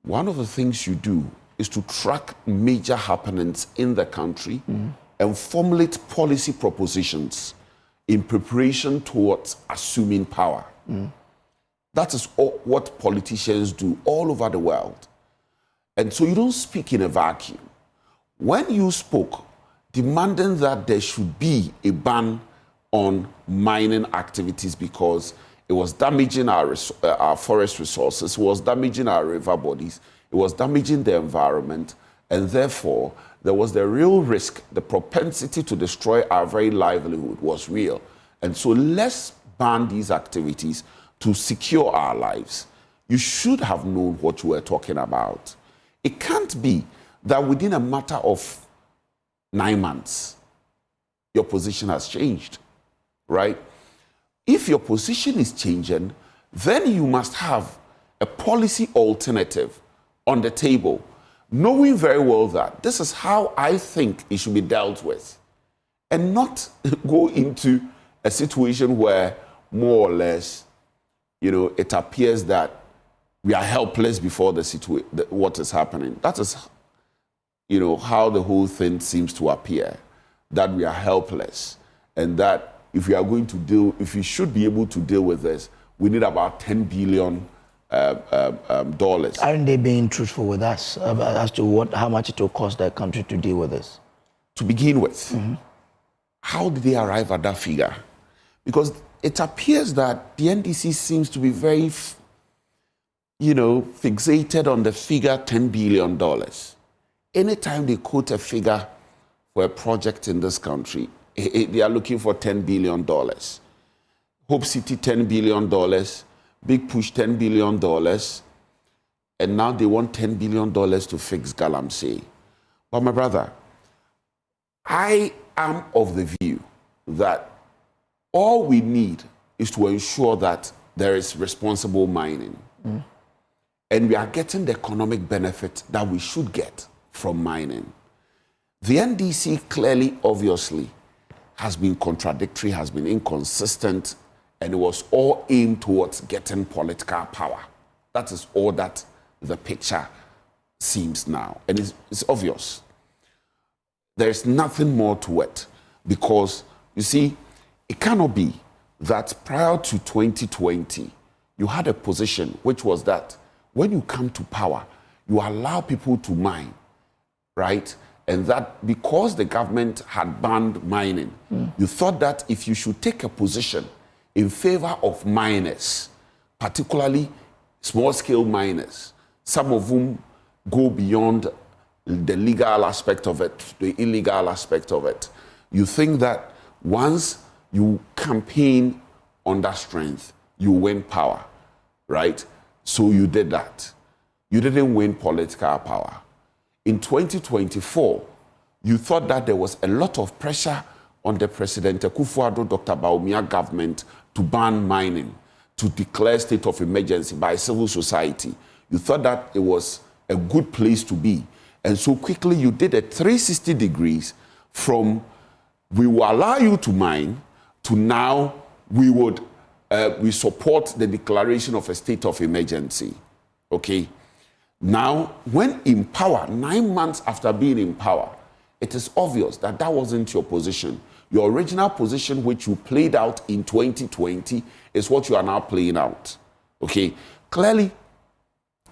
one of the things you do is to track major happenings in the country and formulate policy propositions in preparation towards assuming power. That is what politicians do all over the world. And so you don't speak in a vacuum. When you spoke demanding that there should be a ban on mining activities because it was damaging our forest resources, it was damaging our river bodies, it was damaging the environment, and therefore there was the real risk, the propensity to destroy our very livelihood was real. And so let's ban these activities to secure our lives. You should have known what you were talking about. It can't be that within a matter of 9 months, your position has changed, right? If your position is changing, then you must have a policy alternative on the table, knowing very well that this is how I think it should be dealt with, and not go into a situation where more or less, it appears that we are helpless before what is happening. That is, how the whole thing seems to appear, that we are helpless, and that if we should be able to deal with this, we need about $10 billion. Aren't they being truthful with us as to how much it will cost their country to deal with this? To begin with, how did they arrive at that figure? Because it appears that the NDC seems to be very, fixated on the figure $10 billion. Anytime they quote a figure for a project in this country, they are looking for $10 billion. Hope City, $10 billion. Big Push, $10 billion. And now they want $10 billion to fix galamsey. But my brother, I am of the view that all we need is to ensure that there is responsible mining. And we are getting the economic benefit that we should get from mining. The NDC clearly, obviously, has been contradictory, has been inconsistent, and it was all aimed towards getting political power. That is all that the picture seems now. And it's obvious. There's nothing more to it, because, you see, it cannot be that prior to 2020, you had a position which was that when you come to power, you allow people to mine, right? And that because the government had banned mining, you thought that if you should take a position in favor of miners, particularly small-scale miners, some of whom go beyond the legal aspect of it, the illegal aspect of it, you think that once you campaign on that strength, you win power, right? So you did that. You didn't win political power. In 2024, you thought that there was a lot of pressure on the President Baffuor Dr. Bawumia government to ban mining, to declare state of emergency by civil society. You thought that it was a good place to be. And so quickly you did a 360 degrees from we will allow you to mine to now we support the declaration of a state of emergency. Okay? Now, when in power, 9 months after being in power, it is obvious that that wasn't your position. Your original position, which you played out in 2020, is what you are now playing out. Okay? Clearly,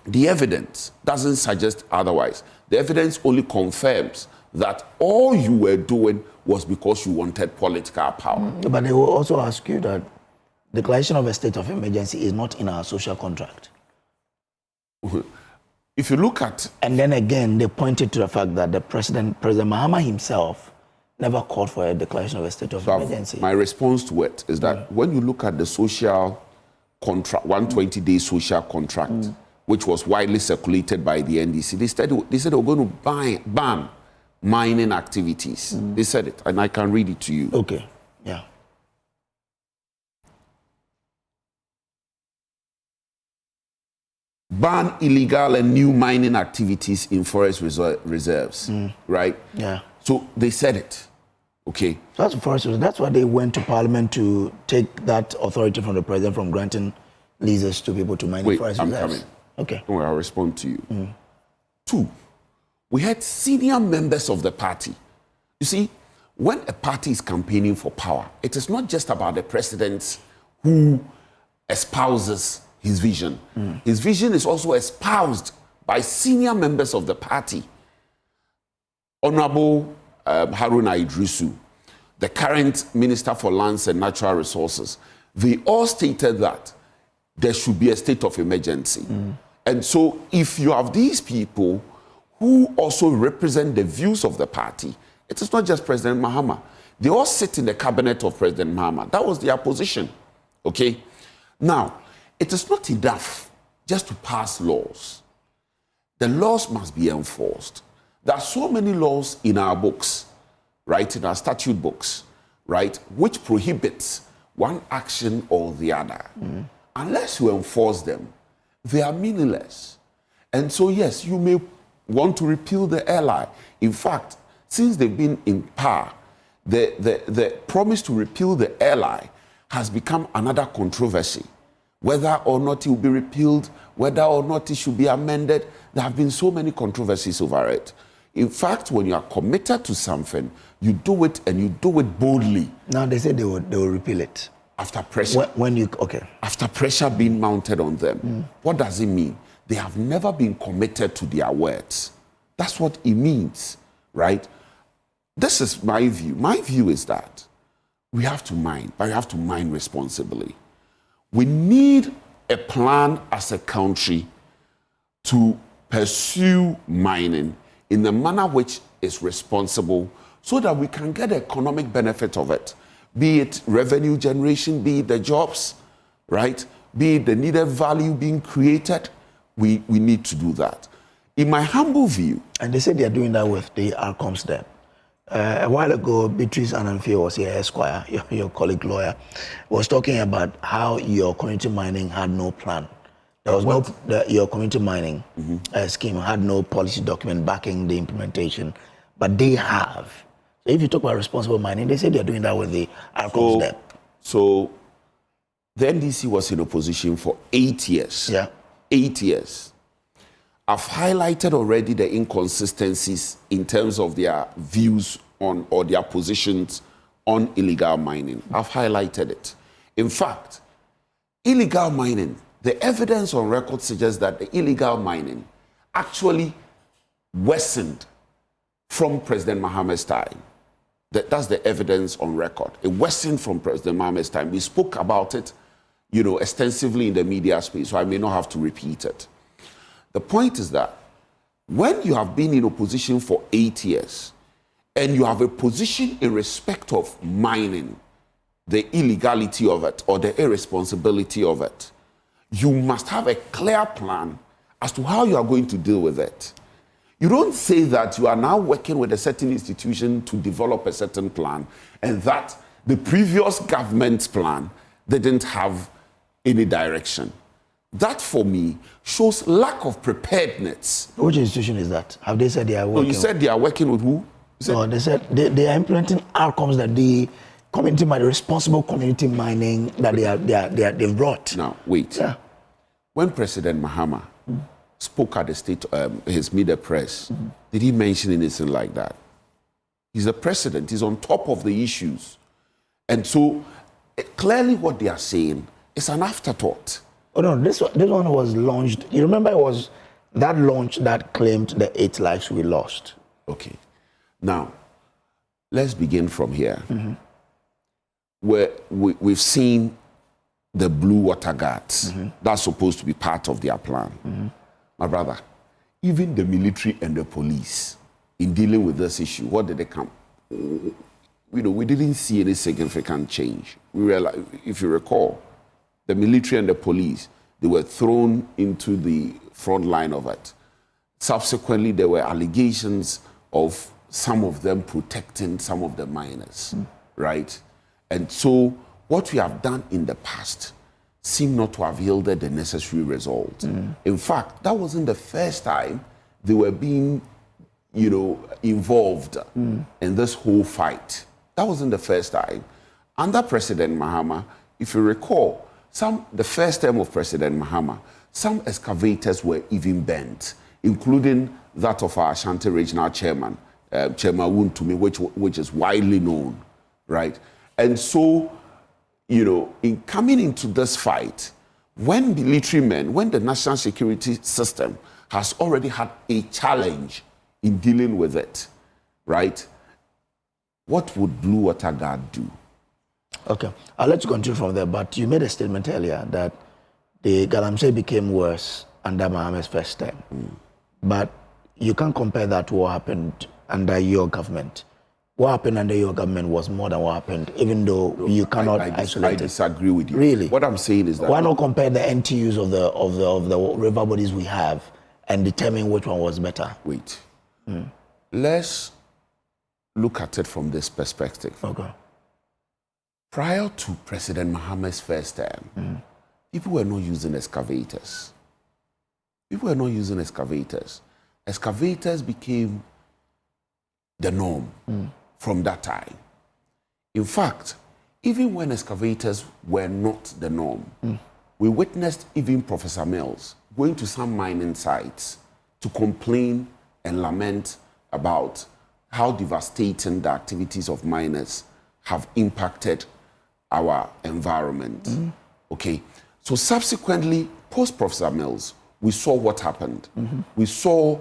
the evidence doesn't suggest otherwise. The evidence only confirms that all you were doing was because you wanted political power. But they will also ask you that the declaration of a state of emergency is not in our social contract. If you look at... And then again, they pointed to the fact that President Mahama himself never called for a declaration of a state of emergency. My response to it is that when you look at the social contract, 120-day social contract, which was widely circulated by the NDC, they said they were going to ban mining activities. They said it, and I can read it to you. Okay, yeah. Ban illegal and new mining activities in forest reserves, right? Yeah. So they said it, okay? So that's forest reserve. That's why they went to Parliament to take that authority from the president from granting leases to people to mine in forest reserves. I'm coming. Okay. Don't worry, I'll respond to you. 2, we had senior members of the party. You see, when a party is campaigning for power, it is not just about the president who espouses his vision. His vision is also espoused by senior members of the party. Honorable Haruna Idrisu, the current Minister for Lands and Natural Resources, they all stated that there should be a state of emergency. And so if you have these people who also represent the views of the party, it is not just President Mahama. They all sit in the cabinet of President Mahama. That was their position, okay? Now, it is not enough just to pass laws. The laws must be enforced. There are so many laws in our books, right, in our statute books, right, which prohibits one action or the other. Unless you enforce them, they are meaningless. And so, yes, you may want to repeal the LI. In fact, since they've been in power, the promise to repeal the LI has become another controversy. Whether or not it will be repealed, whether or not it should be amended, there have been so many controversies over it. In fact, when you are committed to something, you do it and you do it boldly. Now they say they will repeal it. After pressure. Okay. After pressure being mounted on them. What does it mean? They have never been committed to their words. That's what it means, right? This is my view. My view is that we have to mine, but we have to mine responsibly. We need a plan as a country to pursue mining in the manner which is responsible so that we can get the economic benefit of it, be it revenue generation, be it the jobs, right? Be it the needed value being created. We need to do that. In my humble view. And they said they are doing that with the outcomes there. A while ago, Beatrice Annan was here, Esquire, your colleague lawyer, was talking about how your community mining had no plan. There was your community mining scheme had no policy document backing the implementation, but they have. So if you talk about responsible mining, they say they are doing that with the outcomes there. So the NDC was in opposition for 8 years. Yeah. 8 years. I've highlighted already the inconsistencies in terms of their views on or their positions on illegal mining. I've highlighted it. In fact, illegal mining, the evidence on record suggests that the illegal mining actually worsened from President Mahama's time. That's the evidence on record. It worsened from President Mahama's time. We spoke about it, extensively in the media space, so I may not have to repeat it. The point is that when you have been in opposition for 8 years and you have a position in respect of mining, the illegality of it or the irresponsibility of it, you must have a clear plan as to how you are going to deal with it. You don't say that you are now working with a certain institution to develop a certain plan and that the previous government's plan didn't have any direction. That, for me, shows lack of preparedness. Which institution is that? Have they said they are working? No, you said they are working with who? No, they said they are implementing outcomes that the community mining, responsible community mining that they've brought. Now, wait. Yeah. When President Mahama spoke at the state, his media press, did he mention anything like that? He's the president. He's on top of the issues. And so, clearly what they are saying is an afterthought. Oh no, this one was launched. You remember it was that launch that claimed the 8 lives we lost. Okay. Now, let's begin from here. Where we've seen the blue water guards. That's supposed to be part of their plan. My brother, even the military and the police, in dealing with this issue, what did they come we didn't see any significant change. We realized, if you recall, the military and the police, they were thrown into the front line of it. Subsequently, there were allegations of some of them protecting some of the miners, right? And so what we have done in the past seemed not to have yielded the necessary result. In fact, that wasn't the first time they were being, involved in this whole fight. That wasn't the first time. Under President Mahama, if you recall, the first term of President Mahama, some excavators were even bent, including that of our Ashanti Regional Chairman, Chairman Wuntumi, which is widely known, right? And so, in coming into this fight, when military men, when the national security system has already had a challenge in dealing with it, right? What would Blue Water Guard do? Okay, I'll let you continue from there, but you made a statement earlier that the galamsey became worse under Mahama's first term. But you can't compare that to what happened under your government. What happened under your government was more than what happened, even though you cannot isolate it. I disagree with you. Really? What I'm saying is that... Why not compare the NTUs of the river bodies we have and determine which one was better? Wait. Let's look at it from this perspective. Okay. Prior to President Mahama's first term, people were not using excavators. People were not using excavators. Excavators became the norm from that time. In fact, even when excavators were not the norm, we witnessed even Professor Mills going to some mining sites to complain and lament about how devastating the activities of miners have impacted our environment. Okay, so subsequently, post-Professor Mills, we saw what happened. We saw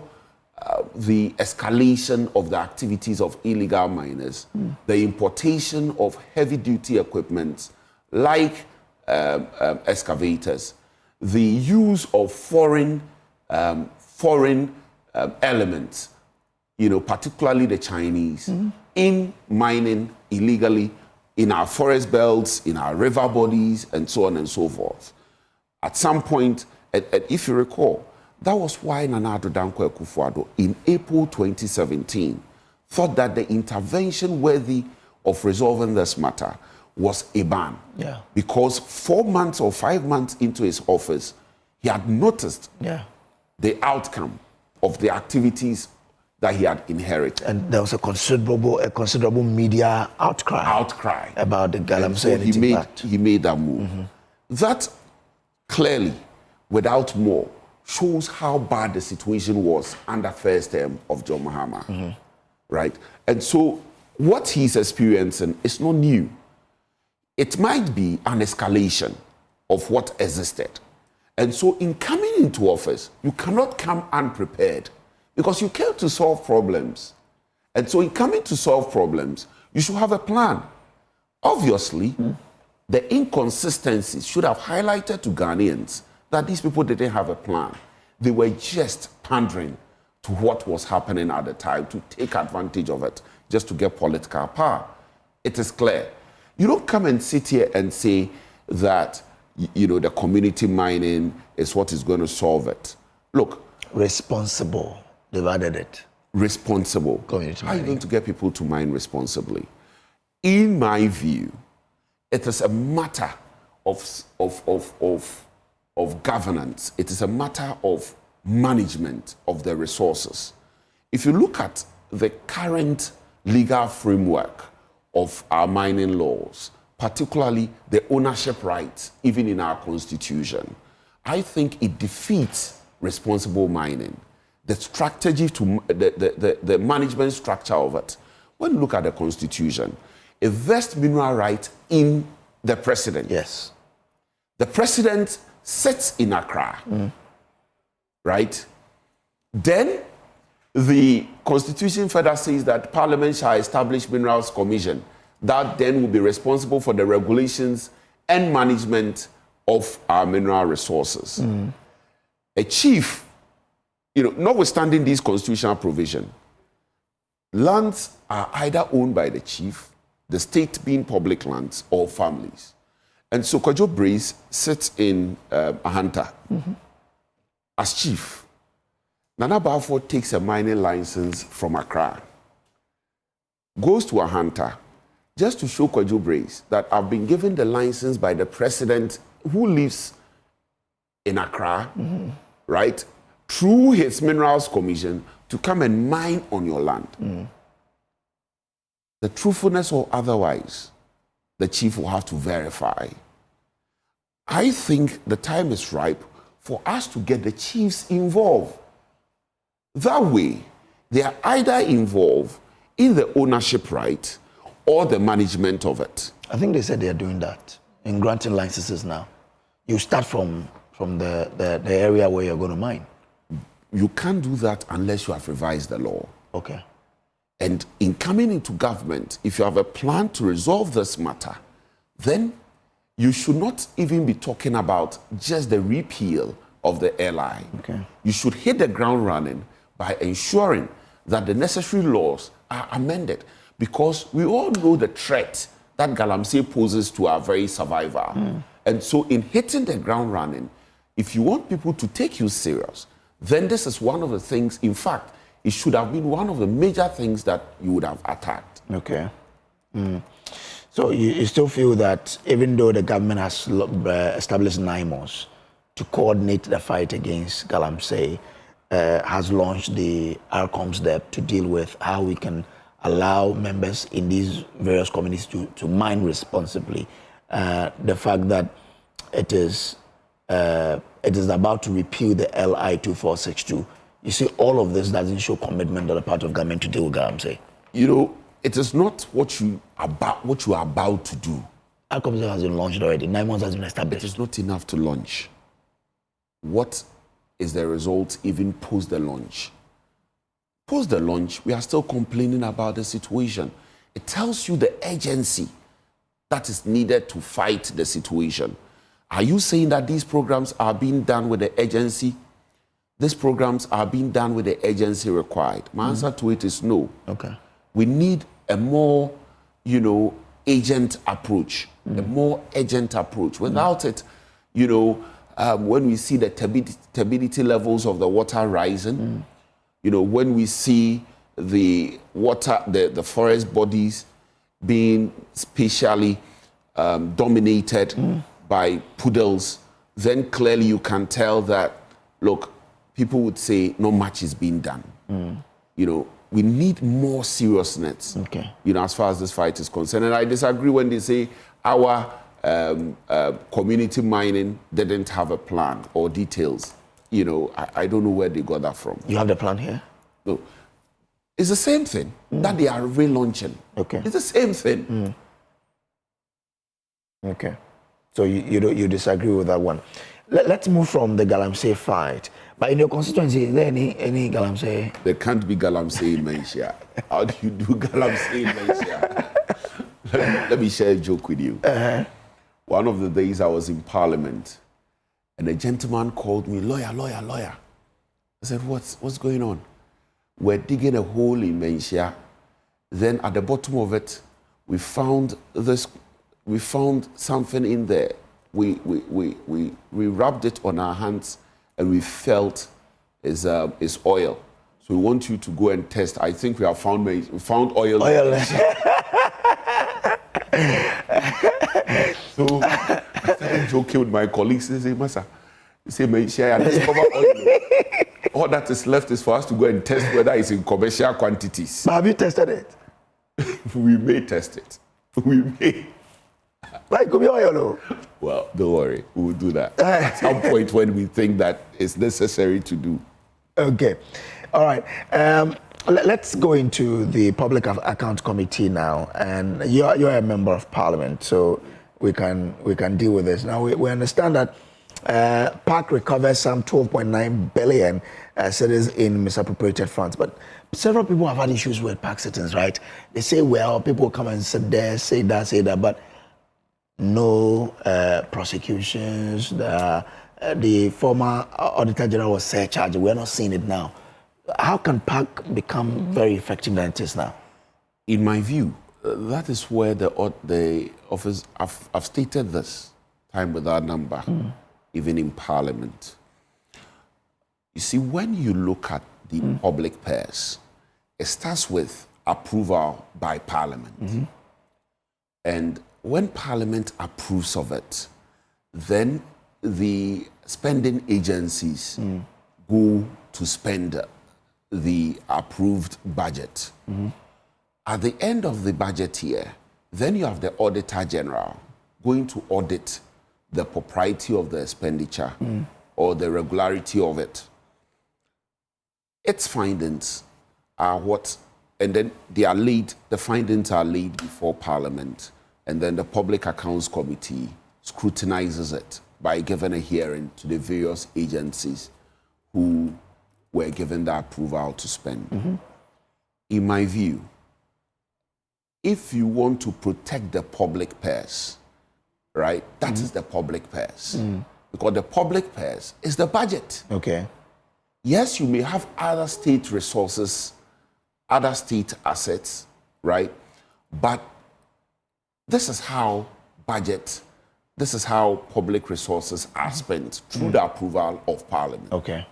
the escalation of the activities of illegal miners, the importation of heavy-duty equipment like excavators, the use of foreign elements, particularly the Chinese, in mining illegally in our forest belts, in our river bodies, and so on and so forth. At some point, and if you recall, that was why Nana Addo Dankwa Akufo-Addo in April 2017 thought that the intervention worthy of resolving this matter was a ban. Yeah. Because 4 months or 5 months into his office, he had noticed the outcome of the activities that he had inherited. And there was a considerable media outcry about the galamsey. So he made that move. That clearly, without more, shows how bad the situation was under first term of John Mahama, right? And so what he's experiencing is not new. It might be an escalation of what existed. And so in coming into office, you cannot come unprepared because you came to solve problems. And so in coming to solve problems, you should have a plan. Obviously, the inconsistencies should have highlighted to Ghanaians that these people didn't have a plan. They were just pandering to what was happening at the time to take advantage of it, just to get political power. It is clear. You don't come and sit here and say that, the community mining is what is going to solve it. Look. Responsible. They've added it. Responsible. Community How are you mining. going to get people to mine responsibly? In my view, it is a matter of governance. It is a matter of management of the resources. If you look at the current legal framework of our mining laws, particularly the ownership rights, even in our constitution, I think it defeats responsible mining. The strategy to the management structure of it. When you look at the constitution, a vast mineral right in the president. Yes. The president sits in Accra, right? Then the constitution further says that Parliament shall establish Minerals Commission that then will be responsible for the regulations and management of our mineral resources. A chief, notwithstanding these constitutional provision, lands are either owned by the chief, the state being public lands, or families. And so Kwadwo Brace sits in Ahanta as chief. Nana Baffuor takes a mining license from Accra, goes to Ahanta, just to show Kwadwo Brace that I've been given the license by the president who lives in Accra, right, through his Minerals Commission to come and mine on your land. The truthfulness or otherwise, the chief will have to verify. I think the time is ripe for us to get the chiefs involved. That way, they are either involved in the ownership right or the management of it. I think they said they are doing that in granting licenses now. You start from the area where you're going to mine. You can't do that unless you have revised the law. Okay. And in coming into government, if you have a plan to resolve this matter, then you should not even be talking about just the repeal of the LI. Okay. You should hit the ground running by ensuring that the necessary laws are amended, because we all know the threat that galamsey poses to our very survival. And so in hitting the ground running, if you want people to take you serious, then this is one of the things, in fact, it should have been one of the major things that you would have attacked. Okay. So you still feel that even though the government has established NIMOS to coordinate the fight against galamsey, has launched the Gov't to deal with how we can allow members in these various communities to mine responsibly. The fact that it is about to repeal the LI 2462. You see, all of this doesn't show commitment on the part of government to deal with galamsey. You know, it is not what you are about to do. Gov't has been launched already. 9 months has been established. It is not enough to launch. What is the result even post the launch? Post the launch, we are still complaining about the situation. It tells you the urgency that is needed to fight the situation. Are you saying that these programs are being done with the urgency? These programs are being done with the urgency required. My answer to it is no. Okay. We need a more, agent approach, a more urgent approach. Without it, when we see the turbidity levels of the water rising, when we see the water, the forest bodies being spatially dominated by poodles, then clearly you can tell that, look, people would say not much is being done. We need more seriousness, as far as this fight is concerned. And I disagree when they say our community mining didn't have a plan or details. I don't know where they got that from. You have the plan here? No. It's the same thing that they are relaunching. Okay. It's the same thing. Okay. So you disagree with that one. Let's move from the galamsey fight. But in your constituency, is there any galamsey? There can't be galamsey in Malaysia. How do you do galamsey in Malaysia? Let me share a joke with you. One of the days I was in Parliament, and a gentleman called me, lawyer. I said, what's going on? We're digging a hole in Malaysia. Then at the bottom of it, we found something in there. We rubbed it on our hands, and we felt is oil. So we want you to go and test. I think we have found oil. So I started joking with my colleagues. They say, Masa, let's cover oil. All that is left is for us to go and test whether it's in commercial quantities. But have you tested it? We may test it. We may. Like, could be oil. Well, don't worry. We will do that at some point when we think that it's necessary to do. Okay. All right. Let's go into the Public Accounts Committee now. And you're a member of Parliament, so we can deal with this. Now, we understand that PAC recovers some 12.9 billion cedis in misappropriated funds. But several people have had issues with PAC sittings, right? They say, well, people come and sit there, say that, but no prosecutions. The former Auditor General was surcharged. We're not seeing it now. how can PAC become very effective than it is now? In my view, that is where the office, I've stated this time without number, even in Parliament. You see, when you look at the public purse, it starts with approval by Parliament. And when Parliament approves of it, then the spending agencies go to spend the approved budget. At the end of the budget year, then you have the Auditor General going to audit the propriety of the expenditure or the regularity of it. Its findings are what, and then they are laid, the findings are laid before Parliament, and then the Public Accounts Committee scrutinizes it by giving a hearing to the various agencies who were given the approval to spend. In my view, if you want to protect the public purse, right, that is the public purse. Because the public purse is the budget. Okay. Yes, you may have other state resources, other state assets, right? But this is how this is how public resources are spent through the approval of Parliament. Okay.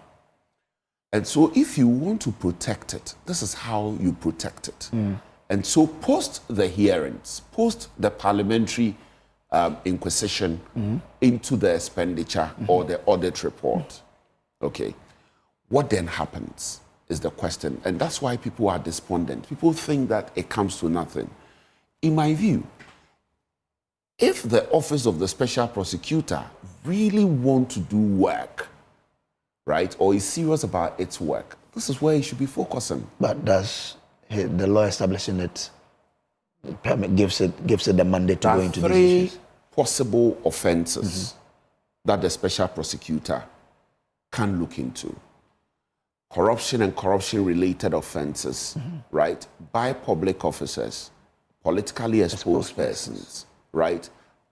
And so if you want to protect it, this is how you protect it. And so post the hearings, post the parliamentary inquisition into the expenditure or the audit report, okay, what then happens is the question. And that's why people are despondent. People think that it comes to nothing. In my view, if the Office of the Special Prosecutor really want to do work, right, or is serious about its work, this is where it should be focusing. But does the law establishing it gives it the mandate to go into these issues? Three possible offenses that the Special Prosecutor can look into. Corruption and corruption-related offenses, right, by public officers, politically exposed persons, right,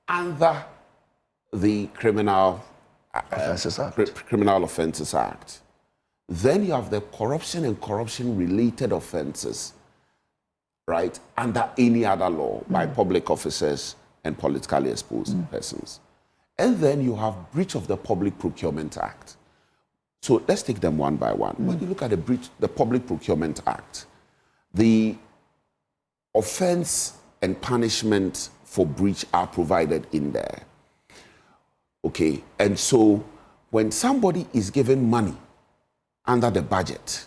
under the Criminal Offences Act. Then you have the corruption and corruption-related offenses, right, under any other law by public officers and politically exposed persons. And then you have breach of the Public Procurement Act. So let's take them one by one. When you look at the Public Procurement Act, the offense and punishment for breach are provided in there. Okay, and so when somebody is given money under the budget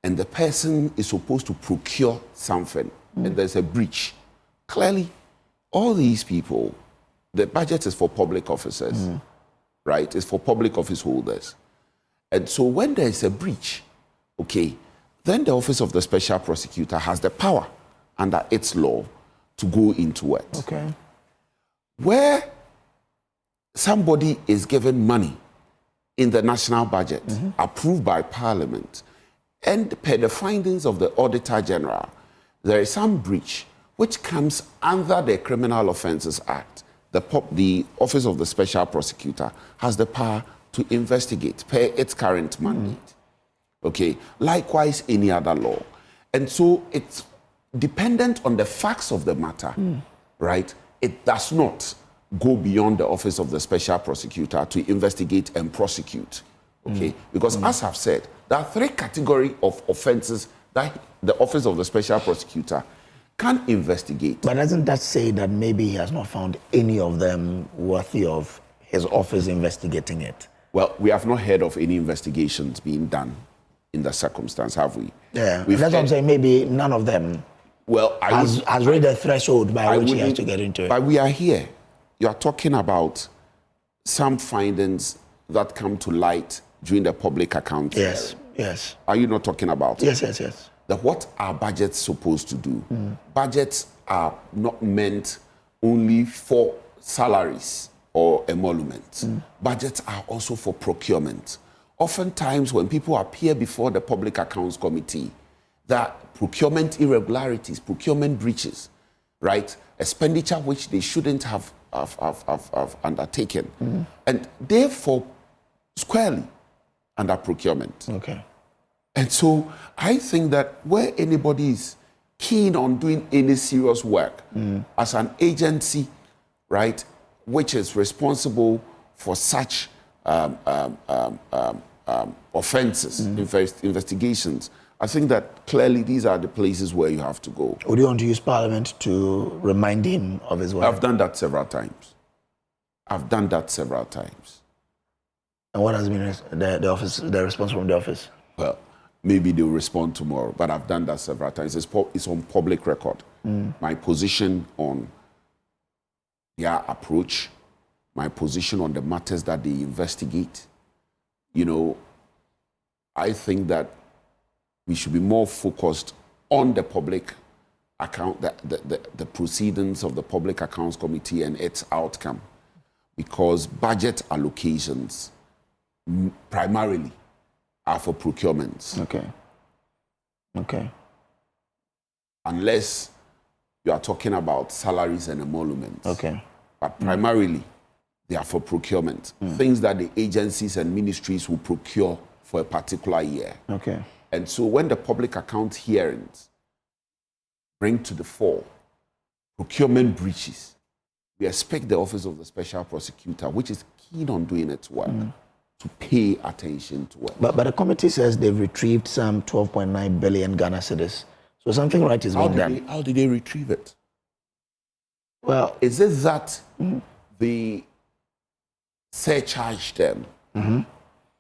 and the person is supposed to procure something and there's a breach, clearly all these people, the budget is for public officers, right? It's for public office holders. And so when there is a breach, okay, then the Office of the Special Prosecutor has the power under its law to go into it. Okay. Where somebody is given money in the national budget approved by Parliament, and per the findings of the Auditor General, there is some breach which comes under the Criminal Offences Act. The Office of the Special Prosecutor has the power to investigate per its current mandate. Okay, likewise any other law. And so it's dependent on the facts of the matter, right? It does not go beyond the Office of the Special Prosecutor to investigate and prosecute, okay? Because as I've said, there are three categories of offenses that the Office of the Special Prosecutor can investigate. But doesn't that say that maybe he has not found any of them worthy of his office investigating it? Well, we have not heard of any investigations being done in that circumstance, have we? Yeah, that's what I'm saying. Maybe none of them has reached the threshold by which he has to get into it. But we are here. You are talking about some findings that come to light during the public accounts. Yes, yes. Are you not talking about it? Yes, yes, yes. What are budgets supposed to do? Budgets are not meant only for salaries or emoluments. Budgets are also for procurement. Oftentimes when people appear before the Public Accounts Committee, that procurement irregularities, procurement breaches, right? Expenditure which they shouldn't have undertaken. And therefore, squarely under procurement. Okay. And so I think that where anybody is keen on doing any serious work as an agency, right, which is responsible for such offenses, investigations, I think that clearly these are the places where you have to go. Would you want to use Parliament to remind him of his work? I've done that several times. And what has been the response from the office? Well, maybe they'll respond tomorrow, but I've done that several times. It's on public record. My position on their approach, my position on the matters that they investigate. You know, I think that we should be more focused on the public account, the proceedings of the Public Accounts Committee and its outcome, because budget allocations primarily are for procurements. Okay. Unless you are talking about salaries and emoluments. Okay. But primarily, they are for procurement. Things that the agencies and ministries will procure for a particular year. Okay. And so when the public account hearings bring to the fore procurement breaches, we expect the Office of the Special Prosecutor, which is keen on doing its work, to pay attention to it. But the committee says they've retrieved some 12.9 billion Ghana cedis. So something right is being done. How did they retrieve it? Well, is it that they surcharged them?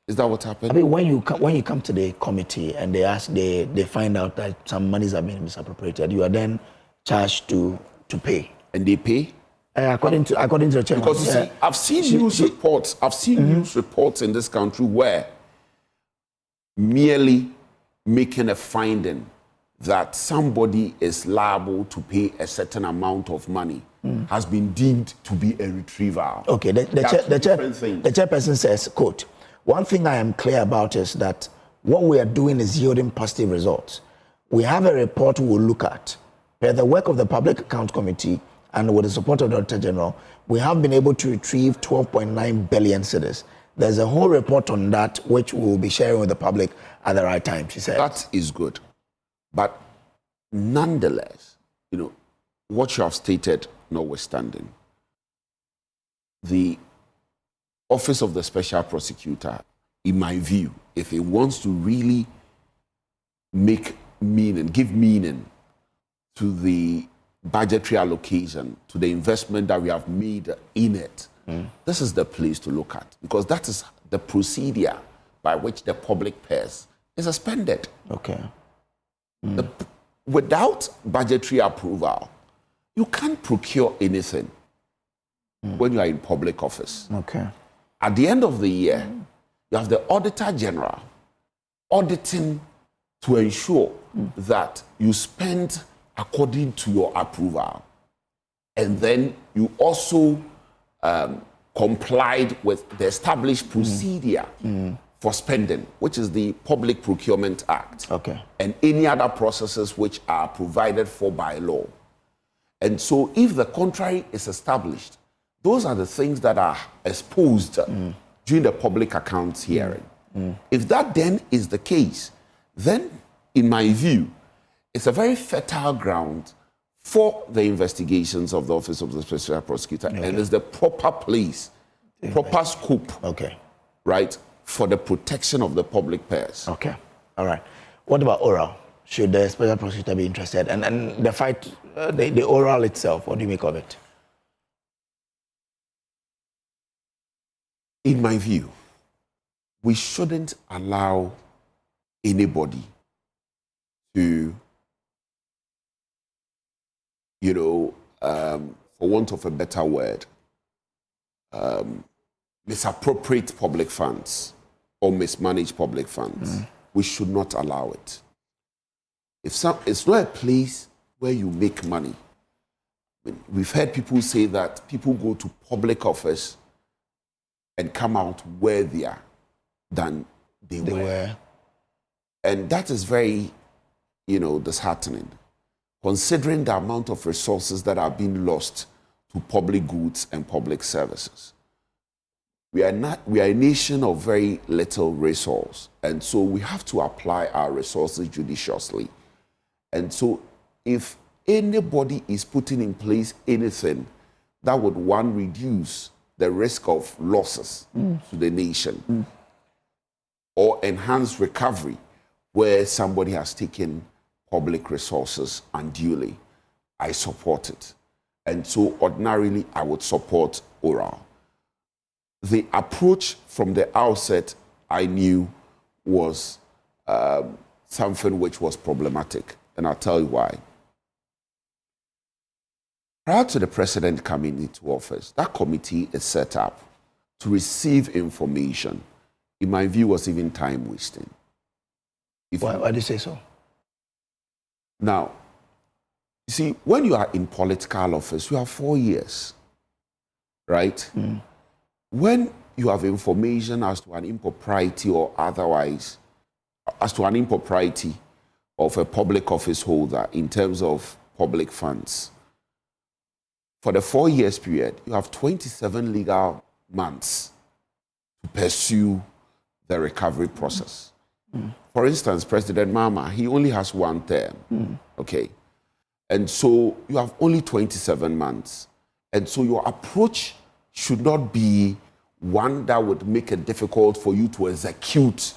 Is that what happened? I mean, when you come to the committee and they find out that some monies have been misappropriated, you are then charged to pay. And they pay? According to the chairman. Because you see, I've seen news reports. I've seen news reports in this country where merely making a finding that somebody is liable to pay a certain amount of money has been deemed to be a retrieval. Okay, the chairperson says, quote, "One thing I am clear about is that what we are doing is yielding positive results. We have a report we will look at. Per the work of the Public Account Committee and with the support of the Auditor General, we have been able to retrieve 12.9 billion cedis. There's a whole report on that which we will be sharing with the public at the right time," she said. That is good. But nonetheless, you know, what you have stated notwithstanding, the Office of the Special Prosecutor, in my view, if it wants to really make meaning, give meaning to the budgetary allocation, to the investment that we have made in it, this is the place to look at, because that is the procedure by which the public purse is expended. Okay. Without budgetary approval, you can't procure anything when you are in public office. Okay. At the end of the year, you have the Auditor General auditing to ensure that you spend according to your approval. And then you also complied with the established procedure for spending, which is the Public Procurement Act. Okay. And any other processes which are provided for by law. And so if the contrary is established, those are the things that are exposed during the public accounts hearing. If that then is the case, then in my view, it's a very fertile ground for the investigations of the Office of the Special Prosecutor, and it's the proper place, proper scope, right, for the protection of the public purse. Okay, all right. What about oral? Should the Special Prosecutor be interested? And the fight, the oral itself, what do you make of it? In my view, we shouldn't allow anybody to, for want of a better word, misappropriate public funds or mismanage public funds. We should not allow it. It's not a place where you make money. We've heard people say that people go to public office and come out wealthier than they were. And that is very, disheartening, considering the amount of resources that are being lost to public goods and public services. we are a nation of very little resource, and so we have to apply our resources judiciously. And so if anybody is putting in place anything that would, one, reduce the risk of losses to the nation, or enhance recovery where somebody has taken public resources unduly, I support it. And so ordinarily, I would support oral. The approach from the outset, I knew, was something which was problematic, and I'll tell you why. Prior to the president coming into office, that committee is set up to receive information. In my view, was even time wasting. Why do you say so? Now, you see, when you are in political office, you have 4 years, right? When you have information as to an impropriety or otherwise, as to an impropriety of a public office holder in terms of public funds, for the 4 years period, you have 27 legal months to pursue the recovery process. For instance, President Mahama, he only has 1 term, okay? And so you have only 27 months. And so your approach should not be one that would make it difficult for you to execute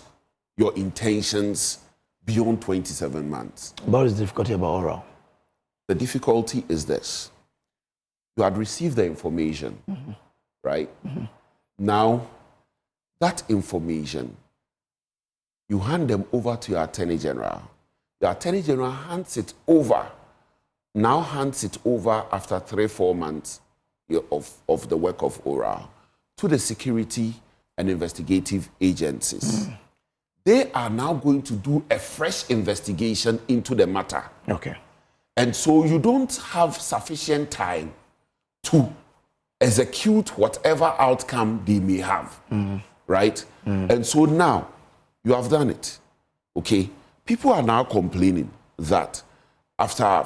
your intentions beyond 27 months. What is the difficulty about oral? The difficulty is this. You had received the information, right? Now, that information, you hand them over to your Attorney General. The Attorney General hands it over after 3-4 months of the work of oral to the security and investigative agencies. They are now going to do a fresh investigation into the matter. Okay. And so you don't have sufficient time to execute whatever outcome they may have, right? And so now you have done it, okay? People are now complaining that after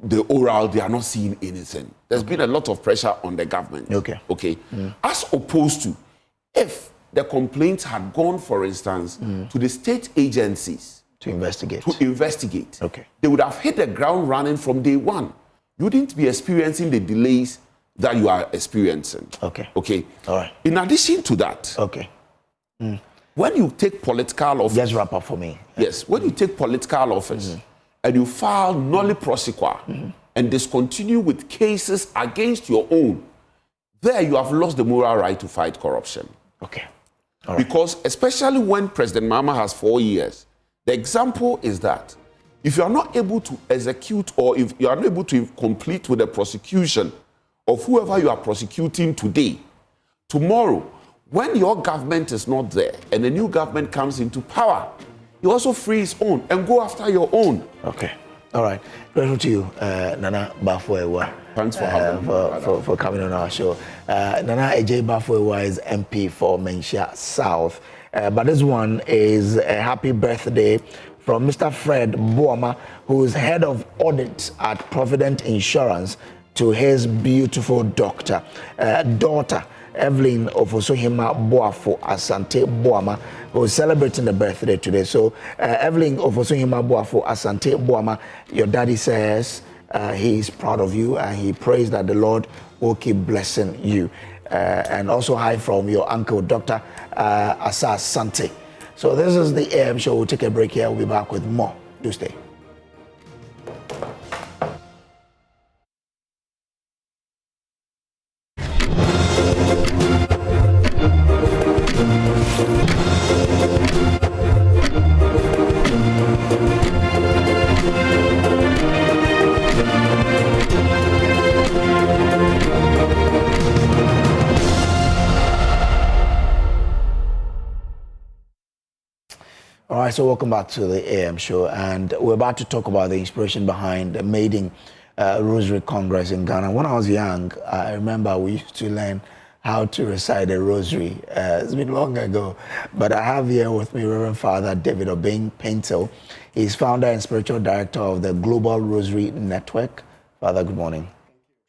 the oral, they are not seeing anything. There's been a lot of pressure on the government. Okay. As opposed to if the complaints had gone, for instance, to the state agencies to investigate. Okay. They would have hit the ground running from day one. You wouldn't be experiencing the delays that you are experiencing. Okay. All right. In addition to that, when you take political office, just wrap up for me. Yes, when you take political office and you file nolli prosequa and discontinue with cases against your own, there you have lost the moral right to fight corruption. Okay. All right. Because especially when President Mahama has 4 years, the example is that if you are not able to execute or if you are not able to complete with the prosecution of whoever you are prosecuting today, tomorrow, when your government is not there and a new government comes into power, you also free his own and go after your own. Okay. All right. Grateful to you, Nana Baffuor Awuah. Thanks for having me. For coming on our show. Nana AJ Baffuor Awuah is MP for Menchia South. But this one is a happy birthday from Mr. Fred Boama, who is head of audit at Provident Insurance, to his beautiful daughter, Evelyn Ofosuhima Boafo Asante Boama, who is celebrating the birthday today. So, Evelyn Ofosuhima Boafo Asante Boama, your daddy says he is proud of you and he prays that the Lord will keep blessing you. And also hi from your uncle, Dr. Asa Sante. So this is the AM show. We'll take a break here. We'll be back with more. Do stay. All right, so welcome back to the AM show, and we're about to talk about the inspiration behind the Maiden Rosary Congress in Ghana. When I was young, I remember we used to learn how to recite a rosary. It's been long ago, but I have here with me Reverend Father David Obeng Pentel. He's founder and spiritual director of the Global Rosary Network. Father, good morning.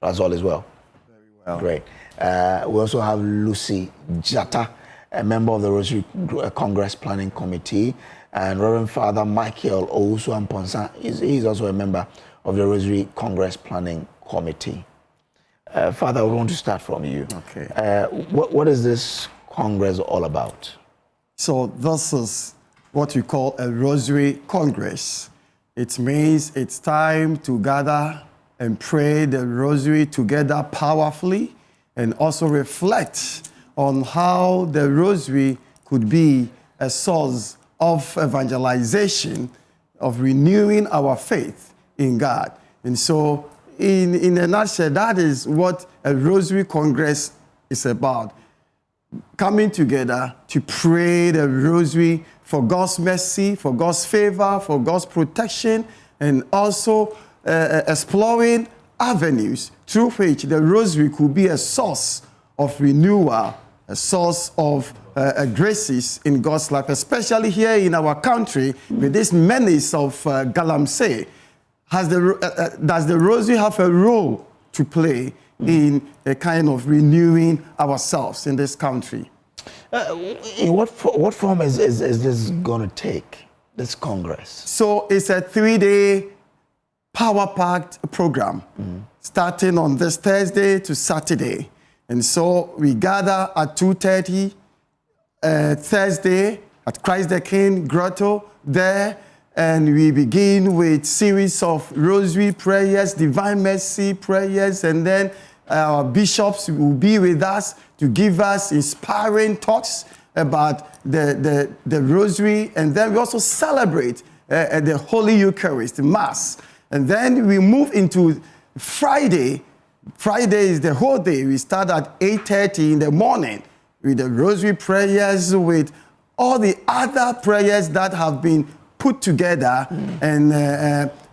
That's all as well. Very Well. Great. We also have Lucy Jata, a member of the Rosary Congress Planning Committee, and Reverend Father Michael Owusu-Amponsa. He's also a member of the Rosary Congress Planning Committee. Father, I want to start from you. Okay. What is this Congress all about? So this is what we call a Rosary Congress. It means it's time to gather and pray the Rosary together powerfully and also reflect on how the Rosary could be a source of evangelization, of renewing our faith in God. And so in a nutshell, that is what a Rosary Congress is about. Coming together to pray the Rosary for God's mercy, for God's favor, for God's protection, and also exploring avenues through which the Rosary could be a source of renewal, a source of graces in God's life, especially here in our country with this menace of galamsey. Does the Rosary have a role to play in a kind of renewing ourselves in this country? In what form is this going to take, this Congress? So it's a 3-day power-packed program, starting on this Thursday to Saturday. And so we gather at 2:30 Thursday at Christ the King Grotto there, and we begin with series of rosary prayers, divine mercy prayers, and then our bishops will be with us to give us inspiring talks about the rosary, and then we also celebrate the Holy Eucharist, Mass. And then we move into Friday. Friday is the whole day. We start at 8:30 in the morning with the rosary prayers, with all the other prayers that have been put together. And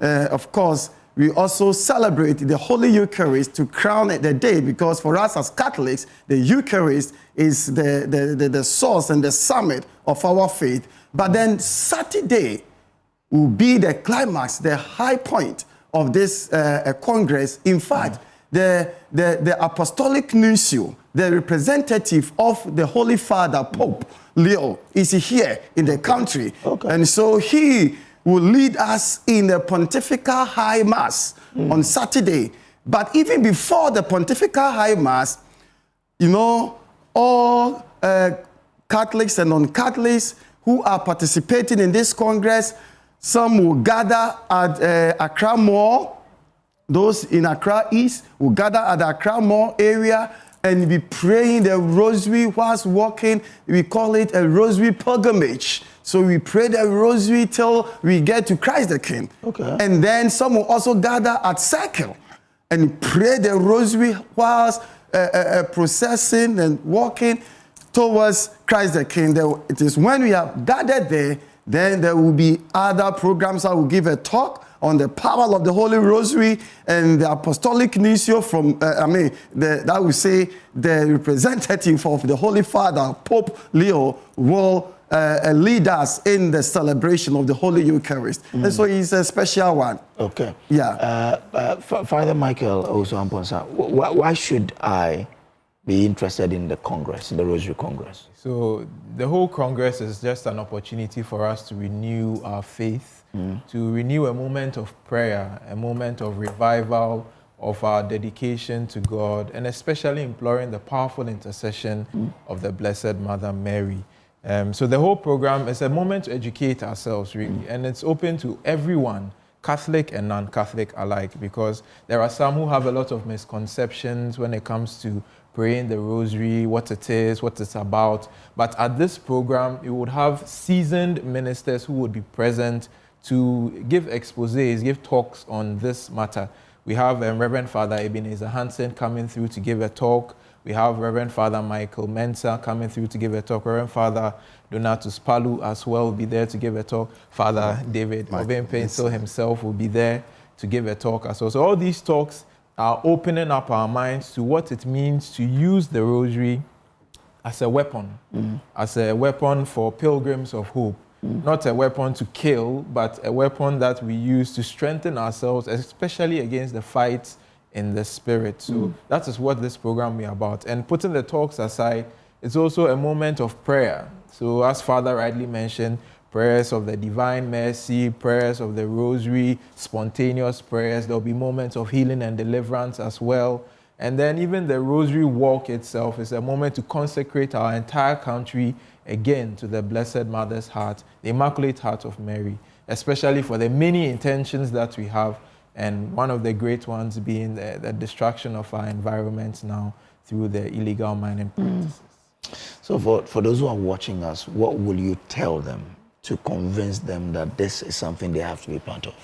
of course, we also celebrate the Holy Eucharist to crown the day, because for us as Catholics, the Eucharist is the source and the summit of our faith. But then Saturday will be the climax, the high point of this Congress. In fact, the Apostolic Nuncio, the representative of the Holy Father, Pope Leo, is here in the country. Okay. And so he will lead us in the Pontifical High Mass on Saturday. But even before the Pontifical High Mass, you know, all Catholics and non-Catholics who are participating in this Congress, some will gather at Accra Mall. Those in Accra East will gather at the Accra Mall area and be praying the Rosary whilst walking. We call it a Rosary pilgrimage. So we pray the Rosary till we get to Christ the King. Okay. And then some will also gather at Circle and pray the Rosary whilst processing and walking towards Christ the King. It is when we have gathered there, then there will be other programs. I will give a talk on the power of the Holy Rosary, and the Apostolic Nuncio from, that will say the representative of the Holy Father, Pope Leo, will lead us in the celebration of the Holy Eucharist. And so it's a special one. Okay. Yeah. Father Michael Owusu-Amponsa, why should I be interested in the Congress, the Rosary Congress? So the whole Congress is just an opportunity for us to renew our faith, to renew a moment of prayer, a moment of revival, of our dedication to God, and especially imploring the powerful intercession of the Blessed Mother Mary. So the whole program is a moment to educate ourselves, really, and it's open to everyone, Catholic and non-Catholic alike, because there are some who have a lot of misconceptions when it comes to praying the Rosary, what it is, what it's about. But at this program, you would have seasoned ministers who would be present to give exposés, give talks on this matter. We have Reverend Father Ebenezer Hansen coming through to give a talk. We have Reverend Father Michael Mensah coming through to give a talk. Reverend Father Donatus Palu as well will be there to give a talk. Father David Obempenso himself will be there to give a talk as well. So all these talks are opening up our minds to what it means to use the Rosary as a weapon for pilgrims of hope. Not a weapon to kill, but a weapon that we use to strengthen ourselves, especially against the fights in the spirit. So that is what this program will be about. And putting the talks aside, it's also a moment of prayer. So as Father rightly mentioned, prayers of the Divine Mercy, prayers of the Rosary, spontaneous prayers. There'll be moments of healing and deliverance as well. And then even the Rosary Walk itself is a moment to consecrate our entire country again to the Blessed Mother's Heart, the Immaculate Heart of Mary, especially for the many intentions that we have, and one of the great ones being the destruction of our environment now through the illegal mining practices. So for those who are watching us, what will you tell them to convince them that this is something they have to be part of?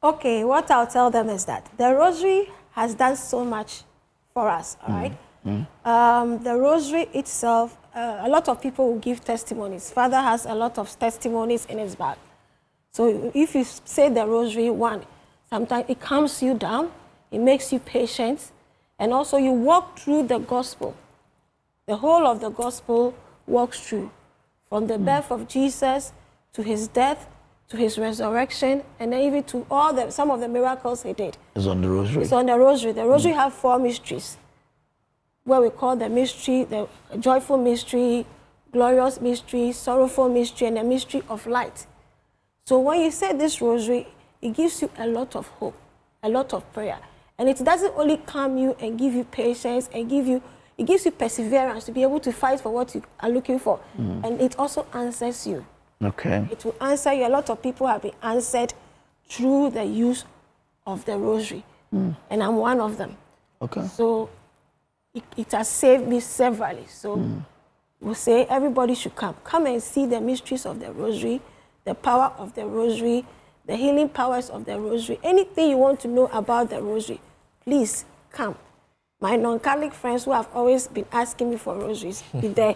Okay, what I'll tell them is that the Rosary has done so much for us, all right? The Rosary itself, a lot of people will give testimonies. Father has a lot of testimonies in his bag. So if you say the Rosary one, sometimes it calms you down, it makes you patient, and also you walk through the gospel. The whole of the gospel walks through, from the birth of Jesus to his death, to his resurrection, and then even to some of the miracles he did. It's on the Rosary. It's on the Rosary. The Rosary have 4 mysteries, where we call the mystery, the joyful mystery, glorious mystery, sorrowful mystery, and the mystery of light. So when you say this Rosary, it gives you a lot of hope, a lot of prayer. And it doesn't only calm you and give you patience and it gives you perseverance to be able to fight for what you are looking for. And it also answers you. Okay. It will answer you. A lot of people have been answered through the use of the Rosary. And I'm one of them. Okay. So it has saved me severally. So we'll say everybody should come. Come and see the mysteries of the Rosary, the power of the Rosary, the healing powers of the Rosary. Anything you want to know about the Rosary, please come. My non-Catholic friends who have always been asking me for rosaries, be there.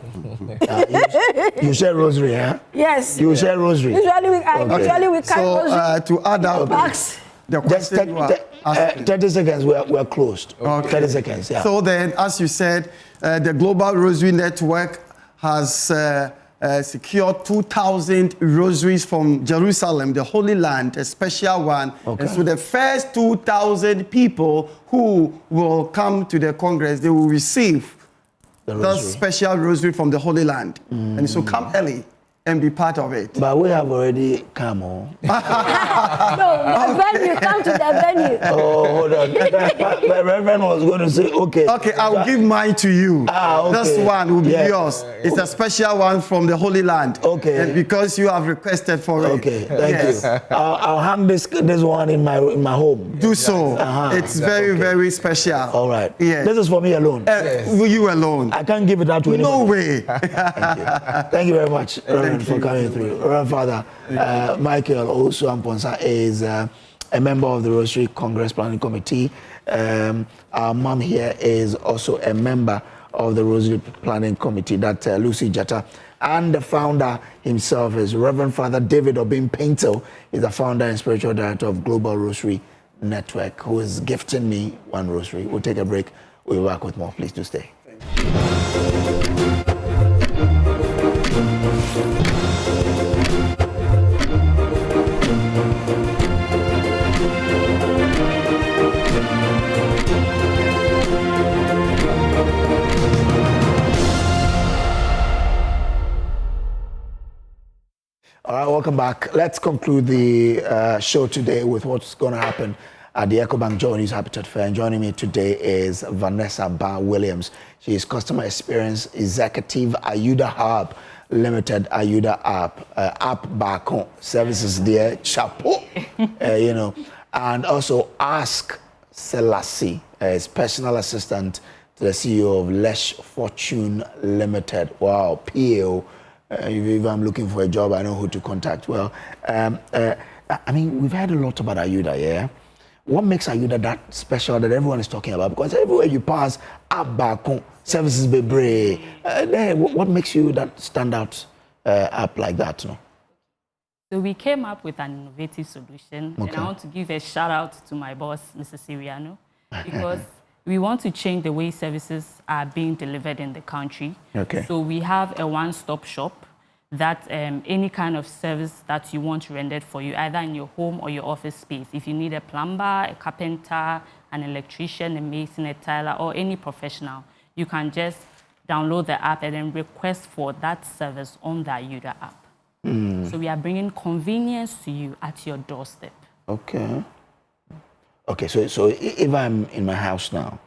You share Rosary, huh? Yes. You share Rosary? Usually we carry Rosary. So to add up, the just 30 seconds, we're closed. Okay. 30 seconds, yeah. So then, as you said, the Global Rosary Network has secured 2,000 rosaries from Jerusalem, the Holy Land, a special one. Okay. And so the first 2,000 people who will come to the Congress, they will receive that special rosary from the Holy Land. And so come early and be part of it. But we have already come on. No, the venue, come to the venue. Oh, hold on. My Reverend was going to say, okay. Okay, I'll give mine to you. Okay. This one will be yours. It's a special one from the Holy Land. Okay. And because you have requested for it. Okay, thank you. I'll hang this one in my home. Do so. It's very, very special. All right. Yes. This is for me alone. You alone. I can't give it out to anybody. No way. Thank you very much, Reverend, for coming through. Reverend Father Michael Osu-Amponsa is a member of the Rosary Congress Planning Committee. Our mom here is also a member of the Rosary Planning Committee, that Lucy Jata. And the founder himself is Reverend Father David Obin-Painter. He's the founder and spiritual director of Global Rosary Network, who is gifting me one rosary. We'll take a break. We'll be back with more. Please do stay. All right, welcome back. Let's conclude the show today with what's going to happen at the EcoBank Joy News Habitat Fair. And joining me today is Vanessa Barr-Williams. She is Customer Experience Executive, Ayuda Hub Limited, Ayuda App Barcon Services there, Chapeau, and also Ask Selassie, is personal assistant to the CEO of Lesh Fortune Limited. Wow, PO. If I'm looking for a job, I know who to contact. Well, I mean, we've heard a lot about Ayuda, yeah? What makes Ayuda that special that everyone is talking about? Because everywhere you pass, Abba, services bebre. What makes you that stand out app like that? No? So we came up with an innovative solution, and I want to give a shout out to my boss, Mr. Siriano, because we want to change the way services are being delivered in the country. Okay. So we have a one-stop shop that any kind of service that you want rendered for you, either in your home or your office space. If you need a plumber, a carpenter, an electrician, a mason, a tiler, or any professional, you can just download the app and then request for that service on the Ayuda app. So we are bringing convenience to you at your doorstep. Okay. Okay, so if I'm in my house now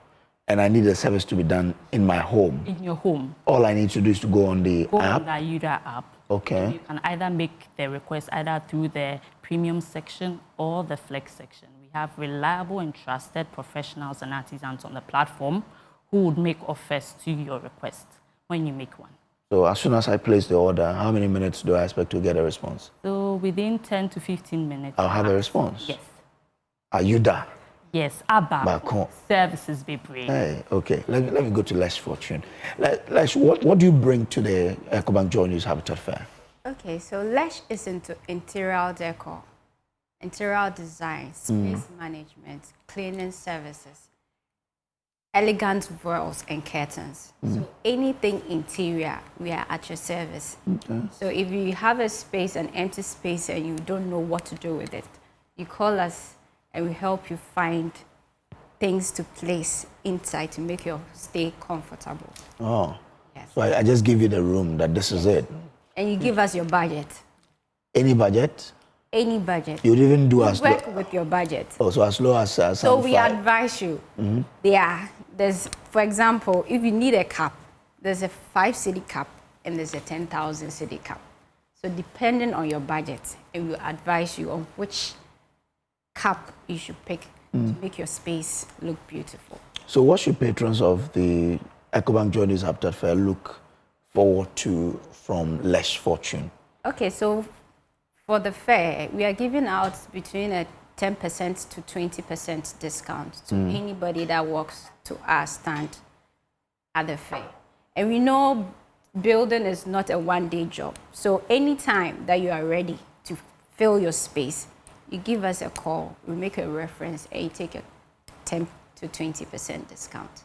and I need a service to be done in my home. In your home. All I need to do is to go on the Go app. on the Ayuda app. Okay. You can either make the request either through the premium section or the flex section. We have reliable and trusted professionals and artisans on the platform who would make offers to your request when you make one. So as soon as I place the order, how many minutes do I expect to get a response? So within 10 to 15 minutes. I'll have a response? Yes. Ayuda. Yes, Abba. Back home. Services be brave. Hey, okay. Let me go to Lesh Fortune. Lesh, what do you bring to the EcoBank Joy News Habitat Fair? Okay, so Lesh is into interior decor, interior design, space management, cleaning services, elegant walls and curtains. So anything interior, we are at your service. Okay. So if you have a space, an empty space, and you don't know what to do with it, you call us and we help you find things to place inside to make your stay comfortable. Oh, yes. So I just give you the room that this is it. And you give us your budget. Any budget? Any budget. You'd even do we as work with your budget. Oh, so as low as so we advise you. There's, for example, if you need a cap, there's a 5 cedi cap and there's a 10,000 cedi cap. So depending on your budget, and we'll advise you on which cap you should pick to make your space look beautiful. So what should patrons of the EcoBank Joy News Habitat Fair look forward to from Lesh Fortune? Okay, so for the fair, we are giving out between a 10% to 20% discount to anybody that walks to our stand at the fair. And we know building is not a one-day job. So anytime that you are ready to fill your space, you give us a call, we make a reference, and you take a 10 to 20% discount.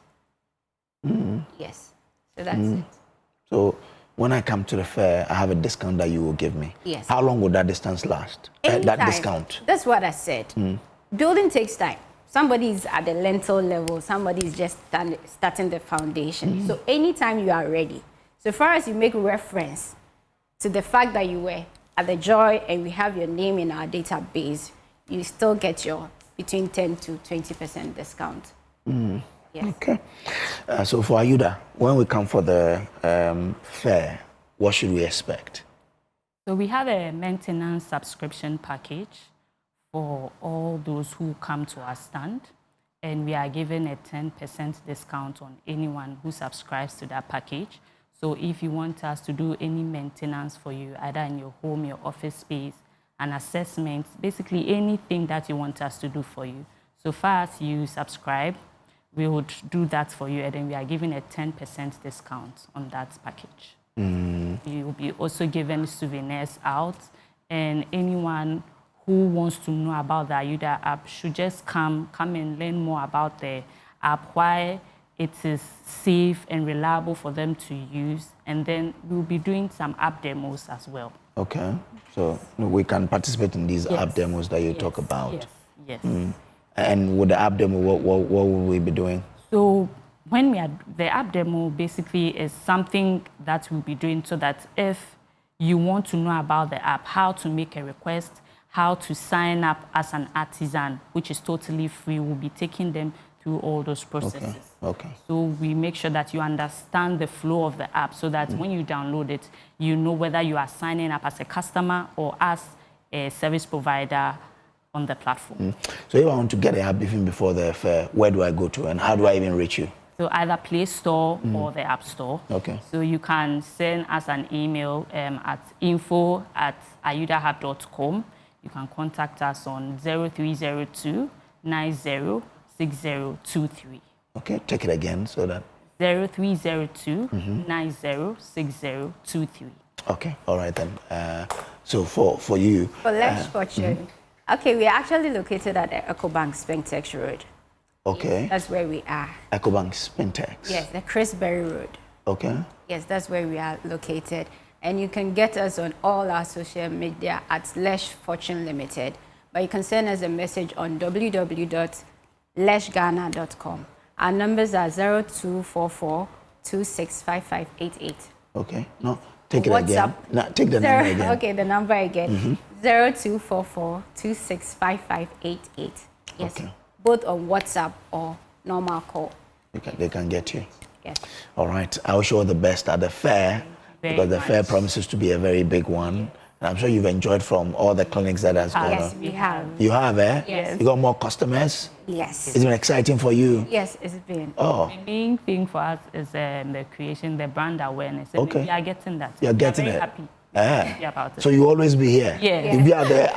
Yes, so that's it. So when I come to the fair, I have a discount that you will give me. Yes. How long will that distance last? That discount? That's what I said. Building takes time. Somebody is at the lintel level, somebody is just starting the foundation. So anytime you are ready, so far as you make reference to the fact that you were at the Joy and we have your name in our database, you still get your between 10 to 20% discount. Yes. Okay. So for Ayuda, when we come for the fair, what should we expect? So we have a maintenance subscription package for all those who come to our stand, and we are giving a 10% discount on anyone who subscribes to that package. So if you want us to do any maintenance for you, either in your home, your office space, an assessment, basically anything that you want us to do for you. So far as you subscribe, we would do that for you, and then we are giving a 10% discount on that package. You will be also given souvenirs out, and anyone who wants to know about the Ayuda app should just come and learn more about the app, why it is safe and reliable for them to use, and then we'll be doing some app demos as well. Okay, so we can participate in these app demos that you talk about. Yes. And with the app demo, what will we be doing? So when the app demo basically is something that we'll be doing so that if you want to know about the app, how to make a request, how to sign up as an artisan, which is totally free, we'll be taking them through all those processes. Okay. So we make sure that you understand the flow of the app so that when you download it, you know whether you are signing up as a customer or as a service provider on the platform. So if I want to get the app even before the fair, where do I go to and how do I even reach you? So either Play Store or the App Store. Okay. So you can send us an email at info@ayudahub.com. You can contact us on 0302 906023. Okay, take it again so that. 0302 906023. Okay, all right then. So for you. For Lesh Fortune. Okay, we are actually located at the EcoBank Spintex Road. Okay. Yes, that's where we are. EcoBank Spintex. Yes, the Chris Berry Road. Okay. Yes, that's where we are located. And you can get us on all our social media at Lesh Fortune Limited. But you can send us a message on www.leshghana.com. Our numbers are 0244 265588. Okay. No, take it again. No, take the number again. Okay, the number again. 0244 265588. Yes. Okay. Both on WhatsApp or normal call. They can get you. Yes. All right. I wish you all the best at the fair, because the fair promises to be a very big one. And I'm sure you've enjoyed from all the clinics that has gone on. Yes, we have. You have, eh? Yes. You got more customers? Yes. It's been exciting for you? Yes, it's been. Oh. The main thing for us is the creation, the brand awareness. And we are getting that. You're getting very it? Happy. About it. So you always be here? Yeah. You'll be at the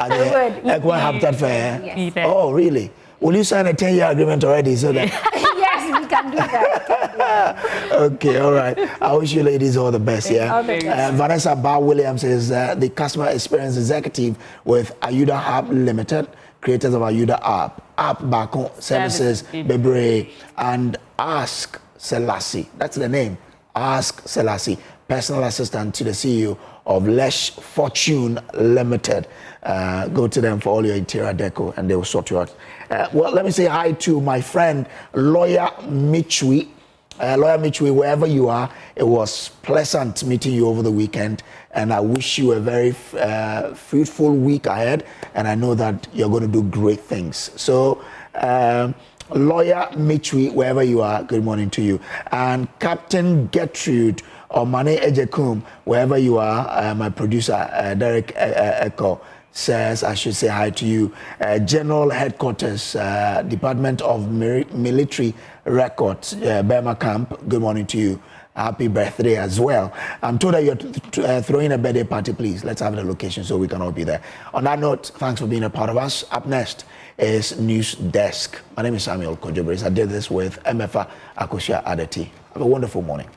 Equine Habitat Fair? Yes. Oh, really? Will you sign a 10-year agreement already so that... Yes, we can do that. Okay, all right. I wish you ladies all the best, yeah? Vanessa Bar Williams is the Customer Experience Executive with Ayuda App Limited, creators of Ayuda App Bako Services, Bebre, and Ask Selassie. That's the name. Ask Selassie, personal assistant to the CEO of Lesh Fortune Limited. Go to them for all your interior deco and they will sort you out. Well, let me say hi to my friend, Lawyer Michui. Lawyer Michui, wherever you are, it was pleasant meeting you over the weekend, and I wish you a very fruitful week ahead, and I know that you're going to do great things. So, Lawyer Michui, wherever you are, good morning to you. And Captain Gertrude or Mane Ejekum, wherever you are, my producer, Derek Echo, says I should say hi to you. General Headquarters, Department of Military Records, Burma Camp, good morning to you. Happy birthday as well. I'm told that you're throwing a birthday party, please. Let's have the location so we can all be there. On that note, thanks for being a part of us. Up next is News Desk. My name is Samuel Kojobris. I did this with MFA Akosia Adeti. Have a wonderful morning.